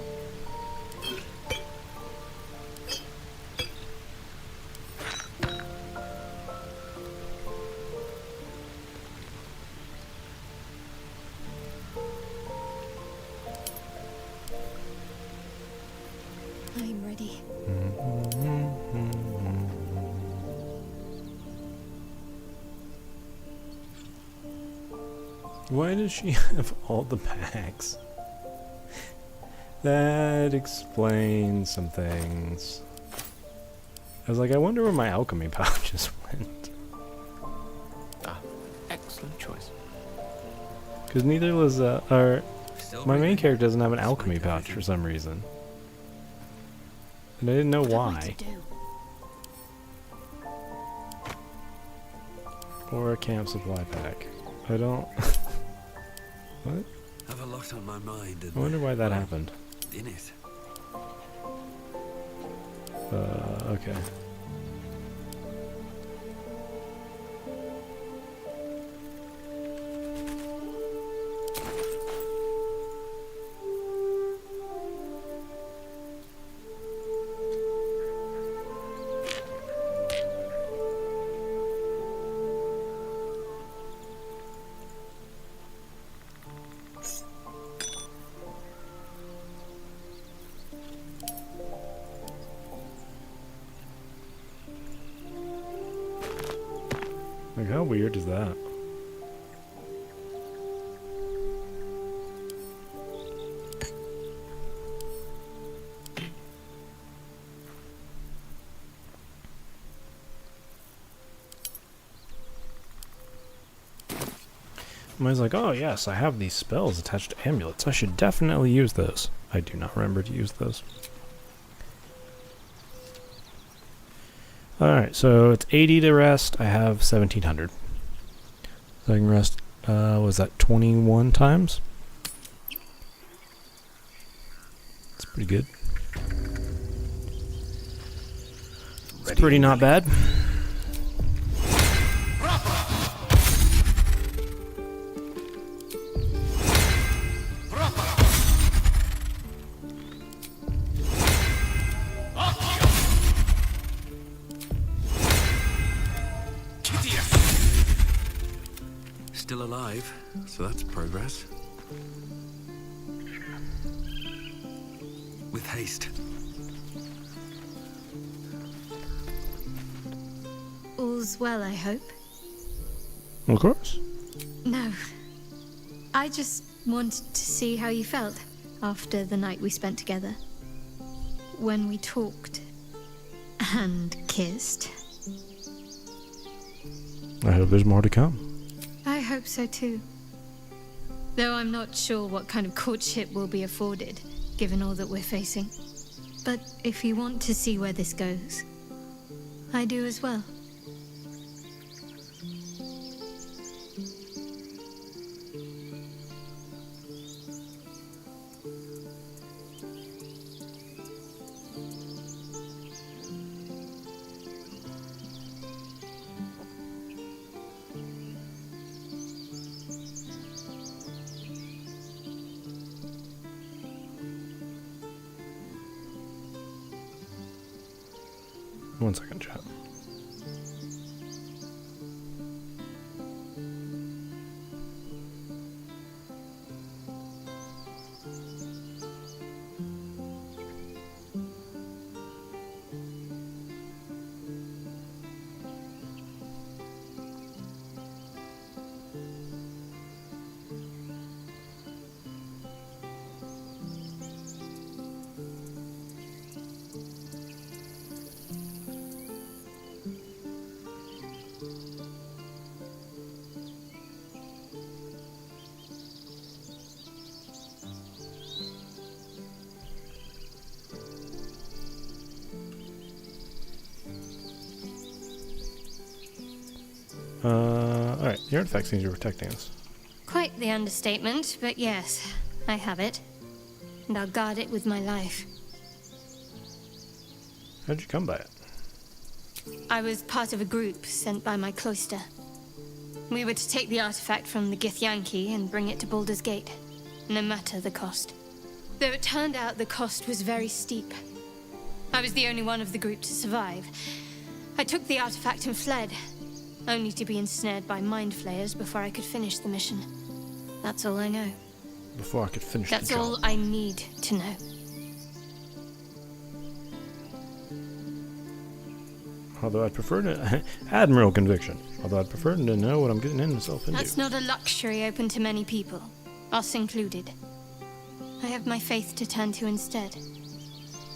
I'm ready. Why does she have all the packs? That explains some things. I was like, I wonder where my alchemy pouches went. Ah, excellent choice. Because neither was, my main character doesn't have an alchemy pouch for some reason. And I didn't know why. Or a camp supply pack. I don't... What? Have a lot on my mind. And I wonder why that happened. In it. Okay. Like, how weird is that? I was like, oh yes, I have these spells attached to amulets. I should definitely use those. I do not remember to use those. Alright, so it's 80 to rest. I have 1700. So I can rest, was that 21 times? It's pretty good. It's pretty not bad. Still alive, so that's progress. With haste. All's well, I hope. Of course. No. I just wanted to see how you felt after the night we spent together. When we talked and kissed. I hope there's more to come. I hope so too. Though I'm not sure what kind of courtship will be afforded, given all that we're facing. But if you want to see where this goes, I do as well. One second, chat. Alright, the artifact seems to be protecting us. Quite the understatement, but yes, I have it. And I'll guard it with my life. How'd you come by it? I was part of a group sent by my cloister. We were to take the artifact from the Githyanki and bring it to Baldur's Gate, no matter the cost. Though it turned out the cost was very steep. I was the only one of the group to survive. I took the artifact and fled, only to be ensnared by mind flayers before I could finish the mission. That's all I know. Before I could finish the job. That's all I need to know. Although I'd prefer to... Admiral conviction. Although I'd prefer to know what I'm getting myself into. That's not a luxury open to many people, us included. I have my faith to turn to instead.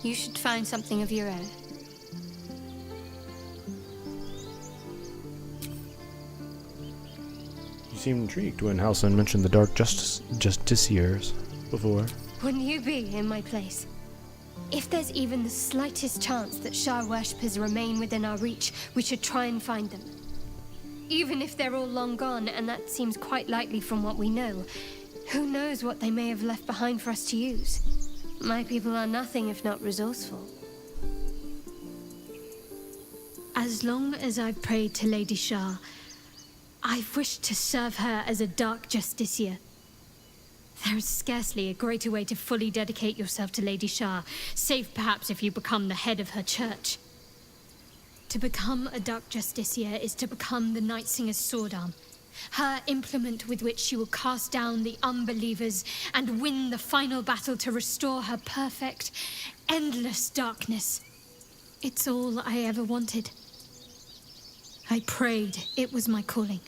You should find something of your own. You seemed intrigued when Halsin mentioned the Dark Justiciars before. Wouldn't you be in my place? If there's even the slightest chance that Shah worshippers remain within our reach, we should try and find them. Even if they're all long gone, and that seems quite likely from what we know, who knows what they may have left behind for us to use? My people are nothing if not resourceful. As long as I've prayed to Lady Shah, I've wished to serve her as a Dark Justiciar. There is scarcely a greater way to fully dedicate yourself to Lady Shah, save perhaps if you become the head of her church. To become a Dark Justiciar is to become the Night Singer's sword arm, her implement with which she will cast down the unbelievers and win the final battle to restore her perfect, endless darkness. It's all I ever wanted. I prayed it was my calling.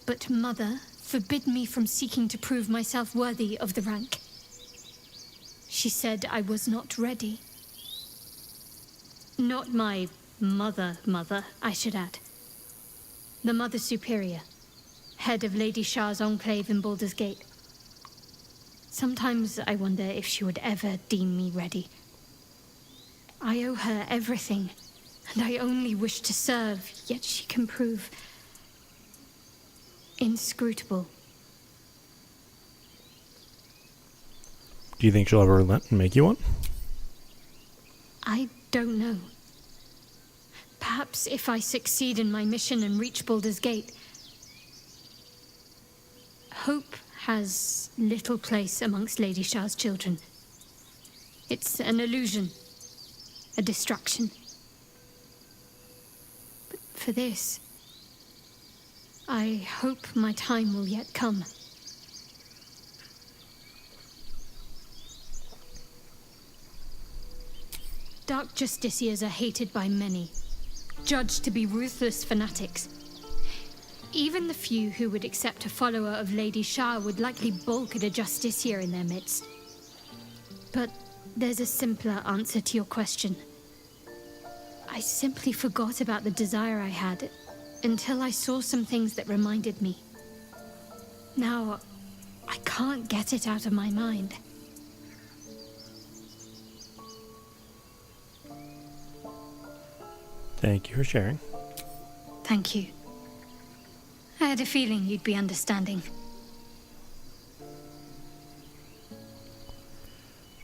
But Mother forbid me from seeking to prove myself worthy of the rank. She said I was not ready. Not my mother, I should add. The Mother Superior, head of Lady Shah's enclave in Baldur's Gate. Sometimes I wonder if she would ever deem me ready. I owe her everything, and I only wish to serve, yet she can prove inscrutable. Do you think she'll ever relent and make you one? I don't know. Perhaps if I succeed in my mission and reach Baldur's Gate. Hope has little place amongst Lady Shah's children. It's an illusion, a distraction. But for this, I hope my time will yet come. Dark Justiciars are hated by many, judged to be ruthless fanatics. Even the few who would accept a follower of Lady Shah would likely balk at a Justiciar in their midst. But there's a simpler answer to your question. I simply forgot about the desire I had until I saw some things that reminded me. Now, I can't get it out of my mind. Thank you for sharing. Thank you. I had a feeling you'd be understanding.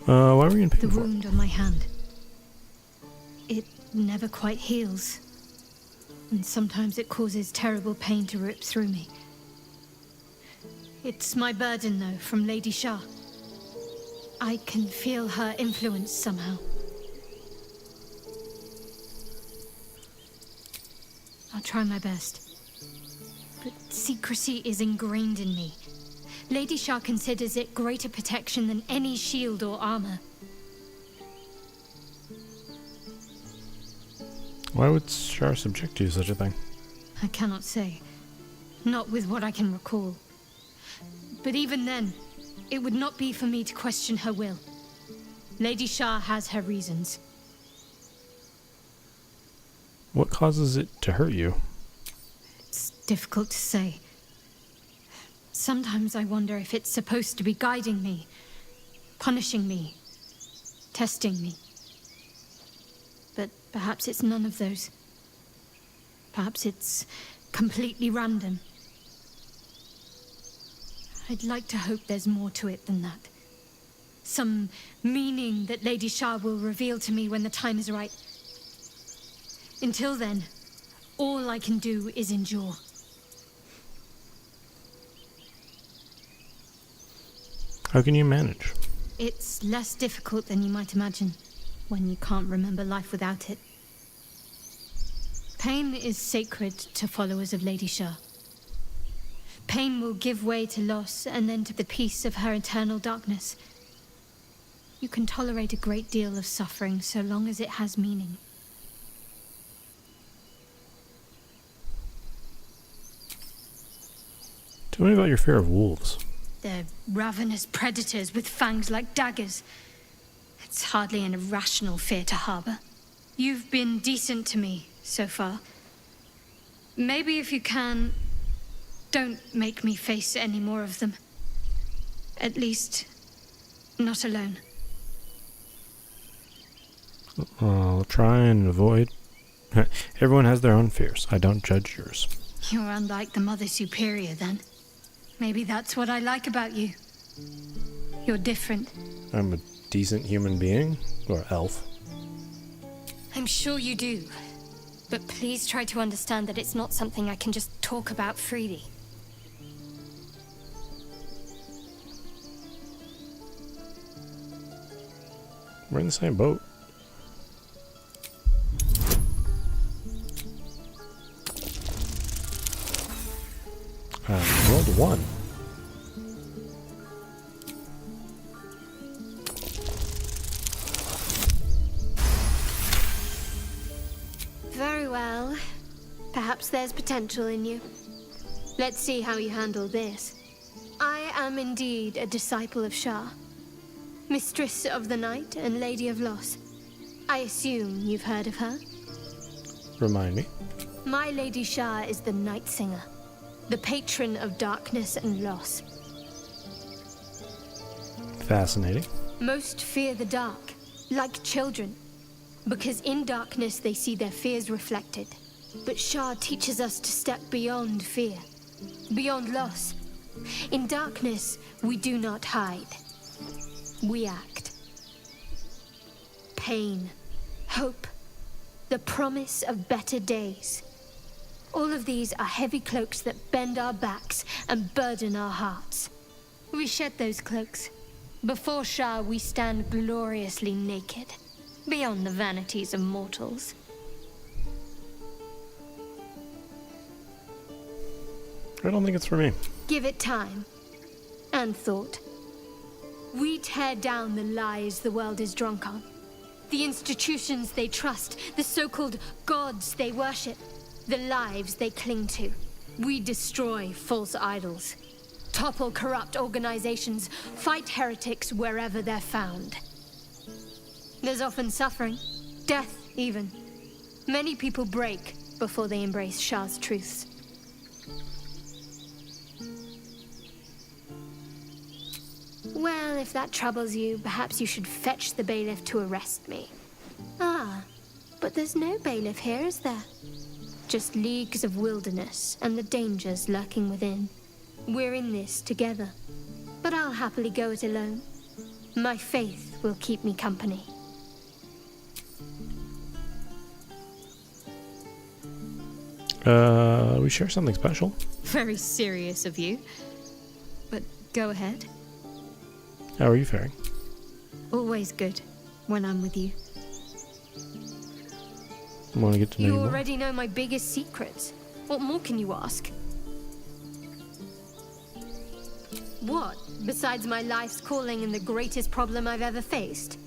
Why were you in pain The for? wound on my hand. It never quite heals. And sometimes it causes terrible pain to rip through me. It's my burden, though, from Lady Shah. I can feel her influence somehow. I'll try my best. But secrecy is ingrained in me. Lady Shah considers it greater protection than any shield or armor. Why would Shar subject you to such a thing? I cannot say. Not with what I can recall. But even then, it would not be for me to question her will. Lady Shah has her reasons. What causes it to hurt you? It's difficult to say. Sometimes I wonder if it's supposed to be guiding me, punishing me, testing me. But perhaps it's none of those. Perhaps it's completely random. I'd like to hope there's more to it than that. Some meaning that Lady Shah will reveal to me when the time is right. Until then, all I can do is endure. How can you manage? it's less difficult than you might imagine when you can't remember life without it. Pain is sacred to followers of Lady Shah. Pain will give way to loss and then to the peace of her eternal darkness. You can tolerate a great deal of suffering so long as it has meaning. Tell me about your fear of wolves. They're ravenous predators with fangs like daggers. It's hardly an irrational fear to harbor. You've been decent to me so far. Maybe if you can, don't make me face any more of them. At least, not alone. I'll try and avoid... Everyone has their own fears. I don't judge yours. You're unlike the Mother Superior, then. Maybe that's what I like about you. You're different. I'm a decent human being? Or elf? I'm sure you do. But please try to understand that it's not something I can just talk about freely. We're in the same boat. Rolled a 1. Very well. Perhaps there's potential in you. Let's see how you handle this. I am indeed a disciple of Shah, Mistress of the Night and Lady of Loss. I assume you've heard of her? Remind me. My Lady Shah is the Night Singer, the patron of darkness and loss. Fascinating. Most fear the dark, like children, because in darkness they see their fears reflected. But Shah teaches us to step beyond fear, beyond loss. In darkness, we do not hide. We act. Pain, hope, the promise of better days. All of these are heavy cloaks that bend our backs and burden our hearts. We shed those cloaks. Before Shah, we stand gloriously naked, beyond the vanities of mortals. I don't think it's for me. Give it time and thought. We tear down the lies the world is drunk on, the institutions they trust, the so-called gods they worship, the lives they cling to. We destroy false idols, topple corrupt organizations, fight heretics wherever they're found. There's often suffering, death even. Many people break before they embrace Shah's truths. Well, if that troubles you, perhaps you should fetch the bailiff to arrest me. Ah, but there's no bailiff here, is there? Just leagues of wilderness and the dangers lurking within. We're in this together, but I'll happily go it alone. My faith will keep me company. We share something special. Very serious of you, but go ahead. How are you faring? Always good when I'm with you. I want to get to know you You more. already know my biggest secrets. What more can you ask? What, besides my life's calling and the greatest problem I've ever faced?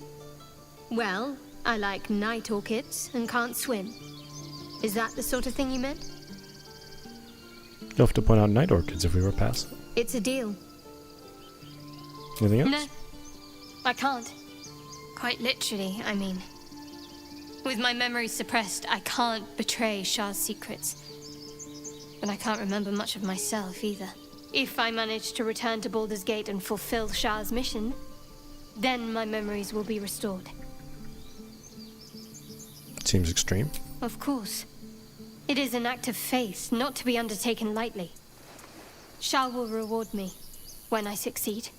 Well, I like night orchids and can't swim. Is that the sort of thing you meant? You'll have to point out night orchids if we were past. It's a deal. Anything else? No, I can't. Quite literally, I mean. With my memory suppressed, I can't betray Shah's secrets. But I can't remember much of myself either. If I manage to return to Baldur's Gate and fulfill Shah's mission, then my memories will be restored. Seems extreme. Of course. It is an act of faith, not to be undertaken lightly. Shah will reward me when I succeed.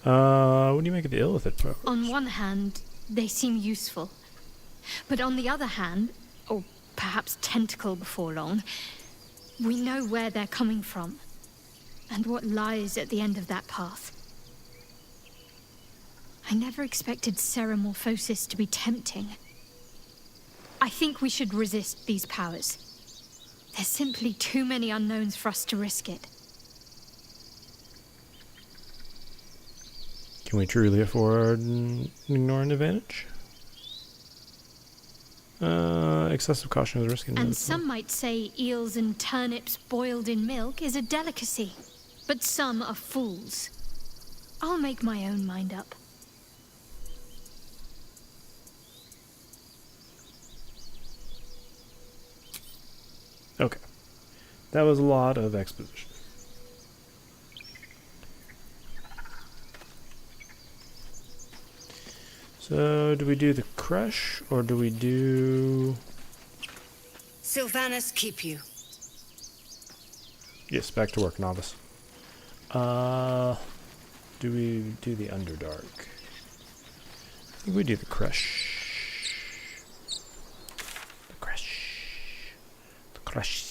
What do you make of the Illithid powers? On one hand, they seem useful. But on the other hand, or perhaps tentacle before long, we know where they're coming from. and what lies at the end of that path. I never expected Ceramorphosis to be tempting. I think we should resist these powers. There's simply too many unknowns for us to risk it. Can we truly afford ignore an advantage? Excessive caution is risky. And some might say eels and turnips boiled in milk is a delicacy. But some are fools. I'll make my own mind up. Okay. That was a lot of exposition. So, do we do the crush, or do we do... Sylvanas keep you. Yes, back to work, novice. Do we do the Underdark? I think we do the crush. The crush. The crush.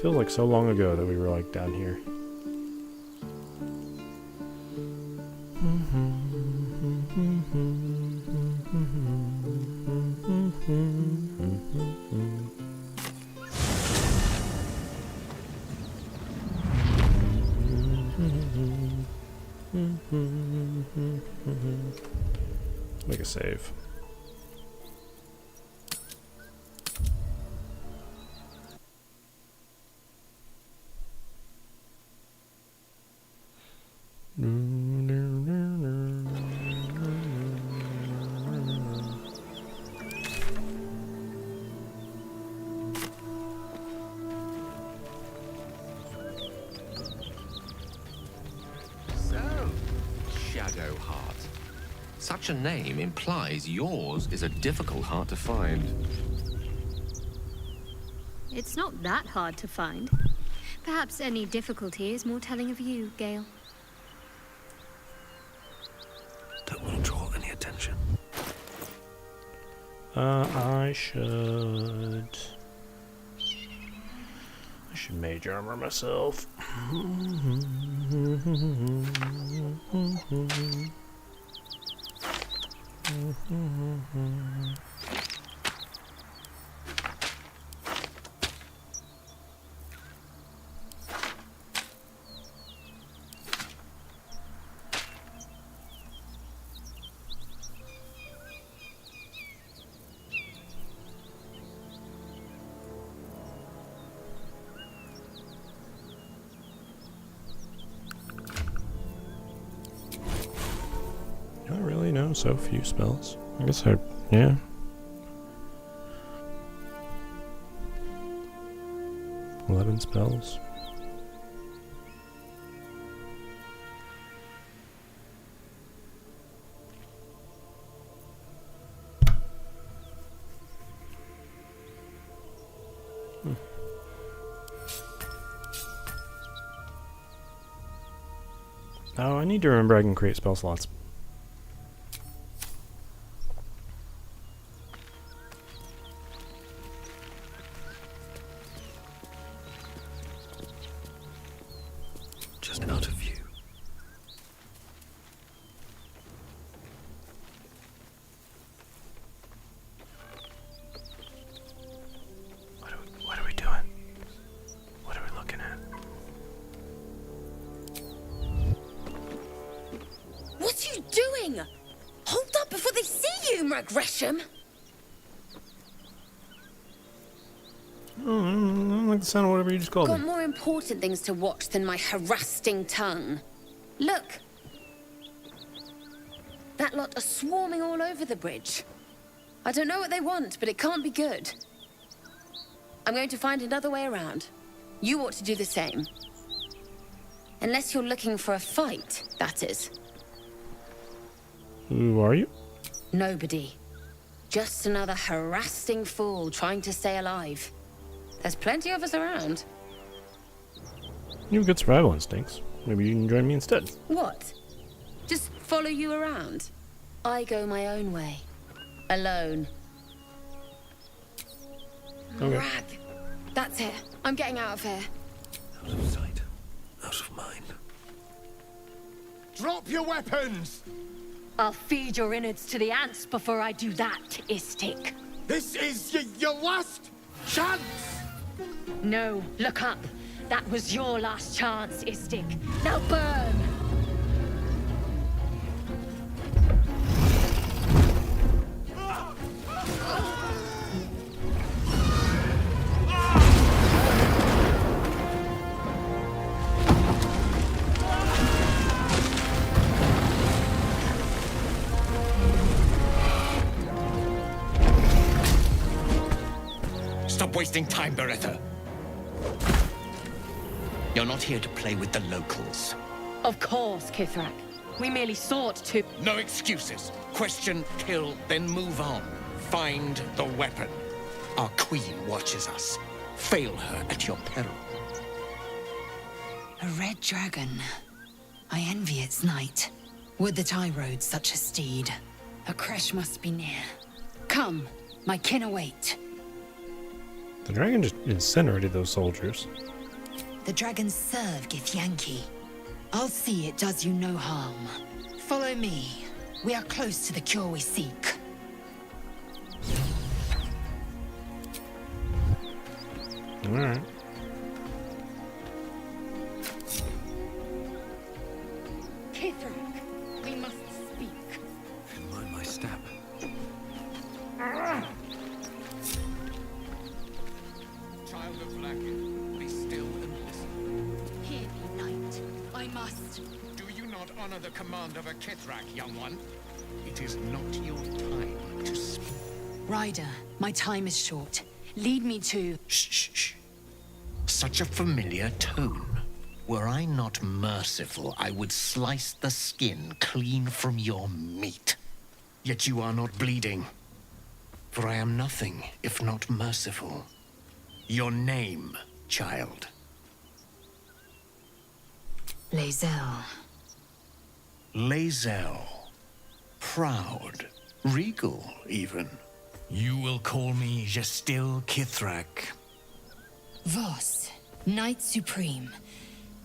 Feels like so long ago that we were like down here. Let's make a save. Shadowheart. Such a name implies yours is a difficult heart to find. It's not that hard to find. Perhaps any difficulty is more telling of you, Gale. Don't want to draw any attention. I should mage armor myself. Not really, no, so few spells. I guess yeah. $11 spells. Oh, I need to remember I can create spell slots. Just out of view. What are we doing? What are we looking at? What are you doing? Hold up before they see you, Gresham. Oh, I don't like the sound of whatever you just called Got me. more important things to watch than my harassing tongue. Look. That lot are swarming all over the bridge. I don't know what they want, but it can't be good. I'm going to find another way around. You ought to do the same. Unless you're looking for a fight, that is. Who are you? Nobody. Just another harassing fool trying to stay alive. There's plenty of us around. You have good survival instincts. Maybe you can join me instead. What? Just follow you around? I go my own way. Alone. Okay. Rag. That's it. I'm getting out of here. Out of sight, out of mind. Drop your weapons! I'll feed your innards to the ants before I do that, Istik. This is your last chance! No, look up. That was your last chance, Istik. Now burn! Stop wasting time, Beretta. You're not here to play with the locals. Of course, Kithrak. We merely sought to... No excuses. Question, kill, then move on. Find the weapon. Our queen watches us. Fail her at your peril. A red dragon. I envy its knight. Would that I rode such a steed. A crash must be near. Come, my kin await. The dragon just incinerated those soldiers. The dragons serve Githyanki. I'll see it does you no harm. Follow me. We are close to the cure we seek. Alright. Kithrak, we must speak. Mind my step. Child of Vlakin, be still and listen. Hear me, knight. I must. Do you not honor the command of a Kithrak, young one? It is not your time to speak. Ryder, my time is short. Lead me to... Shh. Such a familiar tone. Were I not merciful, I would slice the skin clean from your meat. Yet you are not bleeding. For I am nothing if not merciful. Your name, child. Lae'zel. Lae'zel. Proud. Regal, even. You will call me Gestil Kithrak. Voss, Knight Supreme.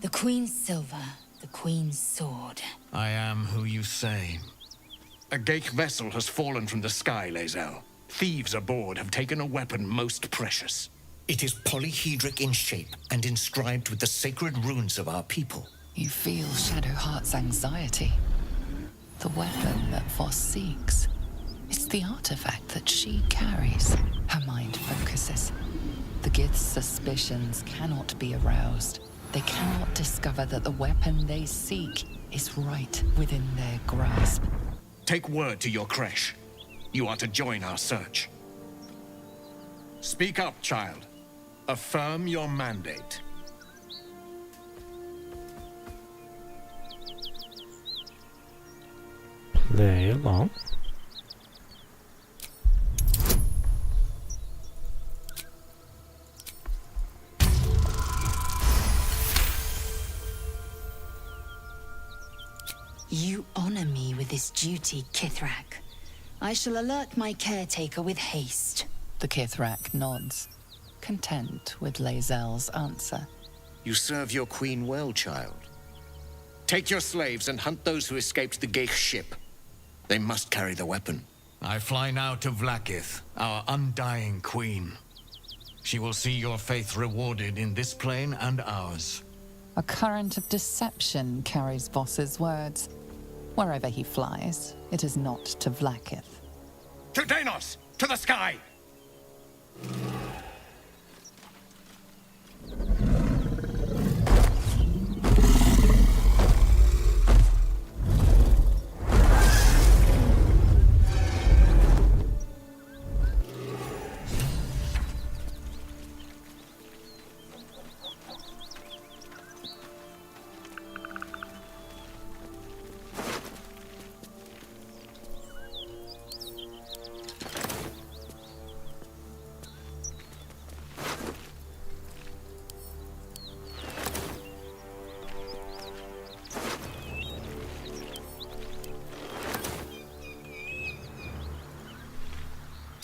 The Queen's silver, the Queen's sword. I am who you say. A Geich vessel has fallen from the sky, Lae'zel. Thieves aboard have taken a weapon most precious. It is polyhedric in shape and inscribed with the sacred runes of our people. You feel Shadowheart's anxiety. The weapon that Voss seeks. It's the artifact that she carries. Her mind focuses. The Gith's suspicions cannot be aroused. They cannot discover that the weapon they seek is right within their grasp. Take word to your creche. You are to join our search. Speak up, child. Affirm your mandate. Play along. You honor me with this duty, Kithrak. I shall alert my caretaker with haste. The Kithrak nods, content with Lae'zel's answer. You serve your queen well, child. Take your slaves and hunt those who escaped the Geich ship. They must carry the weapon. I fly now to Vlakith, our undying queen. She will see your faith rewarded in this plane and ours. A current of deception carries Voss's words. Wherever he flies, it is not to Vlakith. To Danos! To the sky!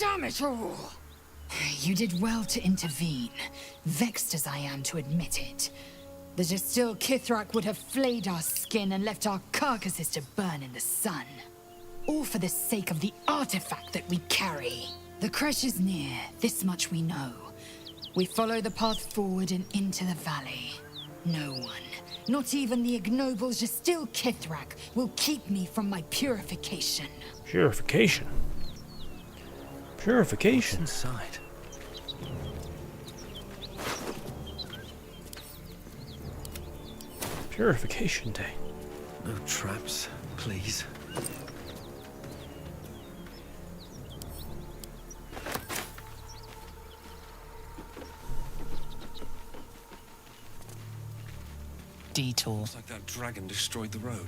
Damn it all! You did well to intervene, vexed as I am to admit it. The Jastil Kithrak would have flayed our skin and left our carcasses to burn in the sun. All for the sake of the artifact that we carry. The crash is near, this much we know. We follow the path forward and into the valley. No one, not even the ignoble Jastil Kithrak, will keep me from my purification. Purification? Purification? What's inside? Purification day. No traps, please. Detour. It's like that dragon destroyed the road.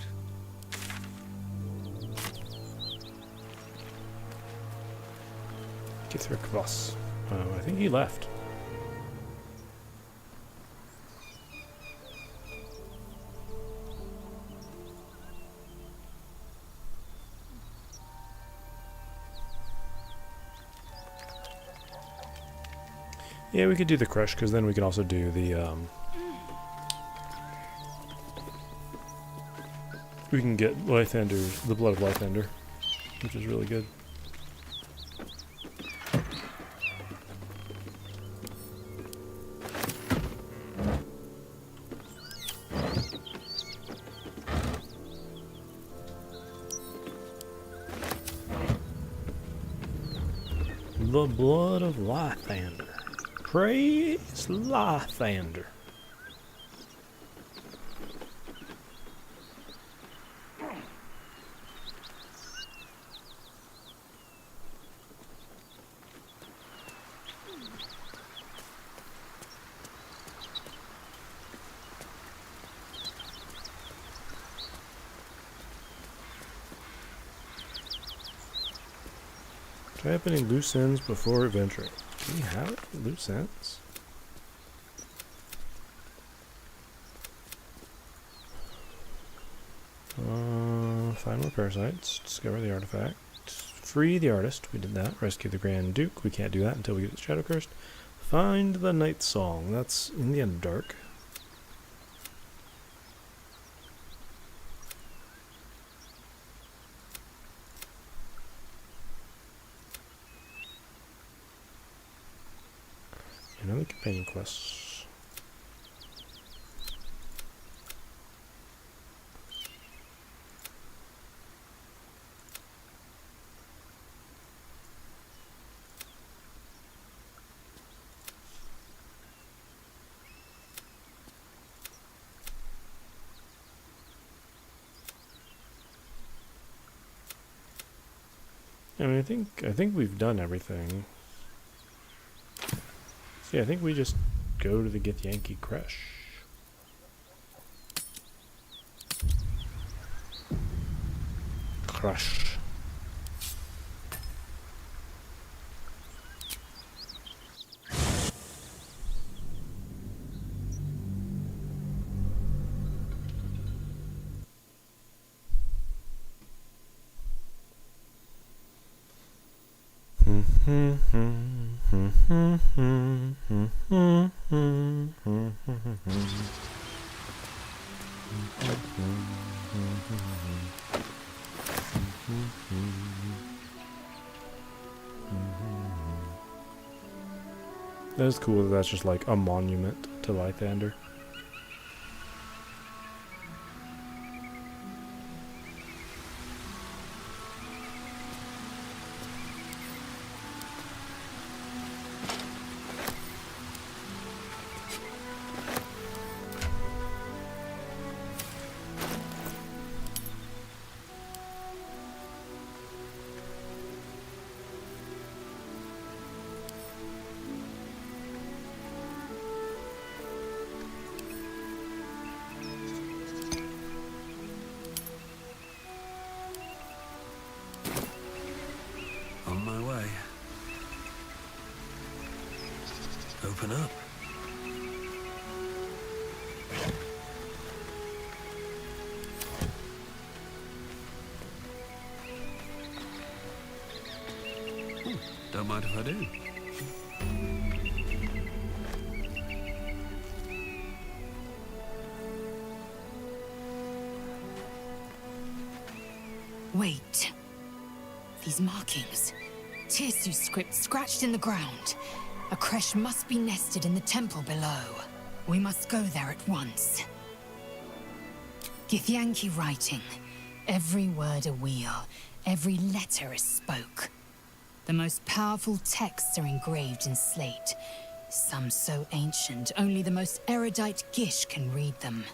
Kithrak Voss. I think he left. Yeah, we could do the crush, because then we can also do the, we can get Lythander's, the Blood of Lythander, which is really good. The Blood of Lythander. Praise Lythander. Do I have any loose ends before adventuring? Do we have loose ends? Find more parasites. Discover the artifact. Free the artist. We did that. Rescue the Grand Duke. We can't do that until we get the Shadow Cursed. Find the Night Song. That's in the Underdark. Another companion quest. I mean, I think we've done everything. So yeah, I think we just go to the Githyanki Crash. Crush. That is cool that that's just like a monument to Lythander. On my way. Open up. Ooh, don't don't mind if I do. Wait. These markings. Tirsu script scratched in the ground. A creche must be nested in the temple below. We must go there at once. Githyanki writing. Every word a wheel, every letter a spoke. The most powerful texts are engraved in slate. Some so ancient, only the most erudite Gish can read them.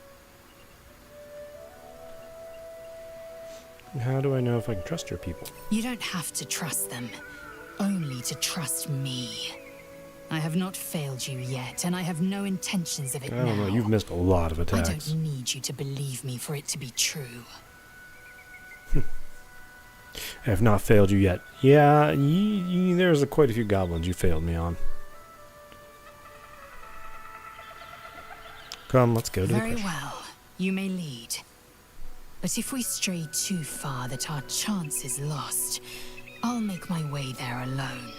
How do I know if I can trust your people? You don't have to trust them, only to trust me. I have not failed you yet, and I have no intentions of it now. I don't know, you've missed a lot of I attacks. don't need you to believe me for it to be true. I have not failed you yet. Yeah, there's quite a few goblins you failed me on. Come, let's go to the Very creche. well, you may lead. But if we stray too far that our chance is lost, I'll make my way there alone.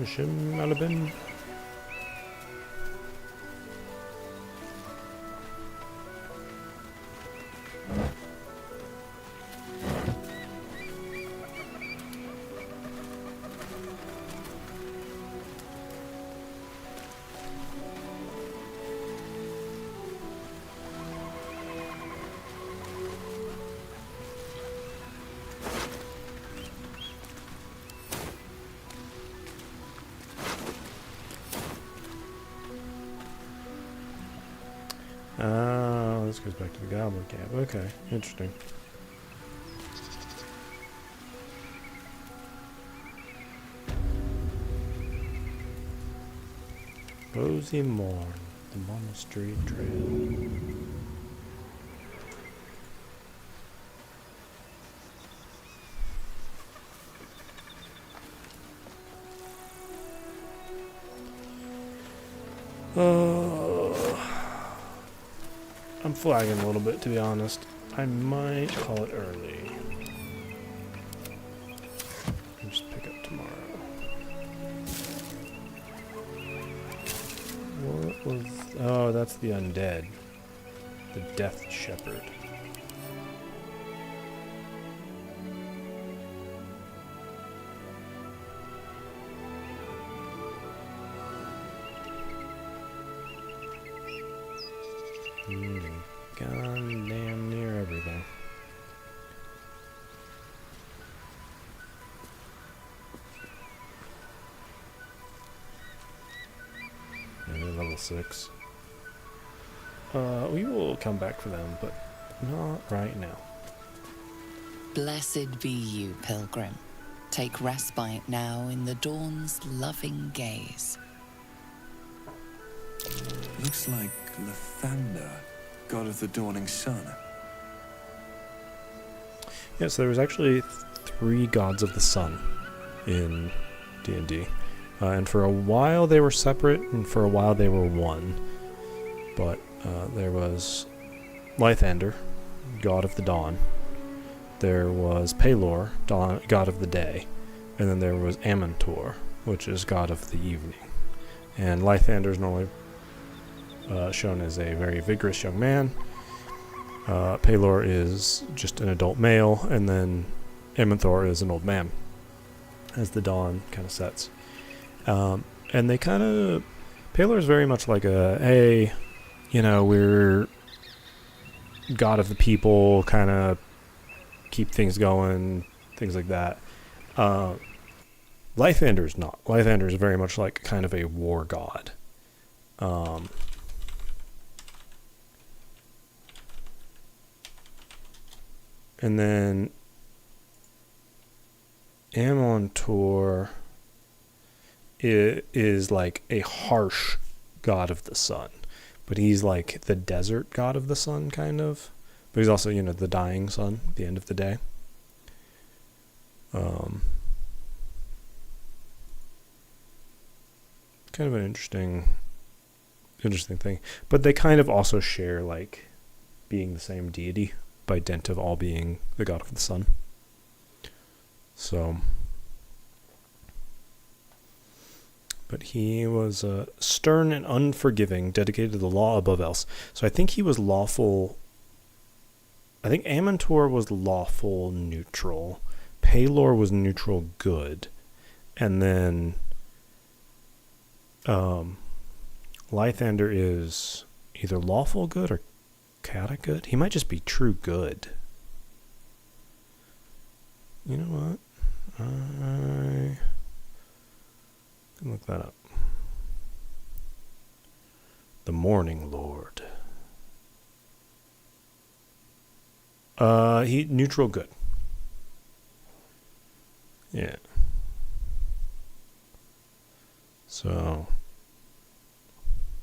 Shim Alabin. This goes back to the goblin camp. Okay, interesting. Rosy Morn, the monastery trail. I'm flagging a little bit, to be honest. I might call it early. I'll just pick up tomorrow. What was... Oh, that's the undead. The Death Shepherd. Gone damn near everything. And they're level 6. We will come back for them, but not right now. Blessed be you, pilgrim. Take respite now in the dawn's loving gaze. Looks like Lathander, god of the dawning sun. Yes, there was actually 3 gods of the sun in D&D. And for a while they were separate, and for a while they were one. But there was Lathander, god of the dawn. There was Pelor, god of the day. And then there was Amantor, which is god of the evening. And Lathander is normally shown as a very vigorous young man. Pelor is just an adult male, and then Amanthor is an old man as the dawn kind of sets. And they kind of... Pelor is very much like a, hey, you know, we're god of the people, kind of keep things going, things like that. Lathander is not. Lathander is very much like kind of a war god. And then Amantor is like a harsh god of the sun. But he's like the desert god of the sun, kind of. But he's also, the dying sun, the end of the day. Kind of an interesting thing. But they kind of also share, like, being the same deity by dint of all being the god of the sun. So, but he was stern and unforgiving, dedicated to the law above else. So I think he was lawful. I think Amantor was lawful neutral. Pelor was neutral good. And then Lythander is either lawful good or chaotic good. He might just be true good. You know what? I can look that up. The Morning Lord. He neutral good. Yeah.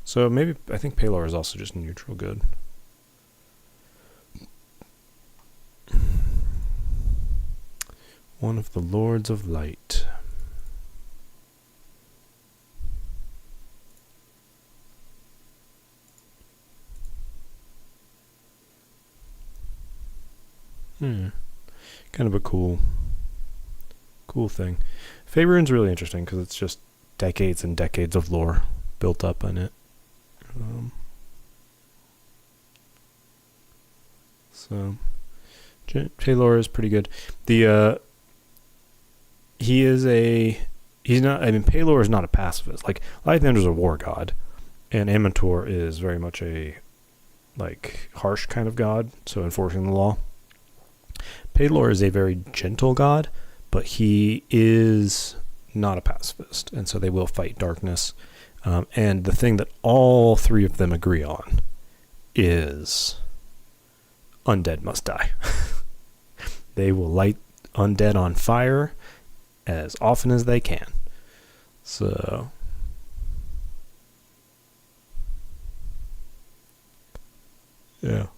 So maybe I think Pelor is also just neutral good. One of the Lords of Light. Kind of a cool thing. Faerun's really interesting because it's just decades and decades of lore built up in it. So Pelor is pretty good. Pelor is not a pacifist. Like, Lythander's a war god, and Amantor is very much a, like, harsh kind of god, so enforcing the law. Pelor is a very gentle god, but he is not a pacifist, and so they will fight darkness. And the thing that all three of them agree on is undead must die. They will light undead on fire as often as they can. So yeah.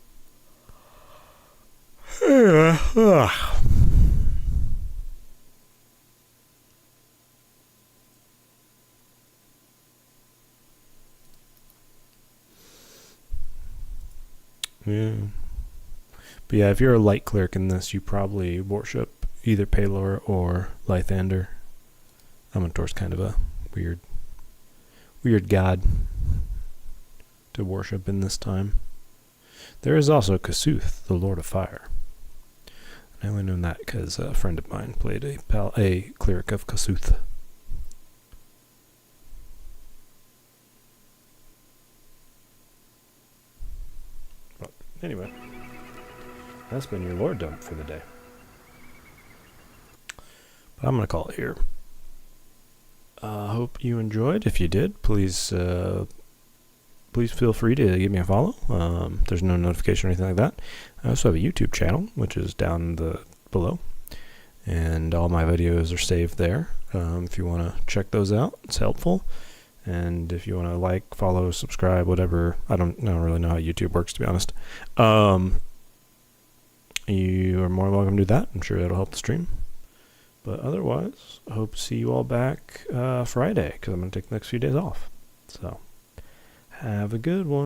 Yeah. But yeah, if you're a light cleric in this, you probably worship either Pelor or Lythander. Amantor's kind of a weird god to worship in this time. There is also Kasuth, the Lord of Fire. I only know that because a friend of mine played a cleric of Kasuth. But anyway, that's been your lore dump for the day. But I'm going to call it here. Hope you enjoyed. If you did, please feel free to give me a follow. There's no notification or anything like that. I also have a YouTube channel, which is down below. And all my videos are saved there. If you want to check those out, it's helpful. And if you want to like, follow, subscribe, whatever. I don't really know how YouTube works, to be honest. You are more than welcome to do that. I'm sure that'll help the stream. But otherwise, I hope to see you all back Friday, because I'm going to take the next few days off. So, have a good one.